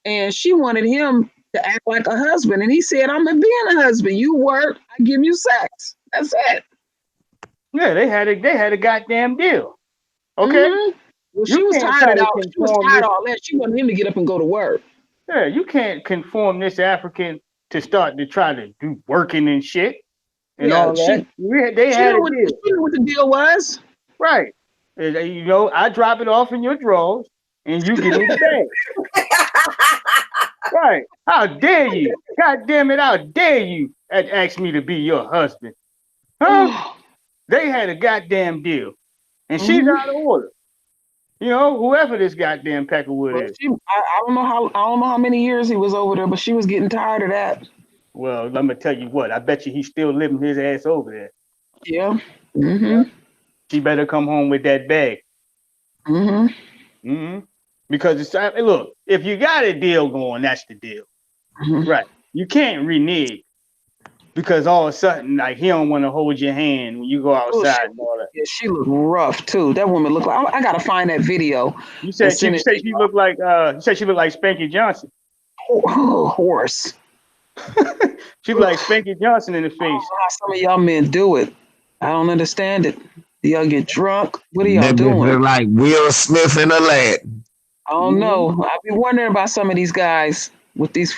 and she wanted him to act like a husband. And he said, "I'm not being a husband. You work, I give you sex. That's it." Yeah, they had a goddamn deal. Okay. Mm-hmm. Well, she was tired of all. She was tired of all that. She wanted him to get up and go to work. Yeah, you can't conform this African to start to try to do working and shit and all that. They had a deal. She knew what the deal was. Right. I drop it off in your drawers and you give me the bag. Right. How dare you? God damn it, how dare you ask me to be your husband? Huh? They had a goddamn deal. And she's out of order. Whoever this goddamn Peckerwood is. I don't know how many years he was over there, but she was getting tired of that. Well, let me tell you what. I bet you he's still living his ass over there. Yeah. Mm-hmm. She better come home with that bag. Mm-hmm. Mm-hmm. Because look, if you got a deal going, that's the deal. Mm-hmm. Right. You can't renege. Because all of a sudden, like, he don't want to hold your hand when you go outside and all that. Yeah, she looked rough too. That woman looked like I gotta find that video. You said she looked like Spanky Johnson. Oh, horse. She looked like Spanky Johnson in the face. I don't know how some of y'all men do it. I don't understand it. Do y'all get drunk? What are y'all doing? They're like Will Smith in Aladdin. I don't know. I be wondering about some of these guys with these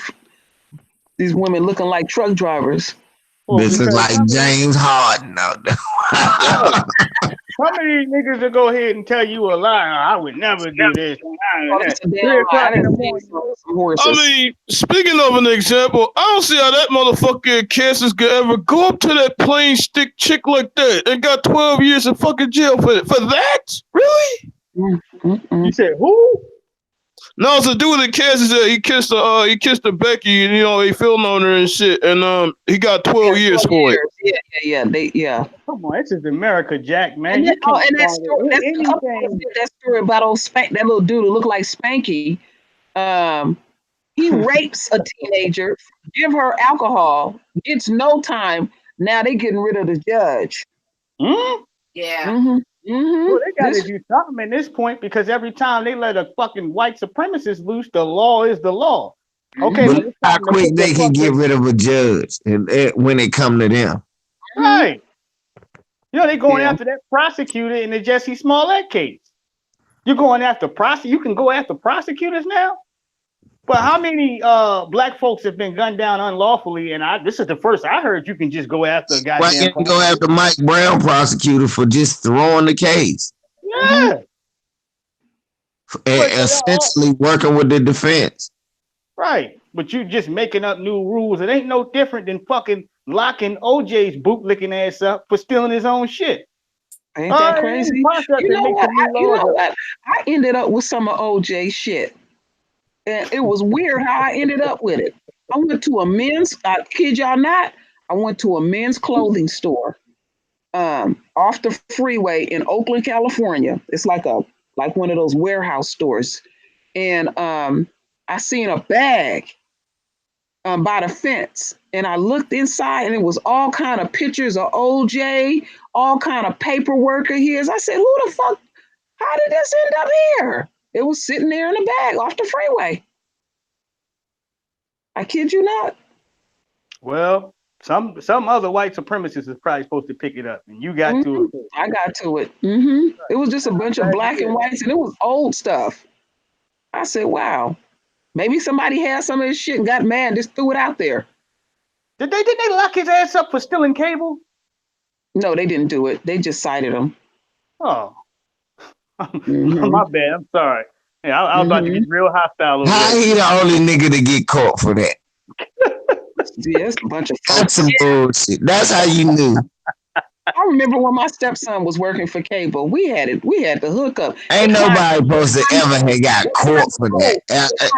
women looking like truck drivers. This is like James Harden out there. How many niggas will go ahead and tell you a lie? I would never do this. I mean, speaking of an example, I don't see how that motherfucker in Kansas could ever go up to that plain stick chick like that and got 12 years in fucking jail for that? Really? You said who? No, it's a dude in Kansas that he kissed the Becky and he filmed on her and shit, and he got 12 years for it. Yeah. Come on, this is America, Jack, man. And that story about that little dude who looked like Spanky. He rapes a teenager, give her alcohol, gets no time. Now they getting rid of the judge. Hmm? Yeah. Mm-hmm. Mm-hmm. Well, they got to do something at this point because every time they let a fucking white supremacist loose, the law is the law. Okay, but how quick they can get rid of a judge when it come to them? Right. They going after that prosecutor in the Jesse Smollett case. You're going after You can go after prosecutors now. But how many black folks have been gunned down unlawfully? And this is the first I heard you can just go after a goddamn. Why can't you go after Mike Brown prosecutor for just throwing the case? Yeah. And essentially working with the defense. Right. But you just making up new rules. It ain't no different than fucking locking OJ's bootlicking ass up for stealing his own shit. Ain't that crazy? You know what? I ended up with some of OJ's shit. And it was weird how I ended up with it. I went to I kid y'all not, I went to a men's clothing store off the freeway in Oakland, California. It's like one of those warehouse stores. And I seen a bag by the fence. And I looked inside and it was all kind of pictures of OJ, all kind of paperwork of his. I said, who the fuck, how did this end up here? It was sitting there in the bag off the freeway. I kid you not. Well, some other white supremacists is probably supposed to pick it up, and you got to it. I got to it. It was just a bunch of black and whites, and it was old stuff. I said, "Wow, maybe somebody had some of this shit and got mad and just threw it out there." Did they lock his ass up for stealing cable? No, they didn't do it. They just cited him. Oh, my bad. I'm sorry. Yeah, I was about to get real hostile over How there. he the only nigga to get caught for that? Yeah, it's a bunch of That's folks. some bullshit. That's how you knew. I remember when my stepson was working for cable. We had the hookup. Ain't nobody supposed to ever have got caught for that.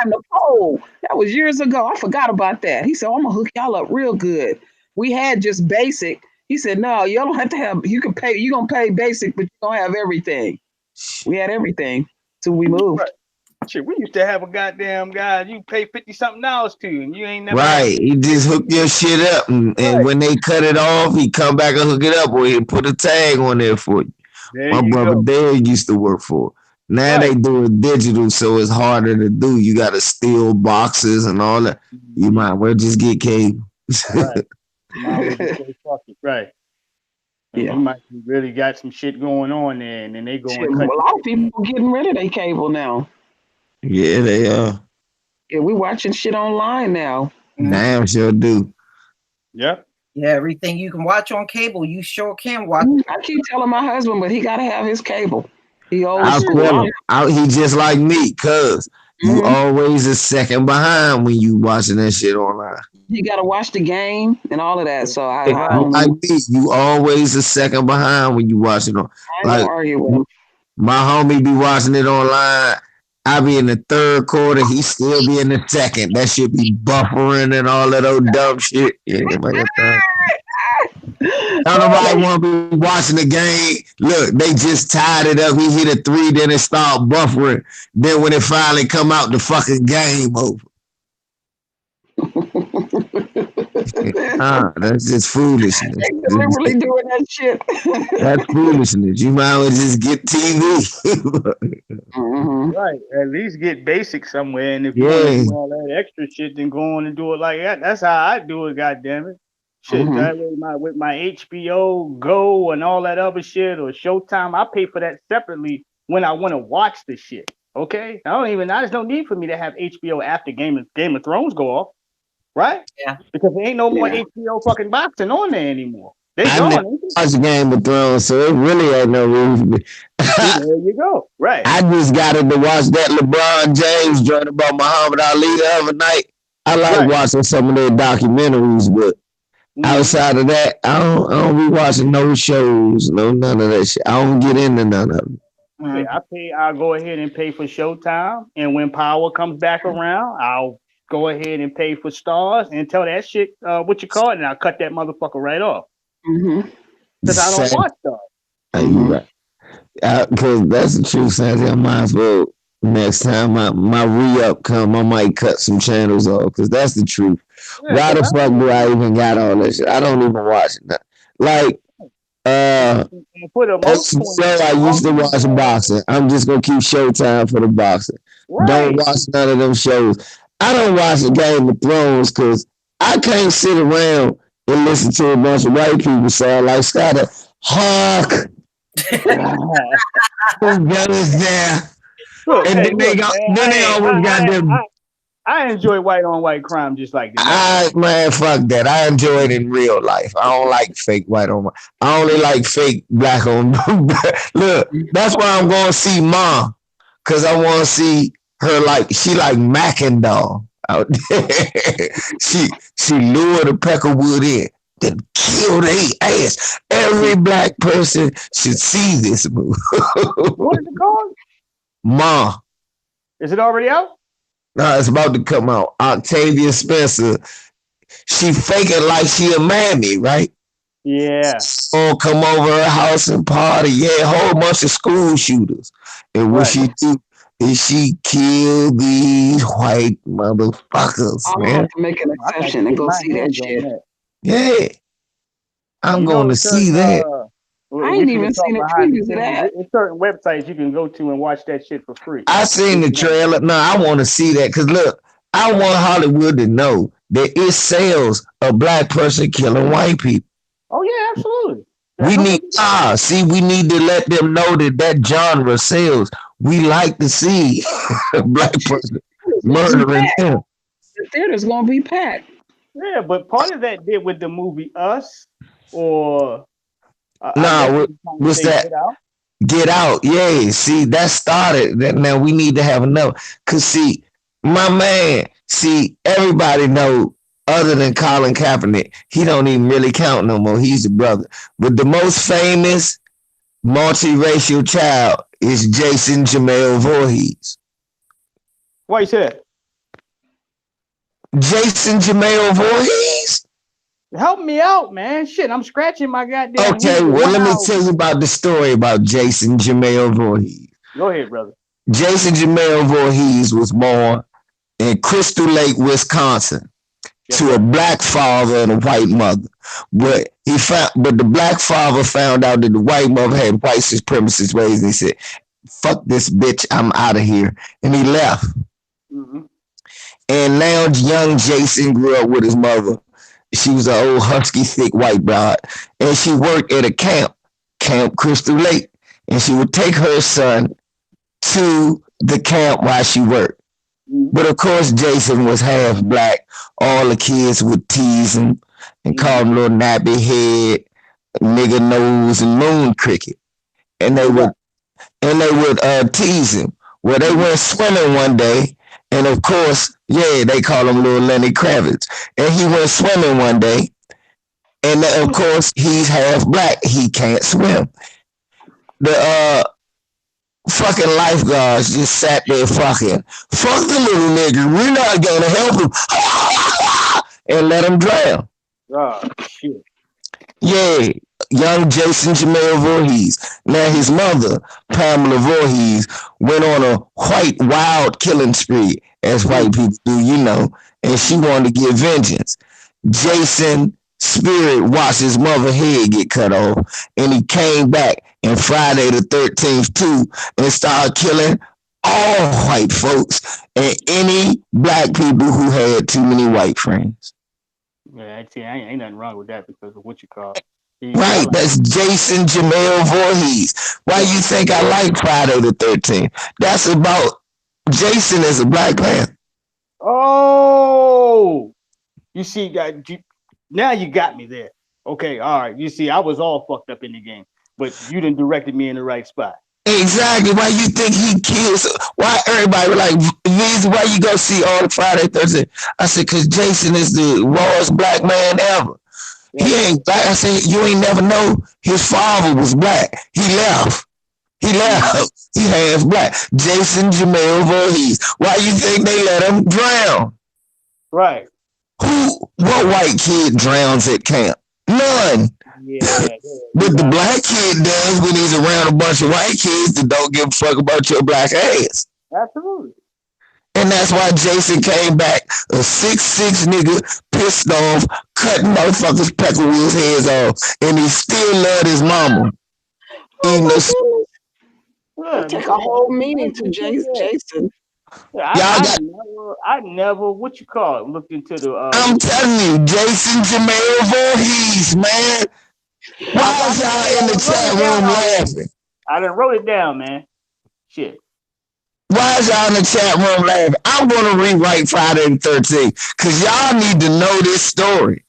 On the pole. That was years ago. I forgot about that. He said, "I'm gonna hook y'all up real good." We had just basic. He said, "No, y'all don't have to have. You can pay. You gonna pay basic, but you don't have everything." We had everything till we moved. Right. Shit, we used to have a goddamn guy you pay $50-something to, and you ain't never Right. He just hook your shit up, and when they cut it off, he come back and hook it up, or he put a tag on there for you. There My you brother go. Dad used to work for. Now they do it digital, so it's harder to do. You got to steal boxes and all that. You might well just get cable. Right. Might as well just say fuck it. Right. Yeah. You might really got some shit going on there, and then they go Shit, and a cut. lot of people getting rid of their cable now. Yeah, they are. Yeah, we watching shit online now. Damn sure do. Yep. Yeah, everything you can watch on cable, you sure can watch. I keep telling my husband, but he gotta have his cable. He old I'll school. tell him. He just like me, cuz you always a second behind when you watching that shit online. You gotta watch the game and all of that. So I You don't like me, you always a second behind when you watch it on. I don't argue with him. My homie be watching it online. I be in the third quarter. He still be in the second. That shit be buffering and all that old dumb shit. Yeah, don't nobody want to be watching the game. Look, they just tied it up. He hit a 3, then it started buffering. Then when it finally come out, the fucking game over. That's just foolishness. They deliberately doing that shit. That's foolishness. You might as well just get TV. Right. At least get basic somewhere. And if you want to do all that extra shit, then go on and do it like that. That's how I do it, goddammit. Shit, that way with my HBO Go and all that other shit or Showtime, I pay for that separately when I want to watch the shit. Okay? There's no need for me to have HBO after Game of Thrones go off. Right? Yeah. Because there ain't no more HBO fucking boxing on there anymore. They I gone. never watched Game of Thrones, so it really ain't no reason. There you go. Right. I just got to watch that LeBron James joint about Muhammad Ali the other night. I like watching some of their documentaries, but outside of that, I don't be watching no shows, none of that shit. I don't get into none of it. I'll go ahead and pay for Showtime, and when Power comes back around, I'll go ahead and pay for Stars and tell that shit what you call it, and I'll cut that motherfucker right off. Because I don't watch Stars. You right. Because that's the truth, Sandy. I might as well next time my re-up come, I might cut some channels off because that's the truth. Why the fuck do I even got all this shit? I don't even watch it. Like, for the most part, I used to watch boxing. I'm just gonna keep Showtime for the boxing. Don't watch none of them shows. I don't watch the Game of Thrones because I can't sit around and listen to a bunch of white people say like Scott, Hawk. That is there. Look, and then they always got them. I enjoy white on white crime just like that. Man, fuck that. I enjoy it in real life. I don't like fake white on white. I only like fake black on. Look, that's why I'm going to see Ma, because I want to see her she like Mackendall out there. she lured the Peckerwood in, then kill their ass. Every black person should see this movie. What is it called? Ma. Is it already out? No, it's about to come out. Octavia Spencer. She faking like she a mammy, right? Yeah. Or come over her house and party. Yeah, a whole bunch of school shooters. And what she do is she kill these white motherfuckers, I'm man. going to make an exception and go see that shit. Yeah. I'm going to see that. I ain't even seen a preview of that. There's certain websites you can go to and watch that shit for free. I seen the trailer. No, I want to see that because look, I want Hollywood to know that it sells a black person killing white people. Oh yeah, absolutely. We need we need to let them know that genre sells. We like to see a black person murdering him. The theater's gonna be packed. Yeah, but part of that did with the movie Us, or I guess Nah, you can kind of what's say that? Get Out. Get out. Yeah, see, that started. That now we need to have enough. Cause see, my man, see, everybody know other than Colin Kaepernick, he don't even really count no more. He's a brother. But the most famous multiracial child is Jason Jamel Voorhees. Why you say that? Jason Jamel Voorhees? Help me out, man. Shit, I'm scratching my goddamn Okay, head. well, let me Wow. tell you about the story about Jason Jamel Voorhees. Go ahead, brother. Jason Jamel Voorhees was born in Crystal Lake, Wisconsin, to a black father and a white mother. But the black father found out that the white mother had white supremacist ways, and he said, "Fuck this bitch, I'm out of here," and he left. Mm-hmm. And now young Jason grew up with his mother. She was an old husky, thick white broad, and she worked at a Camp Crystal Lake, and she would take her son to the camp while she worked. But of course, Jason was half black. All the kids would tease him and call him little nappy head, nigger nose, and moon cricket, and they would tease him. Well, they went swimming one day, and of course, yeah, they call him little Lenny Kravitz. And he went swimming one day, and of course, he's half black. He can't swim. The fucking lifeguards just sat there fucking, fuck the little nigga, we're not gonna help him, and let him drown. Oh, shit. Yeah, young Jason Jamel Voorhees. Now his mother, Pamela Voorhees, went on a white wild killing spree, as white people do, you know, and she wanted to get vengeance. Jason spirit watched his mother's head get cut off, and he came back in Friday the 13th too, and started killing all white folks and any black people who had too many white friends. Yeah, ain't nothing wrong with that because of what you call it. Right, that's Jason Jamel Voorhees. Why you think I like Friday the 13th? That's about Jason as a black man. Oh, you see, now you got me there. Okay, all right. You see, I was all fucked up in the game, but you done directed me in the right spot. Exactly. Why you think he kills? Why everybody like, why you go see all the Friday 13th? I said, because Jason is the rawest black man ever. Yeah. He ain't black. I said, you ain't never know his father was black. He left. He half black. Jason Jamel Voorhees. Why you think they let him drown? Right. What white kid drowns at camp? None. Yeah. But the black kid does when he's around a bunch of white kids that don't give a fuck about your black ass. Absolutely. And that's why Jason came back a 6'6" nigga, pissed off, cutting motherfuckers' Peckerwood's heads off, and he still loved his mama. Take a whole meaning to Jason. I never, what you call it, looked into the. I'm telling you, Jason Jamel Voorhees, man. Why is y'all in the chat room laughing? I done wrote it down, man. Shit. Why is y'all in the chat room laughing? I'm going to rewrite Friday the 13th because y'all need to know this story.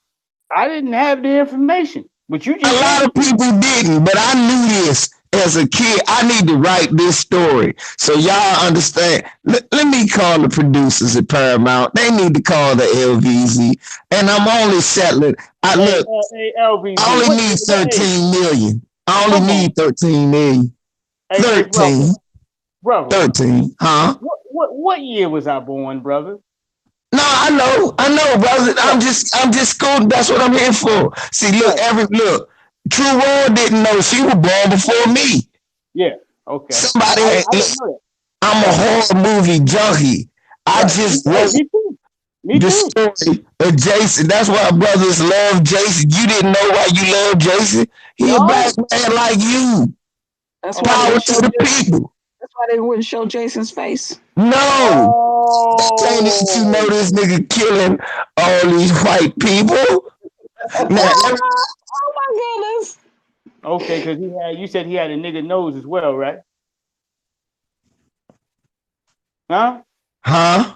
I didn't have the information, but you just. A lot of people didn't, but I knew this as a kid. I need to write this story so y'all understand. Let me call the producers at Paramount. They need to call the LVZ, and I'm only settling. LVZ, I only need 13 million. I only need 13 million. 13. Brother. 13, huh? What year was I born, brother? No, I know, brother. I'm just school. That's what I'm here for. See, look, True Roy didn't know she was born before me. Yeah, okay. Somebody I'm a horror movie junkie. I just wrote the story of Jason. That's why brothers love Jason. You didn't know why you love Jason? He a black man like you. That's power to the people. That's why they wouldn't show Jason's face. No, can't you know Oh, this nigga killing all these white people? Now, Oh my goodness. okay, because you said he had a nigga nose as well, right? Huh? huh?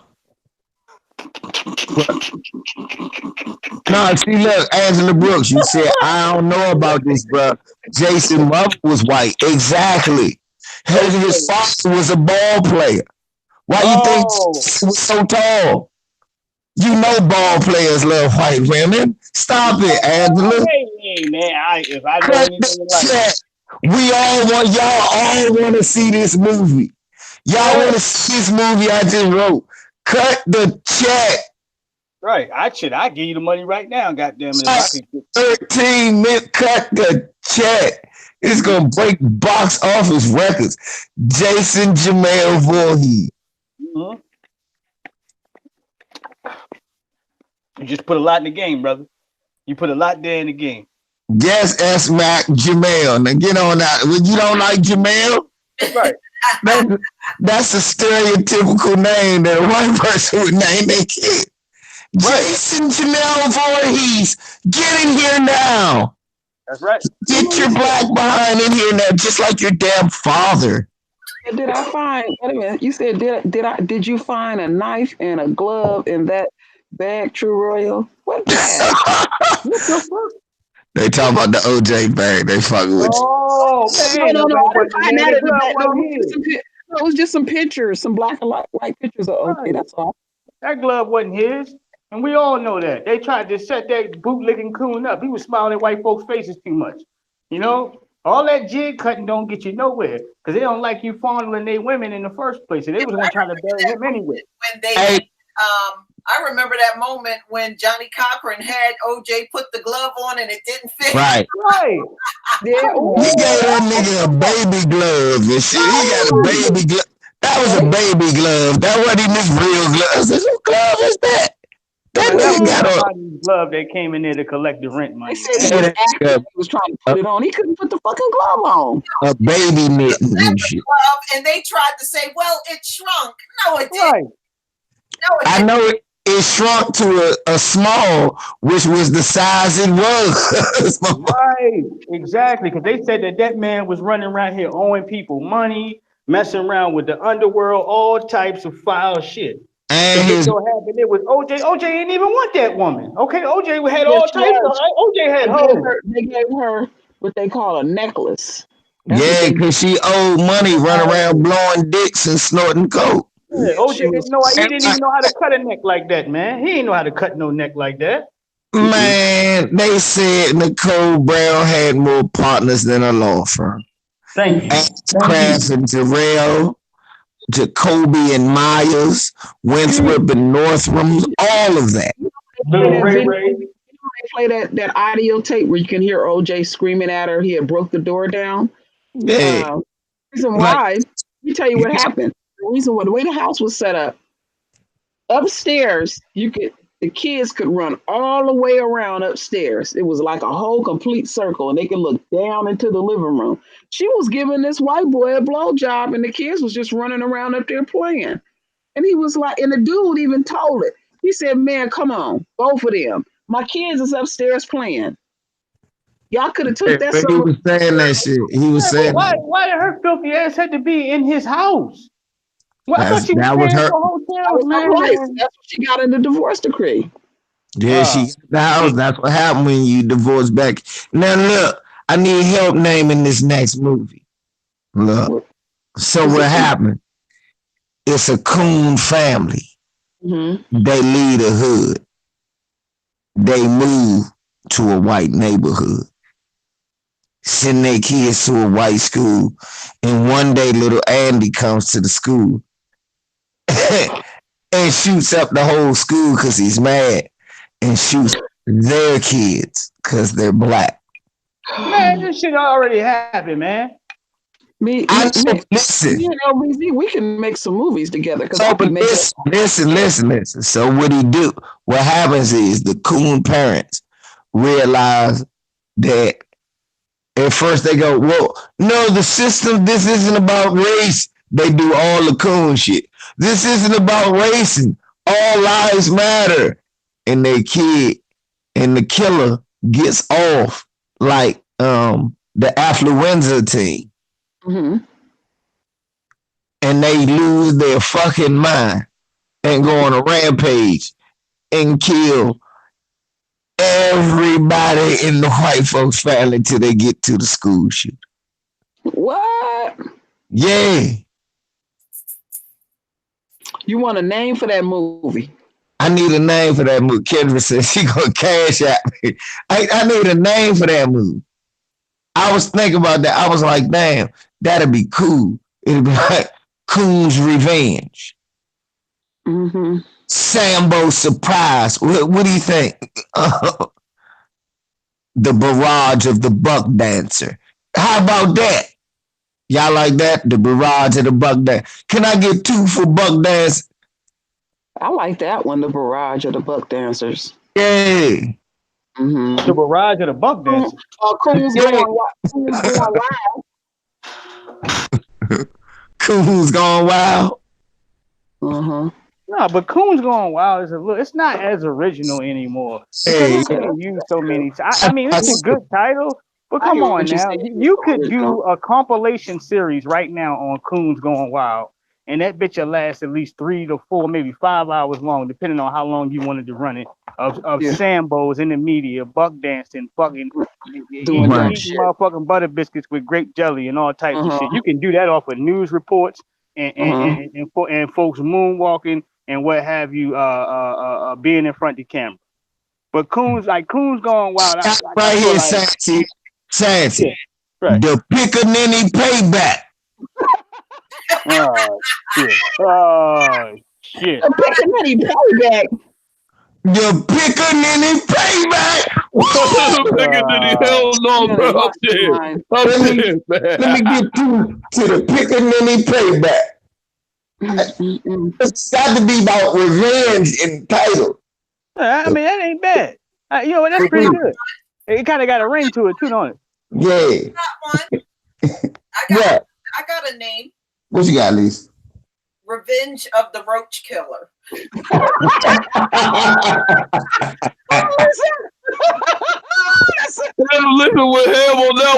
No, see, look, Angela Brooks, you said, I don't know about this, bro. Jason mother was white. Exactly. His Okay. father was a ball player. Why you think Oh, he was so tall? You know ball players love white women. Stop it, Angela. hey, man. If I know Cut anything the like check. Y'all all want to see this movie. Y'all want what? to see this movie I just wrote. Cut the check. Right. I give you the money right now, goddamn it, if I Like could get 13 minutes, cut the check. It's gonna break box office records. Jason Jamel Voorhees. mhm. You just put a lot in the game, brother. You put a lot there in the game. Yes, S Mac Jamel. Now get on that. When you don't like Jamel, Right. that's, that's a stereotypical name that a white person would name their kid. Right. Jason Jamel Voorhees, get in here now. That's right. Get your black behind in here now, just like your damn father. Did I find? Wait a minute. You said did you find a knife and a glove in that bag, True Royal? What bag? What the fuck? They talk about the OJ bag. They fucking with you. Oh No, man, no, no, no. that I didn't wasn't find man. that The in the glove bag. No, wasn't his. it was just some pictures, some black and white pictures of OJ. Right. That's all. That glove wasn't his. And we all know that. They tried to set that bootlicking coon up. He was smiling at white folks' faces too much. You know? All that jig cutting don't get you nowhere. Because they don't like you fondling their women in the first place. And they was I gonna try to remember bury that him anyway. moment when they Hey, I remember that moment when Johnny Cochran had OJ put the glove on and it didn't fit. right. Right. Yeah. Come He on. gave that Oh, nigga a baby glove and shit. He got a oh, baby glove. That was a baby glove. That wasn't even his real glove. I said, what glove is that? That Man, that nigga was got somebody's glove that came in there to collect the rent they money, said he man. was a, acting. He was trying to put it on. He couldn't put the fucking glove on. a baby mitten and shit. Glove, and they tried to say, well, it shrunk. No, it didn't. Right. No, it I didn't. know it shrunk to a small, which was the size it was. Right, exactly. Because they said that man was running around here owing people money, messing around with the underworld, all types of foul shit. So And just his so happened it was OJ. OJ didn't even want that woman. Okay, OJ had Yes, all she types of. was. OJ had hoes. They gave her what they call a necklace. That's what yeah, they. because she owed money running around blowing dicks and snorting coke. Yeah, OJ She was. didn't know. He And didn't even know how to cut a neck like that, man. He didn't know how to cut no neck like that. Mm-mm. man, they said Nicole Brown had more partners than a law firm. Thank you. Thank Kraft you. and Jarrell, Jacoby and Myers, Winthrop and Northrum, all of that. Play Little that Ray video. Ray. They play that audio tape where you can hear OJ screaming at her. He had broke the door down. Yeah, Uh, reason like why? Let me tell you what happened. The reason why the way the house was set up upstairs, the kids could run all the way around upstairs. It was like a whole complete circle, and they could look down into the living room. She was giving this white boy a blowjob, and the kids was just running around up there playing. And he was like, and the dude even told it. He said, "Man, come on, both of them. My kids is upstairs playing. Y'all could have yeah, took that but he summer." was saying that shit. He was Yeah, but saying why did her filthy ass had to be in his house? Well, I thought she was that was paying her. for That hotels, was her place. man. That's what she got in the divorce decree. Yeah, Uh, she got the house. That's what happened when you divorce back. Now look, I need help naming this next movie. Look, What- so What's what it? happened? It's a coon family. Mm-hmm. They leave the hood. They move to a white neighborhood, send their kids to a white school, and one day little Andy comes to the school and shoots up the whole school because he's mad, and shoots their kids because they're black. man, this shit already happened, man. I know, listen. you know, we can make some movies together because I So, but can make it. listen. So what he do? What happens is the coon parents realize that at first they go, well, no, the system, this isn't about race. They do all the coon shit. This isn't about racing. All lives matter. And their kid and the killer gets off like the affluenza team. Mm-hmm. And they lose their fucking mind and go on a rampage and kill everybody in the white folks family till they get to the school shoot. What? Yeah. You want a name for that movie? I need a name for that movie. Kendra said she gonna cash at me. I need a name for that movie. I was thinking about that. I was like, damn, that'd be cool. It'd be like Coon's Revenge. Mm-hmm. Sambo Surprise. What do you think? The Barrage of the Buck Dancer. How about that? Y'all like that? The Barrage of the Buck Dancer. Can I get 2 for Buck Dance? I like that one, the Barrage of the Buck Dancers. Yeah. Mm-hmm. The Barrage of the Buck Dancers. Coon's going wild. Coon's Gone Wild. Uh-huh. No, but Coon's Going Wild is a little. It's not as original anymore. Hey. Because it's been used so many times. I mean, it's a good title, but I come hear on what you're now. saying. You could do a compilation series right now on Coon's Going Wild, and that bitch will last at least 3 to 4, maybe 5 hours long, depending on how long you wanted to run it. Of Sambos in the media, buck dancing, fucking Doing that shit. motherfucking butter biscuits with grape jelly and all types of shit. You can do that off of news reports and folks moonwalking and what have you, being in front of the camera. But Coon's Going Wild. Right here, Santy. Santy. Right. The Pickaninny Payback. Oh shit. Oh shit. A Pickaninny Payback. The Pickaninny Payback. Hell no, bro. I'm dead. I'm dead, man. Let me get to the Pickaninny Payback. It's got to be about revenge in the title. I mean, that ain't bad. You know what? That's pretty good. It kind of got a ring to it too, don't it? Yeah. Got one. I got a name. What you got, Lisa? Revenge of the Roach Killer. Living with him on that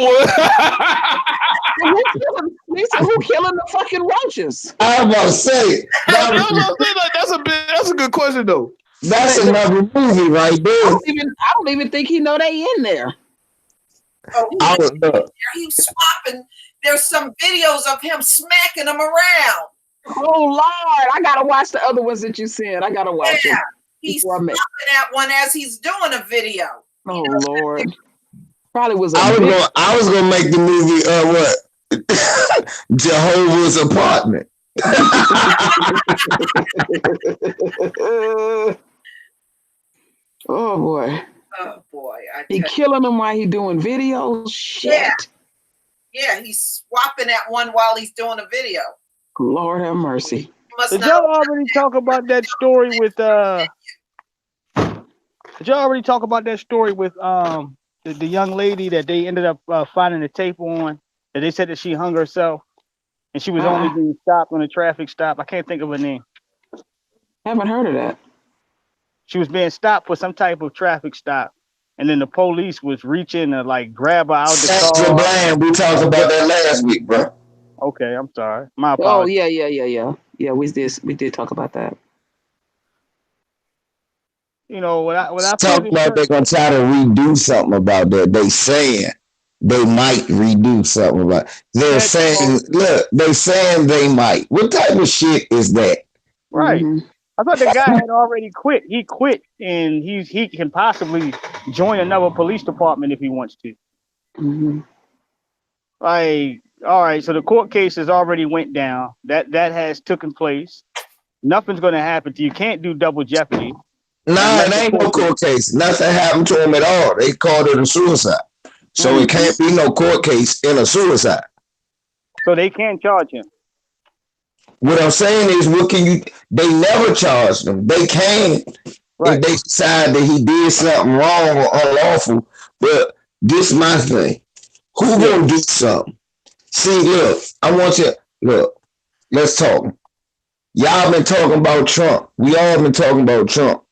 one. Lisa, who killing the fucking roaches? I was about to say. That's a good question though. That's another movie right there. I don't even think he know they in there. Oh, I don't know. he's swapping. There's some videos of him smacking them around. Oh Lord, I gotta watch the other ones that you said. I gotta watch them. He's slapping at one as he's doing a video. Oh Lord, probably was. I was gonna make the movie. What? Jehovah's Apartment. Oh boy. Oh boy. He killing them while he doing videos. Shit. Yeah, he's swapping at one while he's doing a video. Lord have mercy. Did y'all already talk about that story with the young lady that they ended up finding a tape on, that they said that she hung herself and she was only being stopped on a traffic stop? I can't think of her name. Haven't heard of that. She was being stopped for some type of traffic stop, and then the police was reaching to like grab her out the car. Bland. We talked about that last week, bro. Okay, I'm sorry. My apologies. Oh yeah. Yeah, we did talk about that. You know what I talk about they're gonna try to redo something about that. They saying they might redo something about it. They're saying, look, they saying they might. What type of shit is that? Right. Mm-hmm. I thought the guy had already quit. He quit, and he can possibly join another police department if he wants to. Mm-hmm. Like, all right, so the court case has already went down. That has taken place. Nothing's going to happen to you. Can't do double jeopardy. Nah, it ain't no court case. Nothing happened to him at all. They called it a suicide. So it can't be no court case in a suicide. So they can't charge him. What I'm saying is, they never charged him. They can if they decide that he did something wrong or unlawful. But this is my thing. Who gonna do something? See, look, I want you, look, Let's talk. Y'all been talking about Trump. We all been talking about Trump.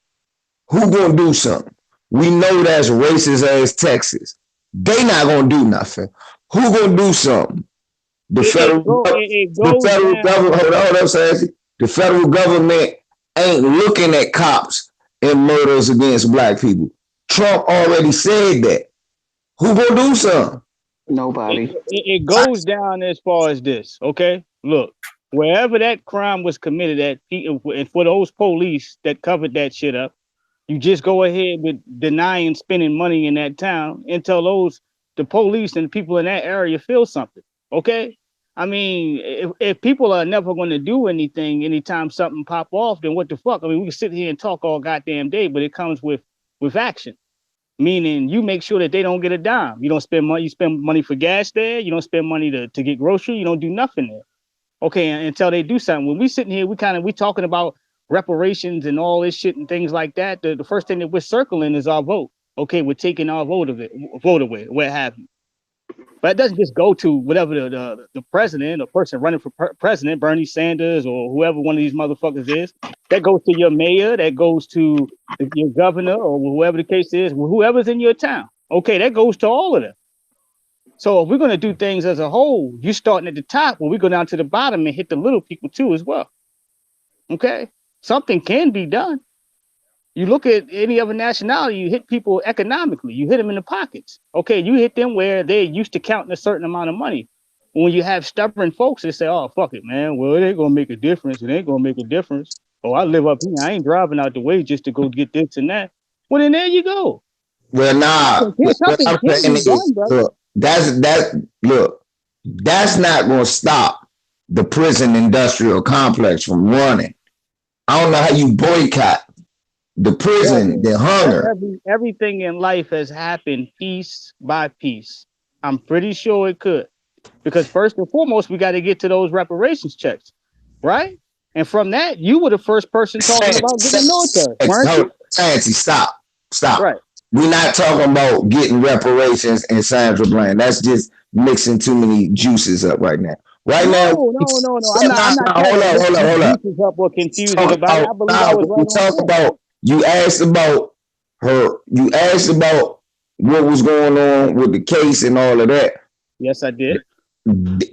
Who gonna do something? We know that's racist as Texas. They not gonna do nothing. Who gonna do something? The It goes federal down. government. Hold on, Sassy. The federal government ain't looking at cops and murders against black people. Trump already said that. Who gonna do something? Nobody. It goes down as far as this. Okay, look, wherever that crime was committed at, and for those police that covered that shit up, you just go ahead with denying spending money in that town until the police and the people in that area feel something. Okay. I mean, if people are never going to do anything anytime something pop off, then what the fuck? I mean, we can sit here and talk all goddamn day, but it comes with action. Meaning you make sure that they don't get a dime. You don't spend money. You spend money for gas there. You don't spend money to get grocery. You don't do nothing there. Okay, until they do something. When we sitting here, we talking about reparations and all this shit and things like that. The first thing that we're circling is our vote. Okay, we're taking our vote away, what have you. But it doesn't just go to whatever the president or person running for president, Bernie Sanders or whoever one of these motherfuckers is. That goes to your mayor. That goes to your governor or whoever the case is, whoever's in your town. Okay, that goes to all of them. So if we're going to do things as a whole, you're starting at the top, well, we go down to the bottom and hit the little people too as well. Okay, something can be done. You look at any other nationality, you hit people economically. You hit them in the pockets. Okay, you hit them where they're used to counting a certain amount of money. When you have stubborn folks, they say, "Oh, fuck it, man. Well, it ain't gonna make a difference. It ain't gonna make a difference. Oh, I live up here. I ain't driving out the way just to go get this and that." Well, then there you go. Well, nah. Something can be done, brother. Look, that's not gonna stop the prison industrial complex from running. I don't know how you boycott the prison, the hunger. Everything in life has happened piece by piece. I'm pretty sure it could. Because first and foremost, we got to get to those reparations checks, right? And from that, you were the first person talking about getting military, weren't you? Fancy, stop. Right. We're not talking about getting reparations and Sandra Bland. That's just mixing too many juices up right now. Right now. No. I'm not hold up. Juices up or confusing about it. I believe I was right on. You asked about what was going on with the case and all of that. Yes, I did.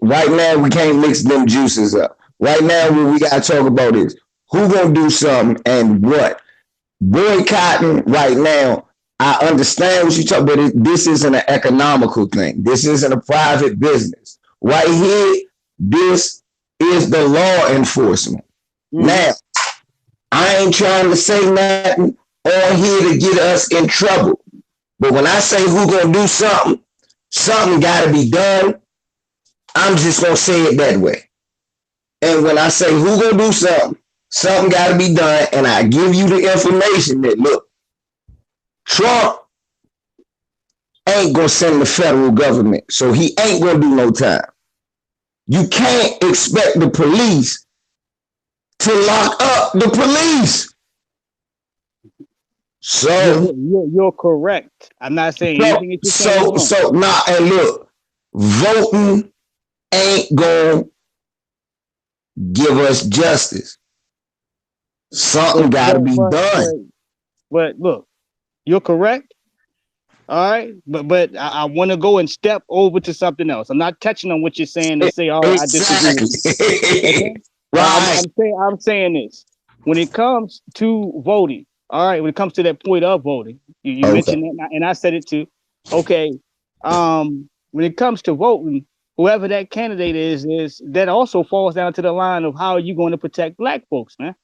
Right now, we can't mix them juices up. Right now, what we got to talk about is who gonna do something and what. Boycotting right now, I understand what you talk about. But this isn't an economical thing. This isn't a private business. Right here, this is the law enforcement. Mm-hmm. Now, I ain't trying to say nothing on here to get us in trouble. But when I say who gonna do something, something gotta be done. I'm just gonna say it that way. And when I say who gonna do something, something gotta be done. And I give you the information that look, Trump ain't gonna send the federal government, so he ain't gonna do no time. You can't expect the police to lock up the police. So you're correct. I'm not saying anything that you're saying. And look, voting ain't gonna give us justice. Something gotta be done. But look, you're correct. All right, but I want to go and step over to something else. I'm not touching on what you're saying to say, all right, I disagree. Okay? Right. I'm saying this. When it comes to voting, all right, when it comes to that point of voting, you mentioned that, and I said it too. Okay, when it comes to voting, whoever that candidate is that also falls down to the line of how are you going to protect black folks, man?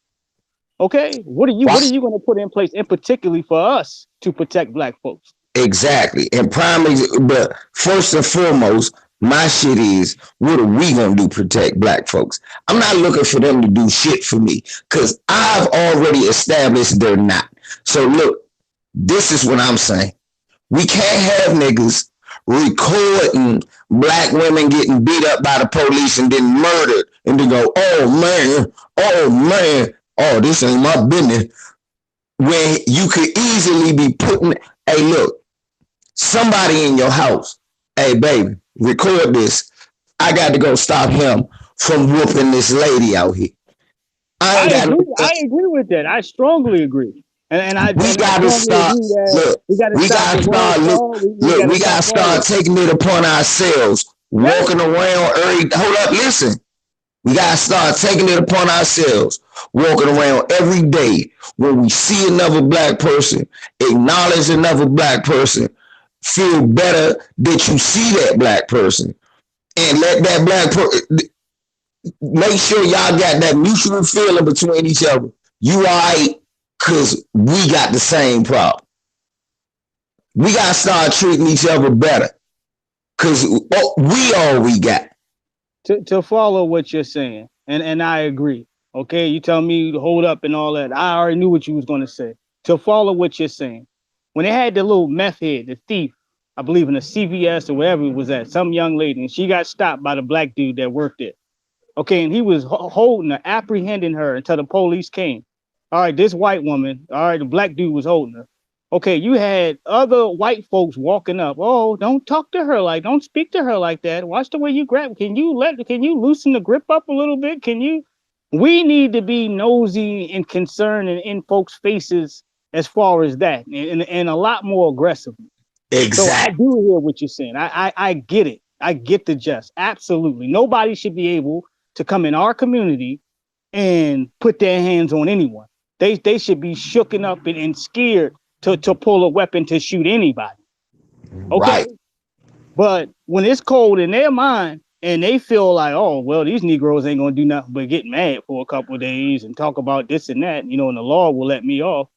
Okay, what are you going to put in place, in particularly for us to protect black folks? Exactly, and but first and foremost, my shit is, what are we gonna do to protect black folks? I'm not looking for them to do shit for me, because I've already established they're not. So look, this is what I'm saying. We can't have niggas recording black women getting beat up by the police and then murdered, and then go, oh man, this ain't my business. When you could easily be putting, hey look, somebody in your house, hey baby, record this. I got to go stop him from whooping this lady out here. I ain't I got agree. no. I agree with that. I strongly agree. We I gotta strongly start. agree that Look, we got to we stop gotta the word start. Look, fraud. We look. got to We stop gotta all start this. taking it upon ourselves. Yeah. Walking around every. Hold up, listen. We gotta start taking it upon ourselves. Walking around every day when we see another black person, acknowledge another black person, feel better that you see that black person, and let that black person make sure y'all got that mutual feeling between each other. You alright, cause we got the same problem. We gotta start treating each other better, cause we all we got. To follow what you're saying, and I agree. Okay, you tell me to hold up and all that. I already knew what you was gonna say. To follow what you're saying, when they had the little meth head, the thief, I believe in the CVS or wherever it was at, some young lady, and she got stopped by the black dude that worked there. Okay, and he was holding her, apprehending her until the police came. All right, this white woman, all right, the black dude was holding her. Okay, you had other white folks walking up. Oh, don't talk to her like, don't speak to her like that. Watch the way you grab. Can you loosen the grip up a little bit? Can you? We need to be nosy and concerned and in folks' faces as far as that, and a lot more aggressive. So I Exactly. do hear what you're saying. I get it. I get the jest. Absolutely. Nobody should be able to come in our community and put their hands on anyone. They should be shooken up and scared to pull a weapon to shoot anybody. Okay. Right. But when it's cold in their mind and they feel like, oh, well, these Negroes ain't gonna do nothing but get mad for a couple of days and talk about this and that, and the law will let me off.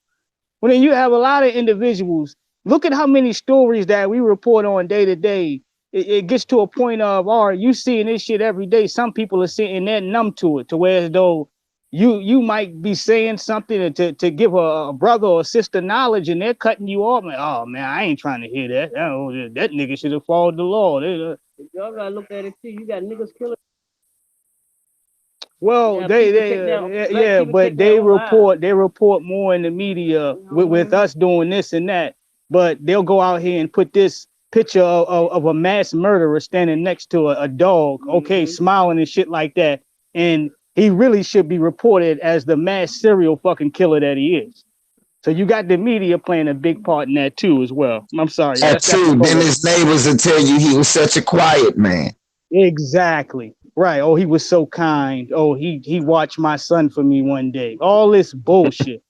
Well, then you have a lot of individuals. Look at how many stories that we report on day to day. It gets to a point of, all right, you seeing this shit every day. Some people are sitting there numb to it, to where as though you might be saying something to give a brother or sister knowledge, and they're cutting you off. Like, oh man, I ain't trying to hear that. That nigga should have followed the law. Y'all gotta look at it too. You got niggas killing. Well, yeah, but they report more in the media with us doing this and that. But they'll go out here and put this picture of a mass murderer standing next to a dog, okay, smiling and shit like that. And he really should be reported as the mass serial fucking killer that he is. So you got the media playing a big part in that too as well. I'm sorry, That that's a too. Then total. his neighbors will tell you he was such a quiet man. Exactly. Right. Oh, he was so kind. Oh, he watched my son for me one day. All this bullshit.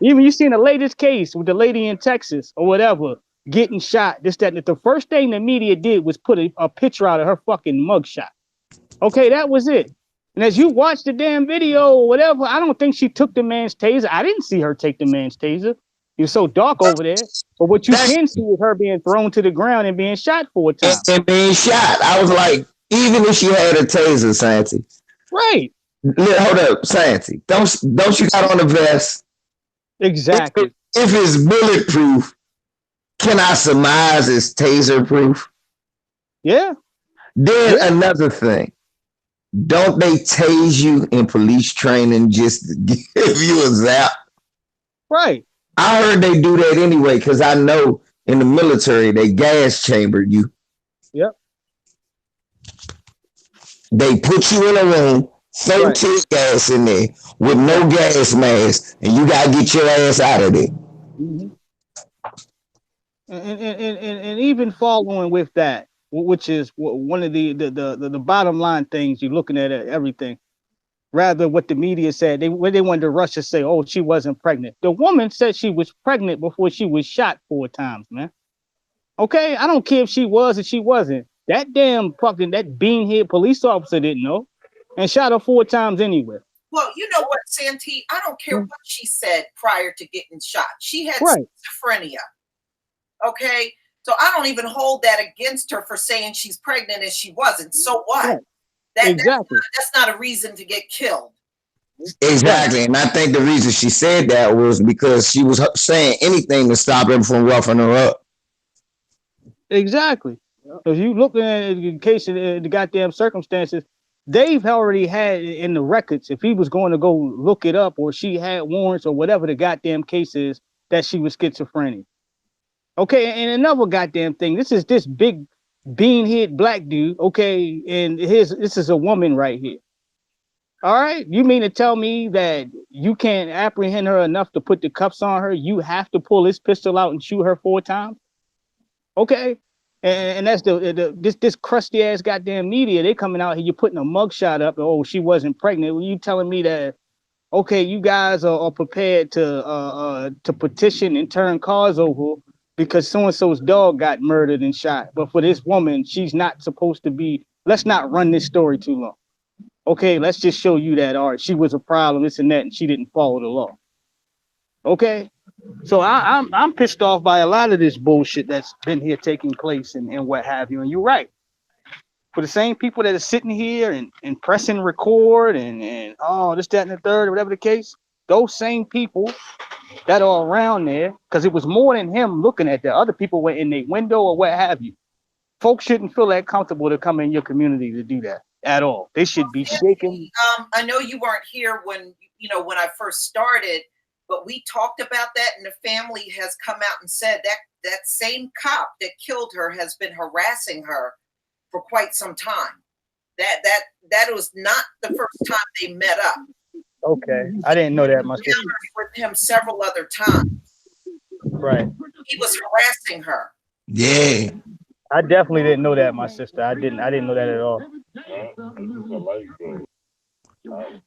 Even you seen the latest case with the lady in Texas or whatever getting shot. This, that, and the first thing the media did was put a picture out of her fucking mugshot. Okay, that was it. And as you watch the damn video or whatever, I don't think she took the man's taser. I didn't see her take the man's taser. It was so dark over there. But what you That's can see is her being thrown to the ground and being shot 4 times. and being shot. I was like, even if she had a taser, Santi. Right. Hold up, Santi. Don't you got on the vest? Exactly. If it's bulletproof, can I surmise it's taser proof? Yeah. Then another thing. Don't they tase you in police training just to give you a zap? Right. I heard they do that anyway, because I know in the military they gas chamber you. Yep. They put you in a room, throw tear gas in there with no gas mask, and you gotta get your ass out of there. Mm-hmm. And even following with that, which is one of the bottom line things you're looking at everything. Rather, what the media said, they wanted to rush to say, oh, she wasn't pregnant. The woman said she was pregnant before she was shot 4 times, man. Okay, I don't care if she was or she wasn't. That damn fucking that beanhead police officer didn't know, and shot her 4 times anyway. Well, you know what, Santee? I don't care what she said prior to getting shot. She had Right. schizophrenia. Okay, so I don't even hold that against her for saying she's pregnant and she wasn't. So what? Right. That, Exactly. that's not a reason to get killed. Exactly. And I think the reason she said that was because she was saying anything to stop him from roughing her up. Exactly. If you look at the case of the goddamn circumstances, they've already had in the records, if he was going to go look it up or she had warrants or whatever the goddamn case is, that she was schizophrenic. Okay, and another goddamn thing, this is this big beanhead black dude, okay, and this is a woman right here. All right. You mean to tell me that you can't apprehend her enough to put the cuffs on her? You have to pull this pistol out and shoot her 4 times? Okay. And that's this crusty ass goddamn media. They coming out here, you're putting a mugshot up. Oh, she wasn't pregnant. Well, you telling me that okay, you guys are prepared to petition and turn cars over because so and so's dog got murdered and shot. But for this woman, she's not supposed to be. Let's not run this story too long. Okay, let's just show you that all right, she was a problem, this and that, and she didn't follow the law. Okay, so I'm pissed off by a lot of this bullshit that's been here taking place and what have you. And you're right. For the same people that are sitting here and pressing record and oh this, that, and the third, or whatever the case, those same people that are around there, because it was more than him looking at that. Other people were in their window or what have you. Folks shouldn't feel that comfortable to come in your community to do that at all. They should be shaken. I know you weren't here when when I first started, but we talked about that, and the family has come out and said that same cop that killed her has been harassing her for quite some time. That was not the first time they met up. Okay, I didn't know that much. With him several other times. Right. He was harassing her. Yeah. I definitely didn't know that, my sister. I didn't know that at all.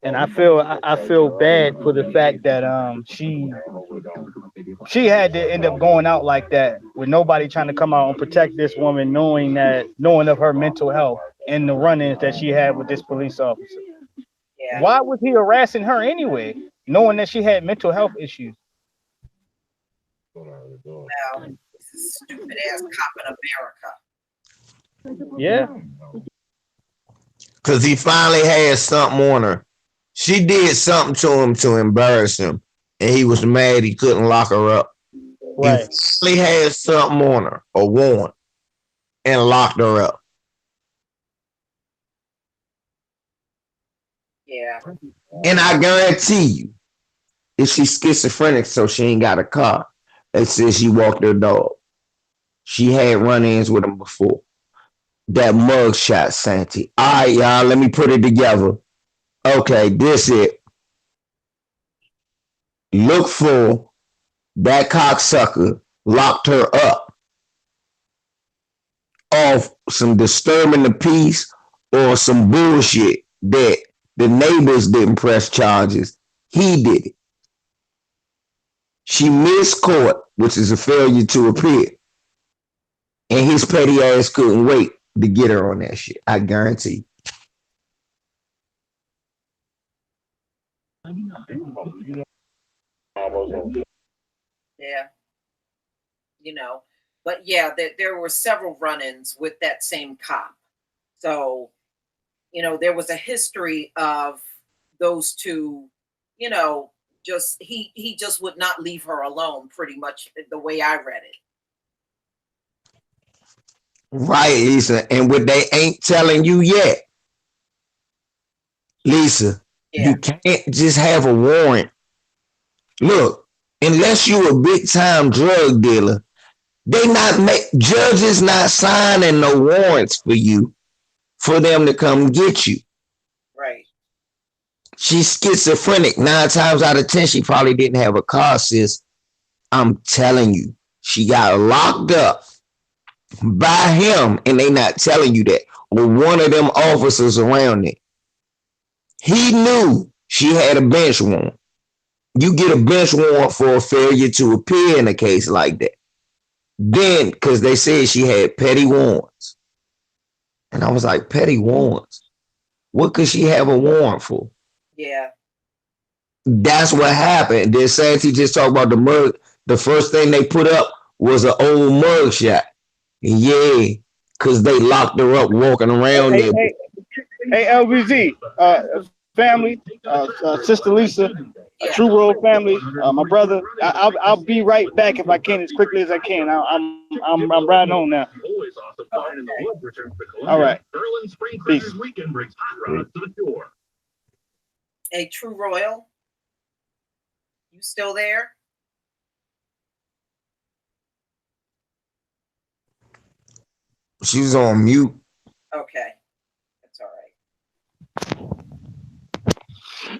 And I feel bad for the fact that she had to end up going out like that with nobody trying to come out and protect this woman, knowing of her mental health and the run-ins that she had with this police officer. Yeah. Why was he harassing her anyway, knowing that she had mental health issues? Well, this is stupid ass cop in America. Yeah. Because he finally had something on her. She did something to him to embarrass him, and he was mad he couldn't lock her up. Right. He finally had something on her, a warrant, and locked her up. Yeah. And I guarantee you, if she's schizophrenic, so she ain't got a car, that says she walked her dog. She had run-ins with him before. That mug shot, Santi. All right, y'all, let me put it together. Okay, this it. Look for that cocksucker locked her up off some disturbing the peace or some bullshit that the neighbors didn't press charges. He did it. She missed court, which is a failure to appear. And his petty ass couldn't wait to get her on that shit. I guarantee. Yeah. But yeah, there were several run-ins with that same cop. So, there was a history of those two, just he just would not leave her alone, pretty much the way I read it. Right, Lisa. And what they ain't telling you yet, Lisa, you can't just have a warrant. Look, unless you a big time drug dealer, judges not signing no warrants for you for them to come get you. Right. She's schizophrenic. 9 times out of 10, she probably didn't have a car, sis. I'm telling you, she got locked up by him, and they not telling you that, or one of them officers around it. He knew she had a bench warrant. You get a bench warrant for a failure to appear in a case like that. Then, because they said she had petty warrants. And I was like, petty warrants? What could she have a warrant for? Yeah. That's what happened. Then Santi just talked about the mug. The first thing they put up was an old mug shot. Yeah, because they locked her up walking around there. Hey, LBZ, family, Sister Lisa, True World family, my brother. I'll be right back if I can, as quickly as I can. I'm riding home now. All right. Peace. Hey, True Royal, you still there? She's on mute. Okay, that's all right.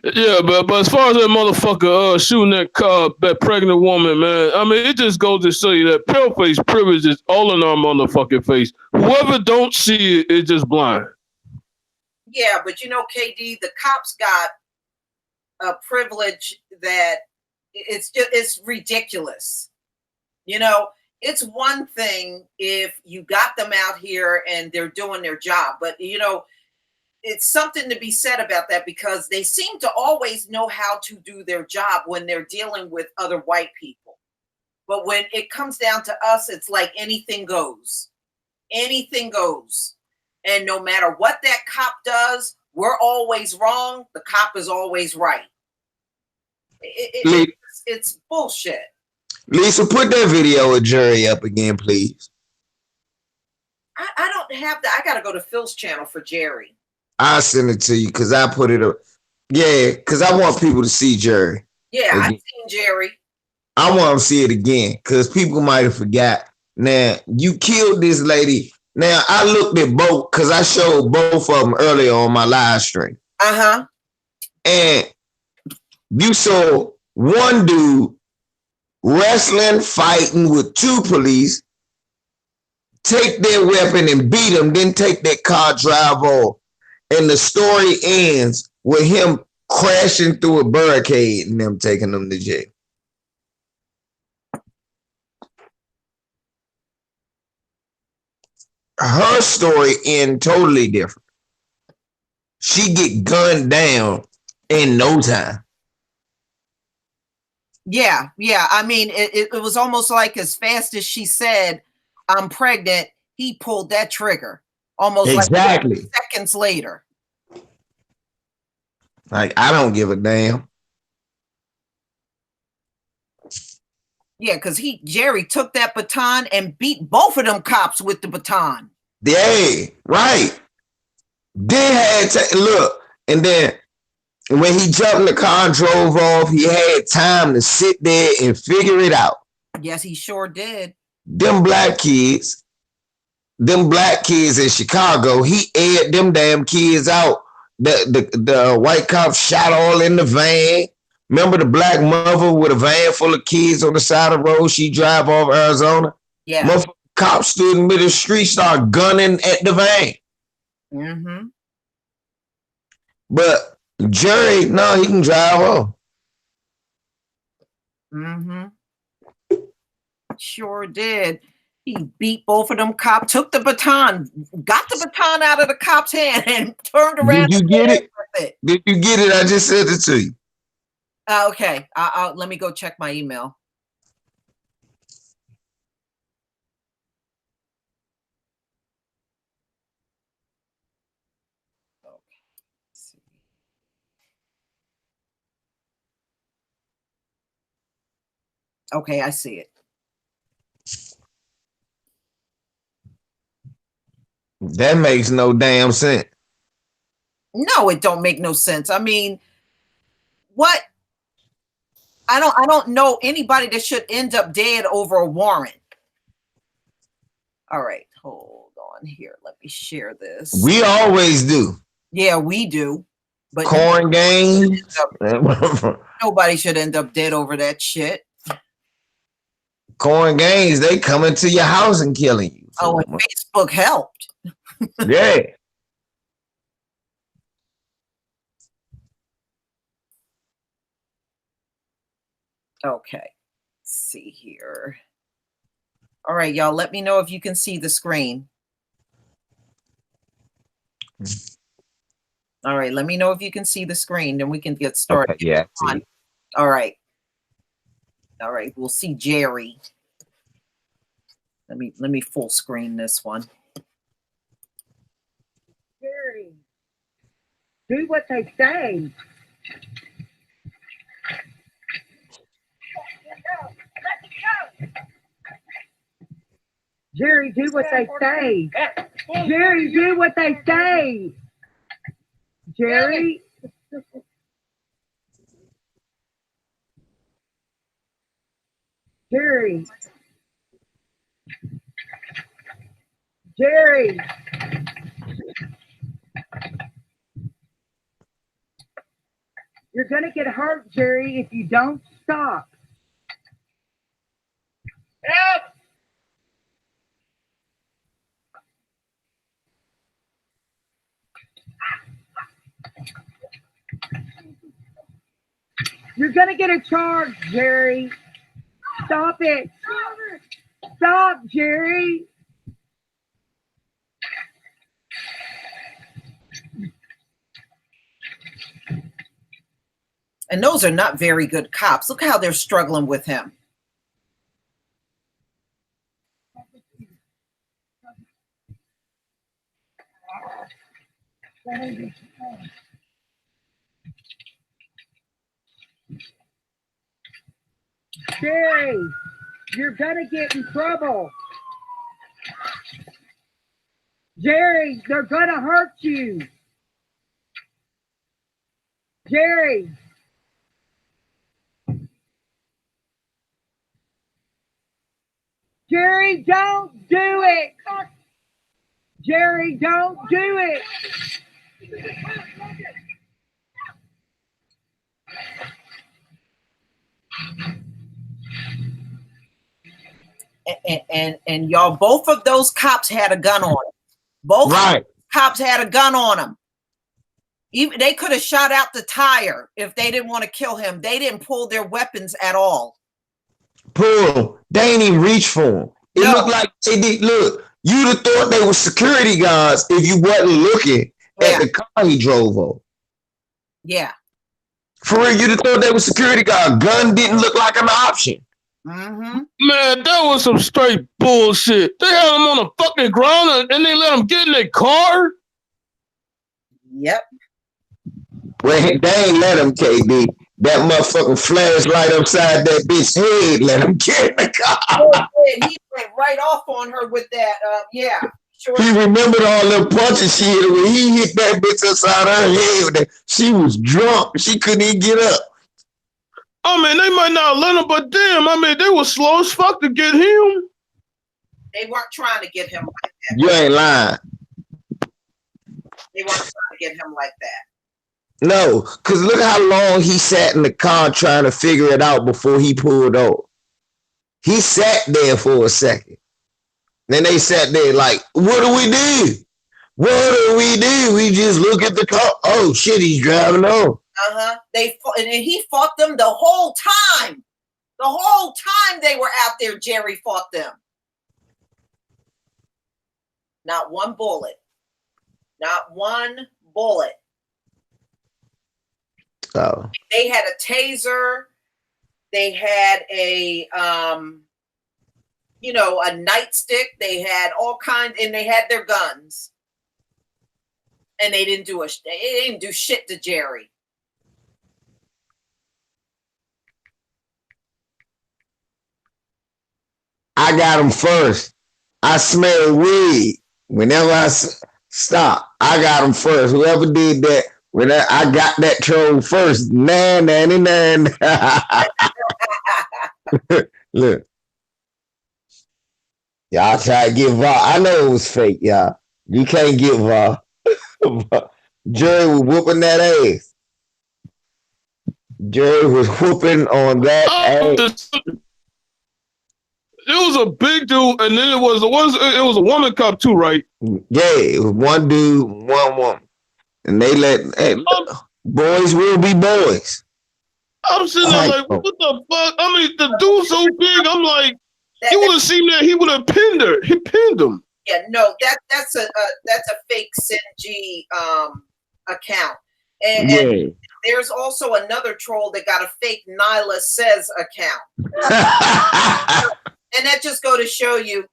Yeah, but as far as that motherfucker shooting that pregnant woman, man, I mean, it just goes to show you that pale face privilege is all in our motherfucking face. Whoever don't see it is just blind. Yeah, but KD, the cops got a privilege that it's ridiculous. It's one thing if you got them out here and they're doing their job, but it's something to be said about that because they seem to always know how to do their job when they're dealing with other white people. But when it comes down to us, it's like anything goes. Anything goes. And no matter what that cop does, we're always wrong. The cop is always right. It's bullshit. Lisa, put that video of Jerry up again, please. I don't have that. I got to go to Phil's channel for Jerry. I'll send it to you because I put it up. Yeah, because I want people to see Jerry. Yeah, I've seen Jerry. I want to see it again because people might have forgot. Now, you killed this lady. Now, I looked at both because I showed both of them earlier on my live stream. Uh-huh. And you saw one dude wrestling, fighting with two police, take their weapon and beat them, then take that car, drive off. And the story ends with him crashing through a barricade and them taking them to jail. Her story ends totally different. She get gunned down in no time. Yeah. I mean, it was almost like as fast as she said, I'm pregnant, he pulled that trigger. Almost exactly like seconds later. Like, I don't give a damn. Yeah, because Jerry took that baton and beat both of them cops with the baton. Yeah, right. Then had to look, and then when he jumped in the car and drove off, he had time to sit there and figure it out. Yes, he sure did. Them black kids in Chicago, he aired them damn kids out. The white cops shot all in the van. Remember the black mother with a van full of kids on the side of the road? She drive off Arizona. Yeah. Motherfucking cops stood in the middle of the street, started gunning at the van. Mm-hmm. But Jerry, no, he can drive off. Mm-hmm. Sure did. He beat both of them cops, took the baton, got the baton out of the cop's hand, and turned around. Did you get it? Did you get it? I just sent it to you. Okay. Let me go check my email. Okay, I see it. That makes no damn sense. No, it don't make no sense. I mean, what? I don't know anybody that should end up dead over a warrant. All right, hold on here. Let me share this. We always do. Yeah, we do. But corn games. Nobody should end up dead over that shit. Corn games, they coming to your house and killing you. Oh, and Facebook helped. Yeah. Okay. Let's see here. All right, y'all, let me know if you can see the screen. All right, let me know if you can see the screen, then we can get started. Okay, yeah. All right. All right, we'll see Jerry. Let me full screen this one. Jerry, do what they say. Jerry, do what they say. Jerry, do what they say. Jerry. Jerry. Jerry. You're gonna get hurt, Jerry, if you don't stop. Help! You're gonna get a charge, Jerry. Stop it. Stop, Jerry. And those are not very good cops. Look how they're struggling with him. Jerry, you're gonna get in trouble. Jerry, they're gonna hurt you. Jerry. Jerry, don't do it. Jerry, don't do it. And y'all, both of those cops had a gun on them. Both cops had a gun on them. Even they could have shot out the tire if they didn't want to kill him. They didn't pull their weapons at all. Pull him. They ain't even reach for him. It looked like they did. Look, you'd have thought they were security guards if you wasn't looking at the car he drove over. Yeah. For real, you'd have thought they were security guards. Gun didn't look like an option. Mm-hmm. Man, that was some straight bullshit. They had him on the fucking ground and they let him get in their car. Yep. Well, they ain't let him, KD. That motherfucking flashlight upside that bitch head let him get in the car. He went right off on her with that. Yeah. Sure. He remembered all them punches she hit when he hit that bitch upside her head. She was drunk. She couldn't even get up. I mean, they might not let him, but damn, I mean, they were slow as fuck to get him. They weren't trying to get him like that. You ain't lying. They weren't trying to get him like that. No, because look how long he sat in the car trying to figure it out before he pulled over. He sat there for a second. Then they sat there like, what do we do? What do we do? We just look at the car. Oh, shit, he's driving on. And he fought them the whole time. The whole time they were out there, Jerry fought them. Not one bullet. Not one bullet. Oh. They had a taser. They had a a nightstick. They had all kinds, and they had their guns. And they didn't do shit to Jerry. I got him first. I smell weed. Whenever I stop, I got him first. Whoever did that, I got that troll first. 999. Look. Y'all try to get VAR. I know it was fake, y'all. You can't get VAR. Jerry was whooping that ass. Jerry was whooping on that ass. It was a big dude, and then it was a woman cop too, right? Yeah, it was one dude, one woman. And they boys will be boys. I'm sitting there like, what the fuck? I mean, the dude's so big, I'm like, he would have seen that, he would have pinned her. He pinned him. Yeah, no, that's a fake Sinji account. And there's also another troll that got a fake Nyla Says account. And that just go to show you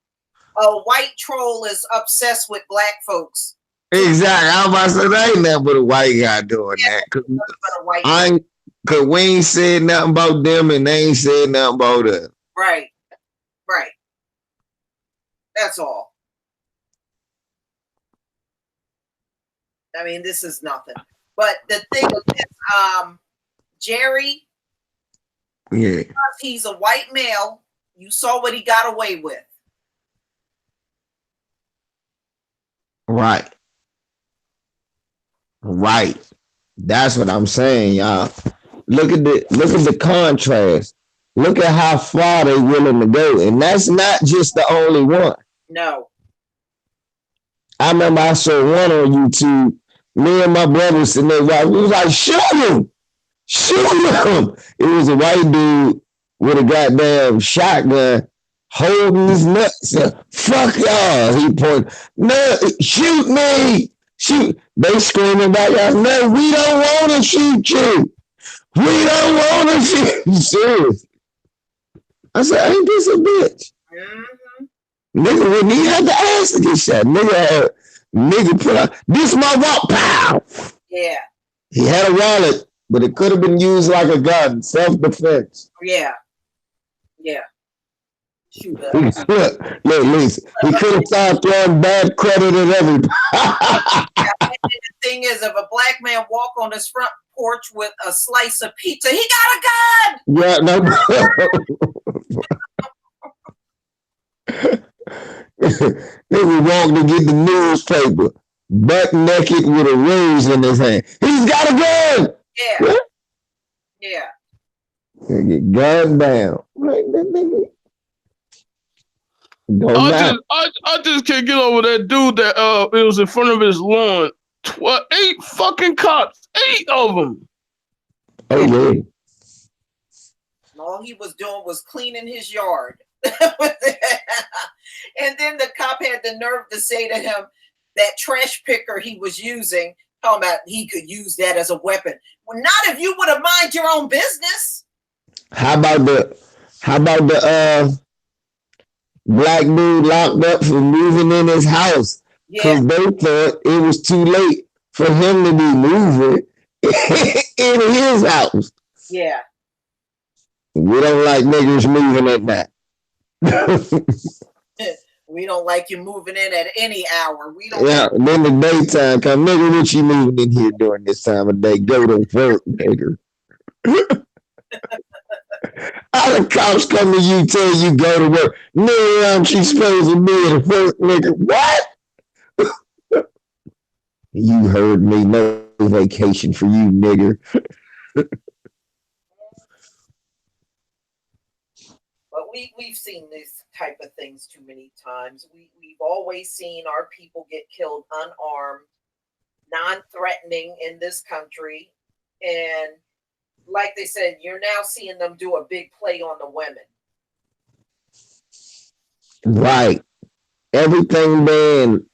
a white troll is obsessed with black folks. Exactly. I was about to say that ain't nothing but a white guy doing that. Cause we ain't said nothing about them and they ain't said nothing about us. Right. Right. That's all. I mean, this is nothing. But the thing is, Jerry, because he's a white male, you saw what he got away with. Right. Right. That's what I'm saying, y'all. Look at the contrast. Look at how far they willing to go, and that's not just the only one. No. I remember I saw one on YouTube. Me and my brother sitting there, we was like, shoot him, shoot him. It was a white dude with a goddamn shotgun holding his nuts. Fuck y'all. He pointed, no, shoot me, shoot. They screaming about y'all. No, we don't want to shoot you. We don't want to shoot you. Serious. I said, ain't this a bitch? Nigga wouldn't even have to ask to get shot. Nigga put out, this my walk, pow. Yeah. He had a wallet, but it could have been used like a gun, self-defense. Yeah. Yeah. Shoot up. Look, Lisa, he could have started throwing bad credit at everybody. The thing is, if a black man walk on his front porch with a slice of pizza, he got a gun. Yeah, no. Nigga walked to get the newspaper, butt naked with a rose in his hand. He's got a gun. Yeah. Yeah. Get gunned down. Like that nigga. I just can't get over that dude that it was in front of his lawn. 8 fucking cops, 8 of them. Oh yeah. All he was doing was cleaning his yard. And then the cop had the nerve to say to him that trash picker he was using, talking about he could use that as a weapon. Well, not if you would have mind your own business. How about the black dude locked up for moving in his house because they thought it was too late for him to be moving in his house. Yeah. We don't like niggas moving at night. We don't like you moving in at any hour. We don't. Yeah, then the daytime come, nigga, what you moving in here during this time of day? Go to work, nigga. All the cops come to you, tell you go to work. Nigga, aren't you supposed to be at work, nigga? What? You heard me. No vacation for you, nigga. But we've seen this type of things too many times. We've always seen our people get killed unarmed, non-threatening in this country. And like they said, you're now seeing them do a big play on the women. Right. Everything being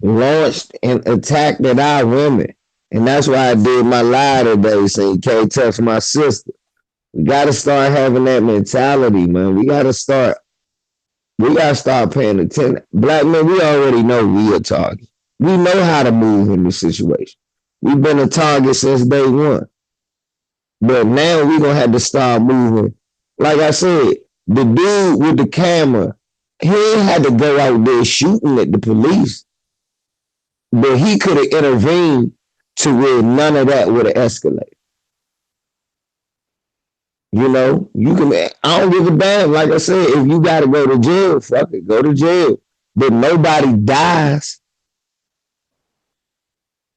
launched and attacked at our women. And that's why I did my lie today, saying you can't touch my sister. We got to start having that mentality, man. We got to start paying attention. Black men, we already know we a target. We know how to move in this situation. We've been a target since day one. But now we're going to have to start moving. Like I said, the dude with the camera, he ain't had to go out there shooting at the police. But he could have intervened to where none of that would have escalated. You know, you can. I don't give a damn. Like I said, if you got to go to jail, fuck it, go to jail. But nobody dies.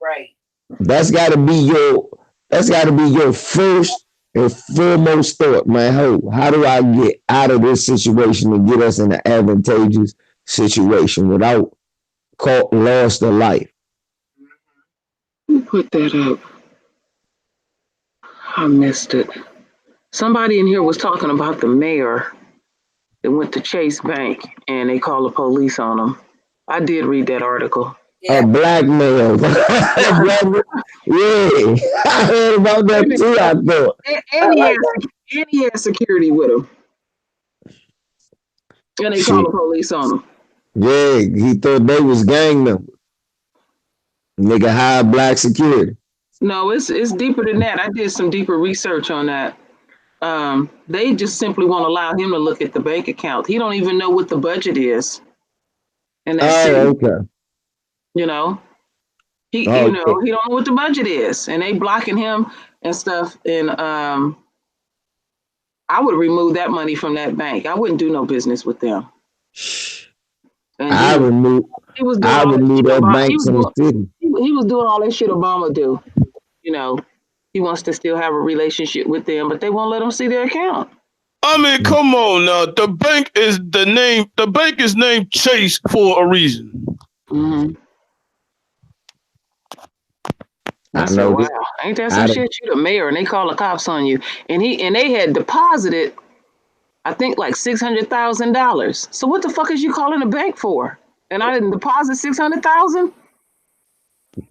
Right. That's got to be your first and foremost thought, man. How do I get out of this situation and get us in an advantageous situation without lost a life? Who put that up? I missed it. Somebody in here was talking about the mayor that went to Chase Bank and they called the police on him. I did read that article. Yeah. A black male. Yeah, I heard about that too, I thought. And he had security with him. And they called the police on him. Yeah, he thought they was gang members. Nigga hired black security. No, it's deeper than that. I did some deeper research on that. They just simply won't allow him to look at the bank account. He don't even know what the budget is. And that's okay. You know, he don't know what the budget is, and they blocking him and stuff. And I would remove that money from that bank. I wouldn't do no business with them. And I remove that bank from the city. He was doing all that shit Obama do. you know, he wants to still have a relationship with them, but they won't let him see their account. I mean, come on now. The bank is named Chase for a reason. Mm-hmm. I I said, know wow, this. ain't that I some don't- shit? You the mayor, and they call the cops on you, and they had deposited, I think, like $600,000. So what the fuck is you calling the bank for? And I didn't deposit $600,000.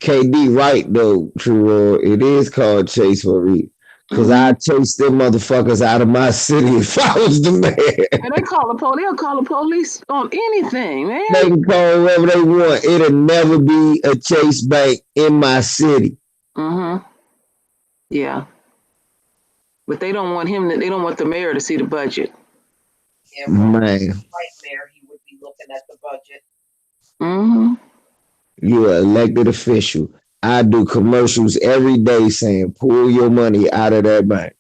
KD right though, True. It is called Chase for a reason. Cause I chase them motherfuckers out of my city if I was the mayor. And they call the police. They'll call the police on anything, man. They can call whoever they want. It'll never be a Chase Bank in my city. Mm-hmm. Yeah. But they don't want they don't want the mayor to see the budget. Yeah, Man, nightmare. He would be looking at the budget. Mm-hmm. you're an elected official. I do commercials every day saying, pull your money out of that bank.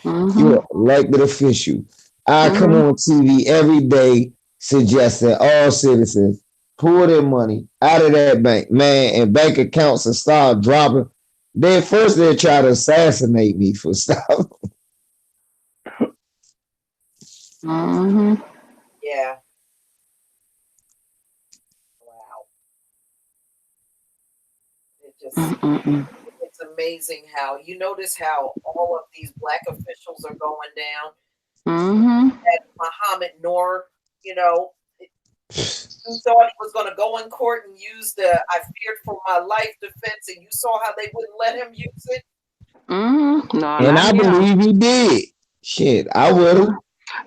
Mm-hmm. You're an elected official. I come on TV every day suggesting all citizens pull their money out of that bank, man, and bank accounts and start dropping. Then first they try to assassinate me for stuff. Mm-hmm. Yeah. Wow. It just it's amazing how you notice how all of these black officials are going down. Mm-hmm. That Muhammad Noor, you know, who thought he was going to go in court and use the "I feared for my life" defense, and you saw how they wouldn't let him use it. Mm-hmm. No, And I believe he did. Shit, I would have.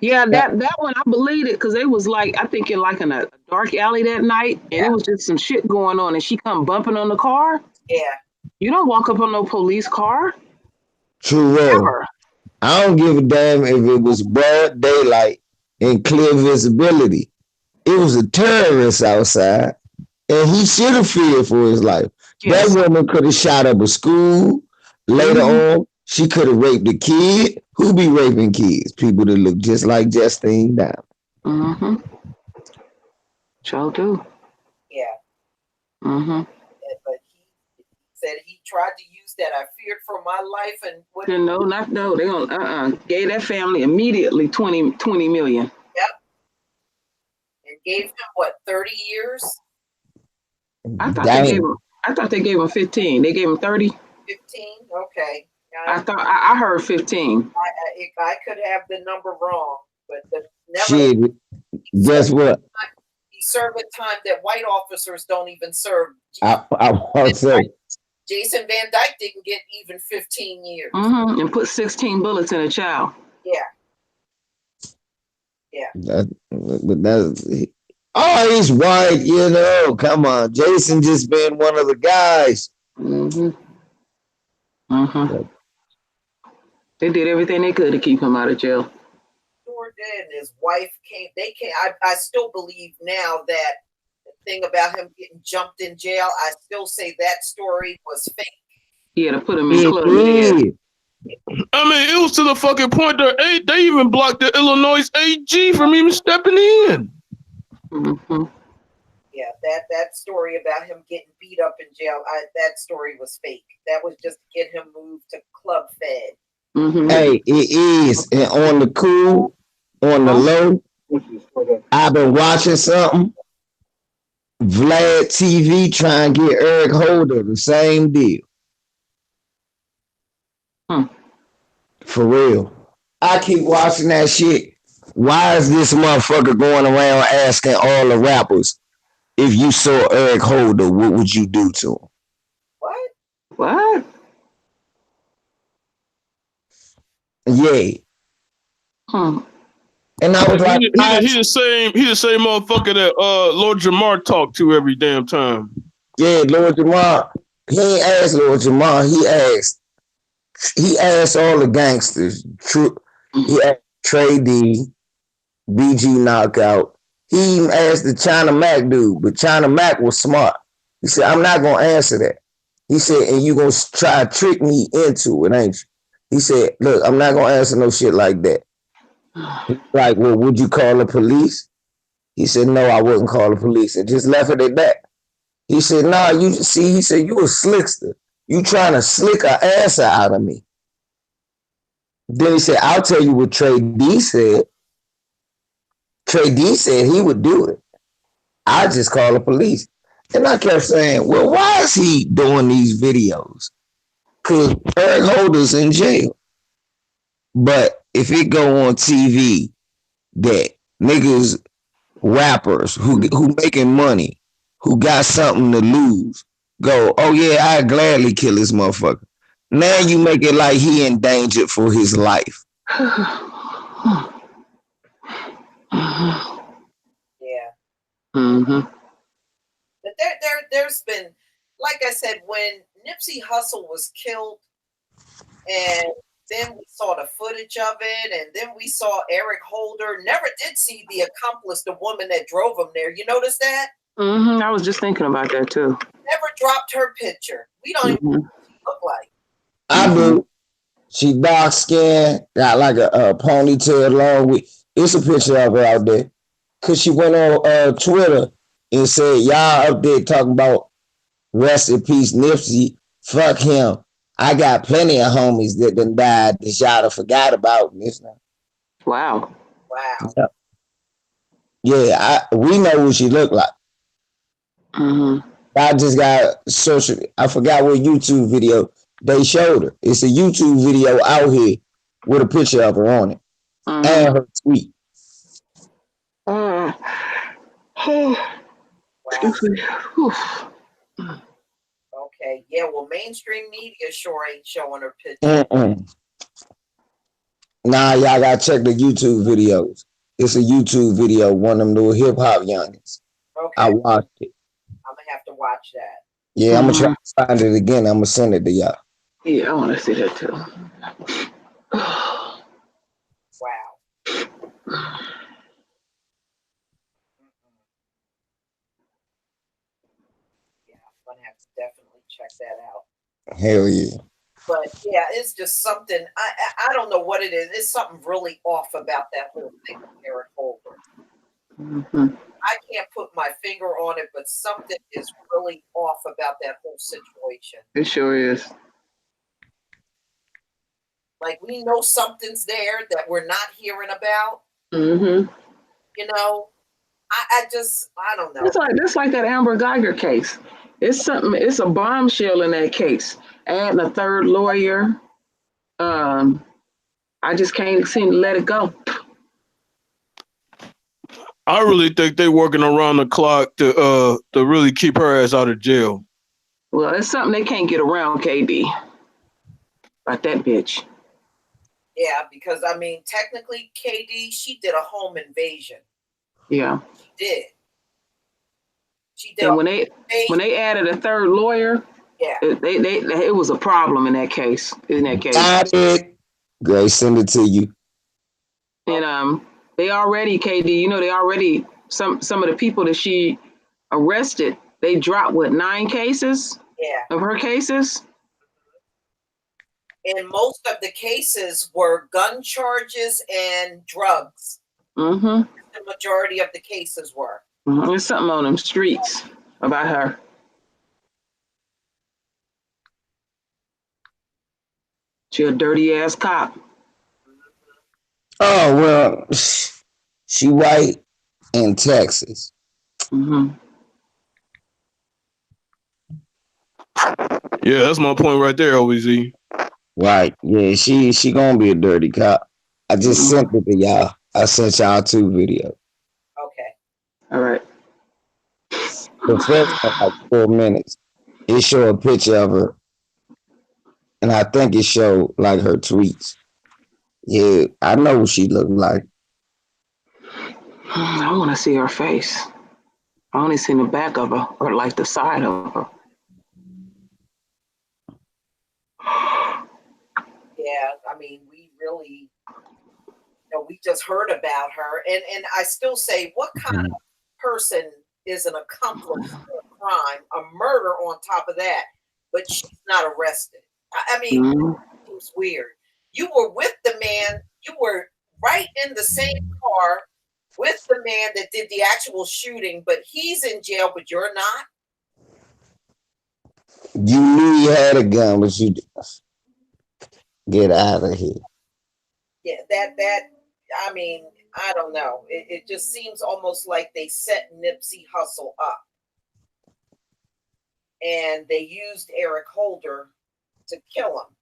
Yeah, that one I believe it because they was like I think in a dark alley that night, and it was just some shit going on, and she come bumping on the car. Yeah. You don't walk up on no police car. True. Ever. I don't give a damn if it was broad daylight and clear visibility. It was a terrorist outside, and he should have feared for his life. Yes. That woman could have shot up a school. Later on, she could have raped a kid. Who be raping kids? People that look just like Justine Down. Mm-hmm. Sure do. Yeah. Mm-hmm. But he said he tried to use that "I feared for my life" and what? No. They don't. Gave that family immediately 20 million. Yep. And gave him what, 30 years? I thought they gave him 15. They gave him 30. 15. Okay. I heard 15. I could have the number wrong, but Shit. Guess what? He served a time that white officers don't even serve. I want to say. Jason Van Dyke didn't get even 15 years. Mm-hmm. And put 16 bullets in a child. Yeah. Yeah. He's white, you know. Come on. Jason just been one of the guys. Mm-hmm. Mm-hmm. They did everything they could to keep him out of jail. Sure did. And his wife came. I still believe now that the thing about him getting jumped in jail, I still say that story was fake. Yeah, to put him in club. Yeah. I mean, it was to the fucking point that they even blocked the Illinois AG from even stepping in. Mm-hmm. Yeah, that story about him getting beat up in jail, that story was fake. That was just to get him moved to Club Fed. Mm-hmm. Hey, it is. And on the cool, on the low, I've been watching something. Vlad TV trying to get Eric Holder the same deal. For real. I keep watching that shit. Why is this motherfucker going around asking all the rappers, if you saw Eric Holder, what would you do to him? What? Yeah. And I was like, he the same motherfucker that Lord Jamar talked to every damn time. Yeah, Lord Jamar. He ain't asked Lord Jamar. He asked all the gangsters. He asked Trey D, BG Knockout. He even asked the China Mac dude, but China Mac was smart. He said, I'm not gonna answer that. He said, and you gonna try to trick me into it, ain't you? He said, look, I'm not gonna answer no shit like that. He's like, well, would you call the police? He said, no, I wouldn't call the police. And just left it at that. He said, nah, you see, he said, you a slickster. You trying to slick an answer out of me. Then he said, I'll tell you what Trey D said. Trey D said he would do it. I just call the police. And I kept saying, well, why is he doing these videos? Because Eric Holder's in jail. But if it go on TV that niggas, rappers who making money, who got something to lose, go, oh yeah, I'd gladly kill this motherfucker. Now you make it like he endangered for his life. Yeah. Mm-hmm. But there's been, like I said, when Nipsey Hussle was killed, and then we saw the footage of it, and then we saw Eric Holder. Never did see the accomplice, the woman that drove him there. You notice that? Mm-hmm. I was just thinking about that too. Never dropped her picture. We don't even know what she look like. I do. She dark skinned, got like a ponytail along with. It's a picture of her out there. Cause she went on Twitter and said, y'all up there talking about rest in peace Nipsey. Fuck him. I got plenty of homies that done died that y'all done forgot about this now. Wow. Wow. Yeah, we know what she looked like. Mm-hmm. I just got social. I forgot what YouTube video they showed her. It's a YouTube video out here with a picture of her on it and her tweet. Wow. Okay. Yeah. Well, mainstream media sure ain't showing her picture. Nah, y'all gotta check the YouTube videos. It's a YouTube video, one of them little hip hop youngins. Okay. I watched it. I'm gonna have to watch that. Yeah, I'm gonna try to find it again. I'm gonna send it to y'all. Yeah, I want to see that too. Wow. Yeah, I'm gonna have to definitely check that out. Hell yeah. But yeah, it's just something. I don't know what it is. It's something really off about that whole thing with Eric Holder. I can't put my finger on it, but something is really off about that whole situation. It sure is. Like we know something's there that we're not hearing about. Mm-hmm. You know, I don't know. It's like that Amber Geiger case. It's something. It's a bombshell in that case. Adding a third lawyer. I just can't seem to let it go. I really think they're working around the clock to really keep her ass out of jail. Well, it's something they can't get around, KD. Like that bitch. Yeah, because I mean, technically, KD, she did a home invasion. Yeah. She did. And when they added a third lawyer, yeah, it was a problem in that case. Got it. Grace, send it to you. And they already, KD, you know, some of the people that she arrested, they dropped 9 cases of her cases. And most of the cases were gun charges and drugs. Mm-hmm. The majority of the cases were. Mm-hmm. There's something on them streets about her. She a dirty ass cop. Oh, well, she white in Texas. Mm-hmm. Yeah, that's my point right there, OBZ. Right. Yeah, she gonna be a dirty cop. I just sent it to y'all. I sent y'all 2 videos. Okay. All right. The first one, like 4 minutes, it showed a picture of her. And I think it showed like her tweets. Yeah, I know what she looked like. I want to see her face. I only seen the back of her or like the side of her. Yeah, I mean, we really, we just heard about her. And I still say, what kind of person is an accomplice to a crime, a murder on top of that, but she's not arrested? I mean, it seems weird. You were with the man, you were right in the same car with the man that did the actual shooting, but he's in jail, but you're not? You knew you had a gun, but you get out of here. Yeah, I mean, I don't know. It just seems almost like they set Nipsey Hussle up. And they used Eric Holder to kill him.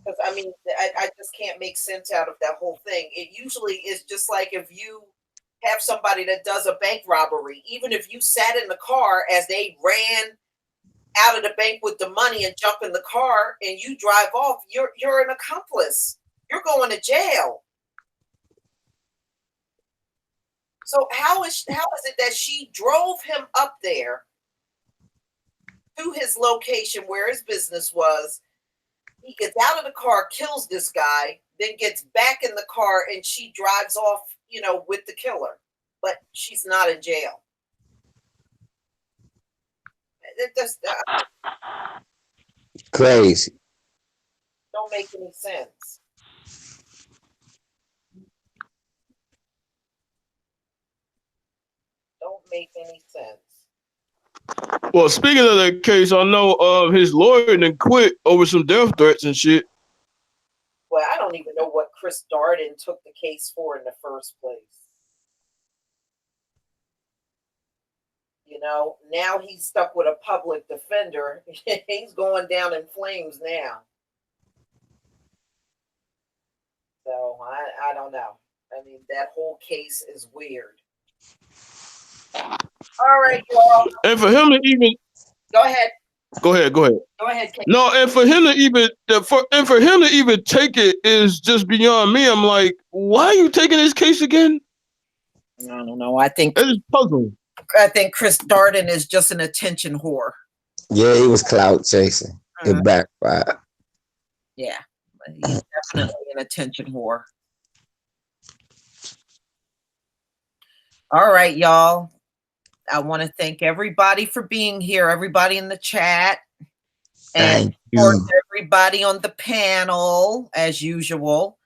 Because, I mean, I just can't make sense out of that whole thing. It usually is just like if you have somebody that does a bank robbery, even if you sat in the car as they ran out of the bank with the money and jump in the car and you drive off, you're an accomplice. You're going to jail. So how is it that she drove him up there to his location where his business was? He gets out of the car, kills this guy, then gets back in the car and she drives off, with the killer. But she's not in jail. It just Crazy. don't make any sense. Don't make any sense. Well, speaking of that case, I know his lawyer then quit over some death threats and shit. Well, I don't even know what Chris Darden took the case for in the first place. Now he's stuck with a public defender. He's going down in flames now. So I don't know. I mean, that whole case is weird. All right, y'all. And for him to even Go ahead. Go ahead. Go ahead, Kate. No, and for him to even take it is just beyond me. I'm like, why are you taking this case again? I don't know. I think it's puzzling. I think Chris Darden is just an attention whore. Yeah, he was clout chasing. It backfired. Yeah, he's definitely an attention whore. All right, y'all. I want to thank everybody for being here, everybody in the chat. And of course, everybody on the panel, as usual.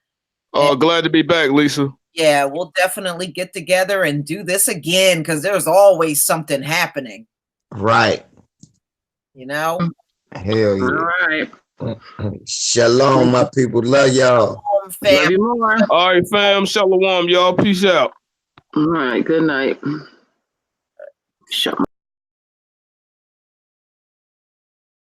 Oh, glad to be back, Lisa. Yeah, we'll definitely get together and do this again because there's always something happening. Right. Hell yeah. All right. Shalom, my people. Love y'all. Love you more. All right, fam. Shalom, y'all. Peace out. All right. Good night. Shut